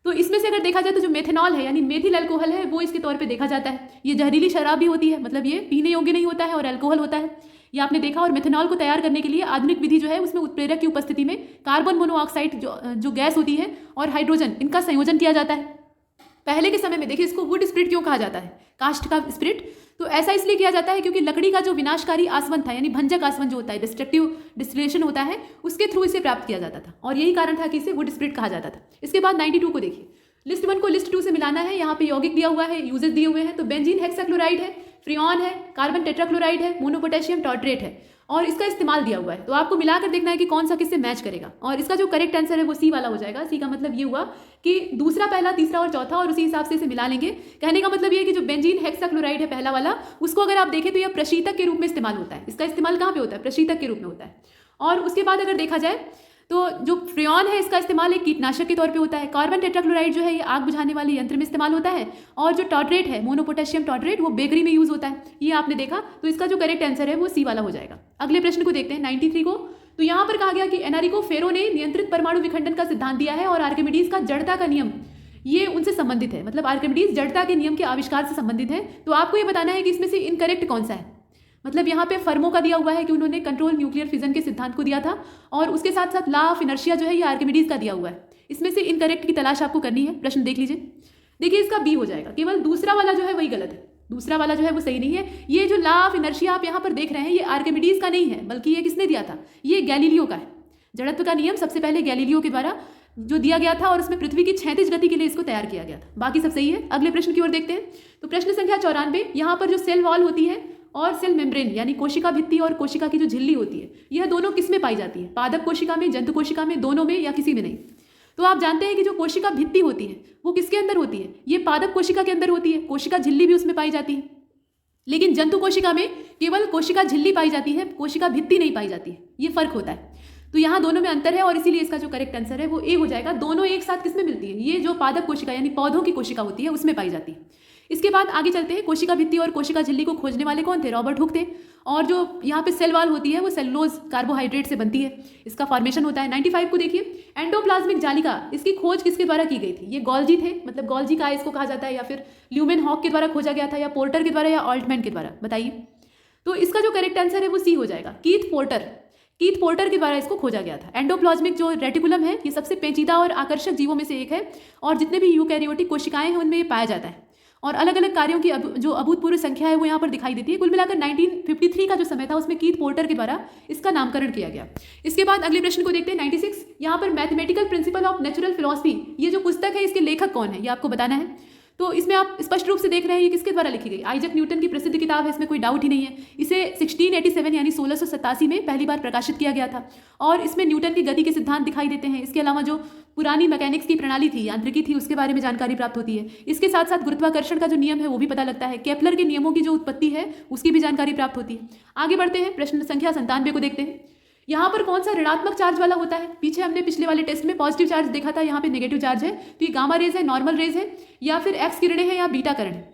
तो इसमें से अगर देखा जाए तो जो मेथेनॉल है यानी मेथिल अल्कोहल है वो इसके तौर पे देखा जाता है। ये जहरीली शराब भी होती है, मतलब ये पीने योग्य नहीं होता है, और अल्कोहल होता है, ये आपने देखा। और मेथेनॉल को तैयार करने के लिए आधुनिक विधि जो है उसमें उत्प्रेरक की उपस्थिति में कार्बन मोनोऑक्साइड जो गैस होती है और हाइड्रोजन, इनका संयोजन किया जाता है। पहले के समय में देखिए इसको वुड स्पिरिट क्यों कहा जाता है, काष्ठ का स्पिरिट? तो ऐसा इसलिए किया जाता है क्योंकि लकड़ी का जो विनाशकारी आसवन था यानी भंजक आसवन जो होता है, डिस्ट्रक्टिव डिस्टिलेशन होता है, उसके थ्रू इसे प्राप्त किया जाता था, और यही कारण था कि इसे वुड स्पिरिट कहा जाता था। इसके बाद 92 को देखिए, लिस्ट 1 को लिस्ट 2 से मिलाना है। यहाँ पे यौगिक दिया हुआ है, यूजेस दिए हुए हैं। तो बेंजीन हेक्साक्लोराइड है, फ्रियॉन है, कार्बन टेट्राक्लोराइड है, मोनोपोटेशियम टॉर्ट्रेट है, और इसका इस्तेमाल दिया हुआ है। तो आपको मिलाकर देखना है कि कौन सा किससे मैच करेगा, और इसका जो करेक्ट आंसर है वो सी वाला हो जाएगा। सी का मतलब ये हुआ कि दूसरा, पहला, तीसरा और चौथा, और उसी हिसाब से इसे मिला लेंगे। कहने का मतलब ये है कि जो बेंजीन हेक्साक्लोराइड है पहला वाला, उसको अगर आप देखें तो यह प्रशीतक के रूप में इस्तेमाल होता है। इसका इस्तेमाल कहाँ पे होता है? प्रशीतक के रूप में होता है। और उसके बाद अगर देखा जाए तो जो फ्रियॉन है इसका इस्तेमाल एक कीटनाशक के तौर पे होता है। कार्बन टेट्राक्लोराइड जो है ये आग बुझाने वाले यंत्र में इस्तेमाल होता है, और जो टॉर्ट्रेट है मोनोपोटेशियम टॉर्ट्रेट वो बेकरी में यूज होता है, ये आपने देखा। तो इसका जो करेक्ट आंसर है वो सी वाला हो जाएगा। अगले प्रश्न को देखते हैं 93 को। तो यहाँ पर कहा गया कि एनरिको फेरो ने नियंत्रित परमाणु विखंडन का सिद्धांत दिया है, और आर्किमिडीज का जड़ता का नियम ये उनसे संबंधित है। मतलब आर्किमिडीज जड़ता के नियम के आविष्कार से संबंधित है। तो आपको ये बताना है कि इसमें से इनकरेक्ट कौन सा है। मतलब यहाँ पे फर्मो का दिया हुआ है कि उन्होंने कंट्रोल न्यूक्लियर फिजन के सिद्धांत को दिया था, और उसके साथ साथ लॉ ऑफ इनर्शिया जो है ये आर्किमिडीज का दिया हुआ है। इसमें से इनकरेक्ट की तलाश आपको करनी है। प्रश्न देख लीजिए, देखिए इसका बी हो जाएगा। केवल दूसरा वाला जो है वही गलत है, दूसरा वाला जो है वो सही नहीं है। ये जो लॉ ऑफ इनर्शिया आप यहाँ पर देख रहे हैं ये आर्किमिडीज का नहीं है, बल्कि ये किसने दिया था? ये गैलीलियो का है। जड़त्व का नियम सबसे पहले गैलीलियो के द्वारा जो दिया गया था, और उसमें पृथ्वी की क्षैतिज गति के लिए इसको तैयार किया गया था। बाकी सब सही है। अगले प्रश्न की ओर देखते हैं। तो प्रश्न संख्या 94, यहाँ पर जो सेल वॉल होती है और सेल मेम्ब्रेन यानी कोशिका भित्ति और कोशिका की जो झिल्ली होती है, यह दोनों किस में पाई जाती है? पादप कोशिका में, जंतु कोशिका में, दोनों में, या किसी में नहीं? तो आप जानते हैं कि जो कोशिका भित्ति होती है वो किसके अंदर होती है? ये पादप कोशिका के अंदर होती है। कोशिका झिल्ली भी उसमें पाई जाती है, लेकिन जंतु कोशिका में केवल कोशिका झिल्ली पाई जाती है, कोशिका भित्ति नहीं पाई जाती है। ये फर्क होता है। तो यहाँ दोनों में अंतर है, और इसीलिए इसका जो करेक्ट आंसर है वो ए हो जाएगा। दोनों एक साथ किस में मिलती है? ये जो पादप कोशिका यानी पौधों की कोशिका होती है उसमें पाई जाती है। इसके बाद आगे चलते हैं। कोशिका भित्ति और कोशिका झिल्ली को खोजने वाले कौन थे? रॉबर्ट हुक थे। और जो यहाँ पे सेल वॉल होती है वो सेलुलोज कार्बोहाइड्रेट से बनती है, इसका फॉर्मेशन होता है। 95 को देखिए, एंडोप्लाज्मिक जालिका, इसकी खोज किसके द्वारा की गई थी? ये गॉल्जी थे, मतलब गॉल्जी का इसको कहा जाता है, या फिर ल्यूमेन हॉक के द्वारा खोजा गया था, या पोर्टर के द्वारा, या ऑल्टमैन के द्वारा? बताइए। तो इसका जो करेक्ट आंसर है वो सी हो जाएगा। कीथ पोर्टर के द्वारा इसको खोजा गया था। एंडोप्लाज्मिक जो रेटिकुलम है ये सबसे पेचीदा और आकर्षक जीवों में से एक है, और जितने भी यूकैरियोटिक कोशिकाएं हैं उनमें ये पाया जाता है, और अलग अलग कार्यों की जो अभूतपूर्व संख्या है वो यहाँ पर दिखाई देती है। कुल मिलाकर 1953 का जो समय था उसमें कीथ पोर्टर के द्वारा इसका नामकरण किया गया। इसके बाद अगले प्रश्न को देखते हैं 96। यहाँ पर mathematical principle of natural philosophy, ये जो पुस्तक है इसके लेखक कौन है ये आपको बताना है। तो इसमें आप स्पष्ट रूप से देख रहे हैं ये किसके द्वारा लिखी गई, आइजैक न्यूटन की प्रसिद्ध किताब है, इसमें कोई डाउट ही नहीं है। इसे 1687 यानी 1687 में पहली बार प्रकाशित किया गया था और इसमें न्यूटन की गति के सिद्धांत दिखाई देते हैं। इसके अलावा जो पुरानी मैकेनिक्स की प्रणाली थी, यांत्रिकी थी, उसके बारे में जानकारी प्राप्त होती है। इसके साथ साथ गुरुत्वाकर्षण का जो नियम है वो भी पता लगता है। केपलर के नियमों की जो उत्पत्ति है उसकी भी जानकारी प्राप्त होती है। आगे बढ़ते हैं, प्रश्न संख्या 97 को देखते हैं। यहाँ पर कौन सा ऋणात्मक चार्ज वाला होता है? पीछे हमने पिछले वाले टेस्ट में पॉजिटिव चार्ज देखा था, यहाँ पे नेगेटिव चार्ज है। तो ये गामा रेज है, नॉर्मल रेज है, या फिर एक्स किरणें हैं या बीटा किरण है।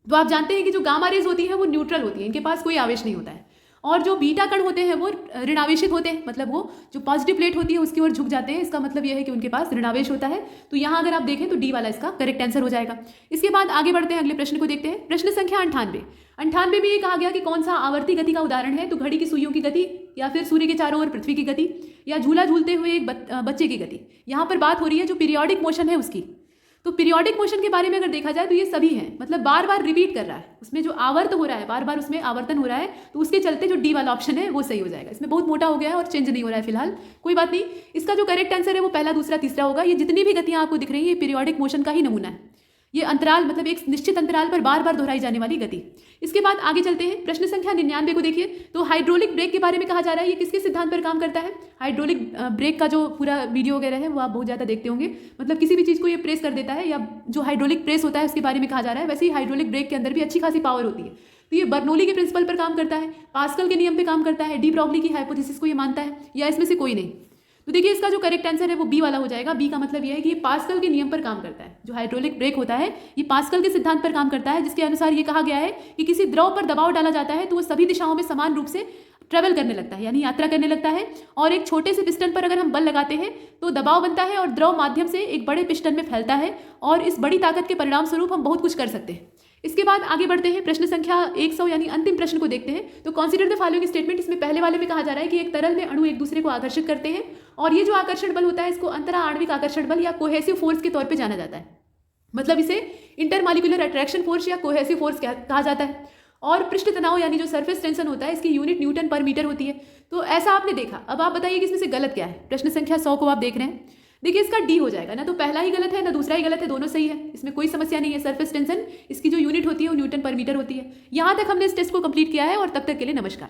तो आप जानते हैं कि जो गामा रेज होती है वो न्यूट्रल होती है, इनके पास कोई आवेश नहीं होता है। और जो बीटा कण होते हैं वो ऋणावेशित होते हैं, मतलब वो जो पॉजिटिव प्लेट होती है उसकी ओर झुक जाते हैं। इसका मतलब यह है कि उनके पास ऋणावेश होता है। तो यहाँ अगर आप देखें तो डी वाला इसका करेक्ट आंसर हो जाएगा। इसके बाद आगे बढ़ते हैं, अगले प्रश्न को देखते हैं। प्रश्न संख्या 98 में ये कहा गया कि कौन सा आवर्ती गति का उदाहरण है? तो घड़ी की सुइयों की गति, या फिर सूर्य के चारों ओर पृथ्वी की गति, या झूला झूलते हुए एक बच्चे की गति। यहाँ पर बात हो रही है जो पीरियोडिक मोशन है उसकी। तो पीरियोडिक मोशन के बारे में अगर देखा जाए तो ये सभी हैं, मतलब बार बार रिपीट कर रहा है, उसमें जो आवर्त हो रहा है, बार बार उसमें आवर्तन हो रहा है, तो उसके चलते जो डी वाला ऑप्शन है वो सही हो जाएगा। इसमें बहुत मोटा हो गया है और चेंज नहीं हो रहा है फिलहाल, कोई बात नहीं। इसका जो करेक्ट आंसर है वो पहला, दूसरा, तीसरा होगा। ये जितनी भी गतियां आपको दिख रही है ये पीरियोडिक मोशन का ही नमूना है। ये अंतराल मतलब एक निश्चित अंतराल पर बार बार दोहराई जाने वाली गति। इसके बाद आगे चलते हैं, प्रश्न संख्या 99 को देखिए। तो हाइड्रोलिक ब्रेक के बारे में कहा जा रहा है, ये किसके सिद्धांत पर काम करता है? हाइड्रोलिक ब्रेक का जो पूरा वीडियो वगैरह है वो आप बहुत ज़्यादा देखते होंगे, मतलब किसी भी चीज़ को ये प्रेस कर देता है, या जो हाइड्रोलिक प्रेस होता है उसके बारे में कहा जा रहा है। वैसे ही हाइड्रोलिक ब्रेक के अंदर भी अच्छी खासी पावर होती है। तो ये बर्नौली के प्रिंसिपल पर काम करता है, पास्कल के नियम पर काम करता है, डी ब्रॉगली की हाइपोथेसिस को ये मानता है, या इसमें से कोई नहीं? तो देखिए इसका जो करेक्ट आंसर है वो बी वाला हो जाएगा। बी का मतलब ये है कि ये पास्कल के नियम पर काम करता है। जो हाइड्रोलिक ब्रेक होता है ये पास्कल के सिद्धांत पर काम करता है, जिसके अनुसार ये कहा गया है कि किसी द्रव पर दबाव डाला जाता है तो वो सभी दिशाओं में समान रूप से ट्रेवल करने लगता है, यानी यात्रा करने लगता है। और एक छोटे से पिस्टन पर अगर हम बल लगाते हैं तो दबाव बनता है और द्रव माध्यम से एक बड़े पिस्टन में फैलता है, और इस बड़ी ताकत के परिणाम स्वरूप हम बहुत कुछ कर सकते हैं। इसके बाद आगे बढ़ते हैं, प्रश्न संख्या 100 यानी अंतिम प्रश्न को देखते हैं। तो कंसीडर द फॉलोइंग स्टेटमेंट। इसमें पहले वाले में कहा जा रहा है कि एक तरल में अणु एक दूसरे को आकर्षित करते हैं, और ये जो आकर्षण बल होता है इसको अंतरा आणविक आकर्षण बल या कोहेसिव फोर्स के तौर पे जाना जाता है। मतलब इसे इंटरमॉलिक्यूलर अट्रैक्शन फोर्स या कोहेसिव फोर्स कहा जाता है। और पृष्ठ तनाव यानी जो सरफेस टेंशन होता है इसकी यूनिट न्यूटन पर मीटर होती है। तो ऐसा आपने देखा। अब आप बताइए कि इसमें से गलत क्या है? प्रश्न संख्या 100 को आप देख रहे हैं, देखिए इसका डी हो जाएगा ना। तो पहला ही गलत है ना दूसरा ही गलत है, दोनों सही है, इसमें कोई समस्या नहीं है। सरफेस टेंशन इसकी जो यूनिट होती है वो न्यूटन पर मीटर होती है। यहाँ तक हमने इस टेस्ट को कंप्लीट किया है, और तब तक के लिए नमस्कार।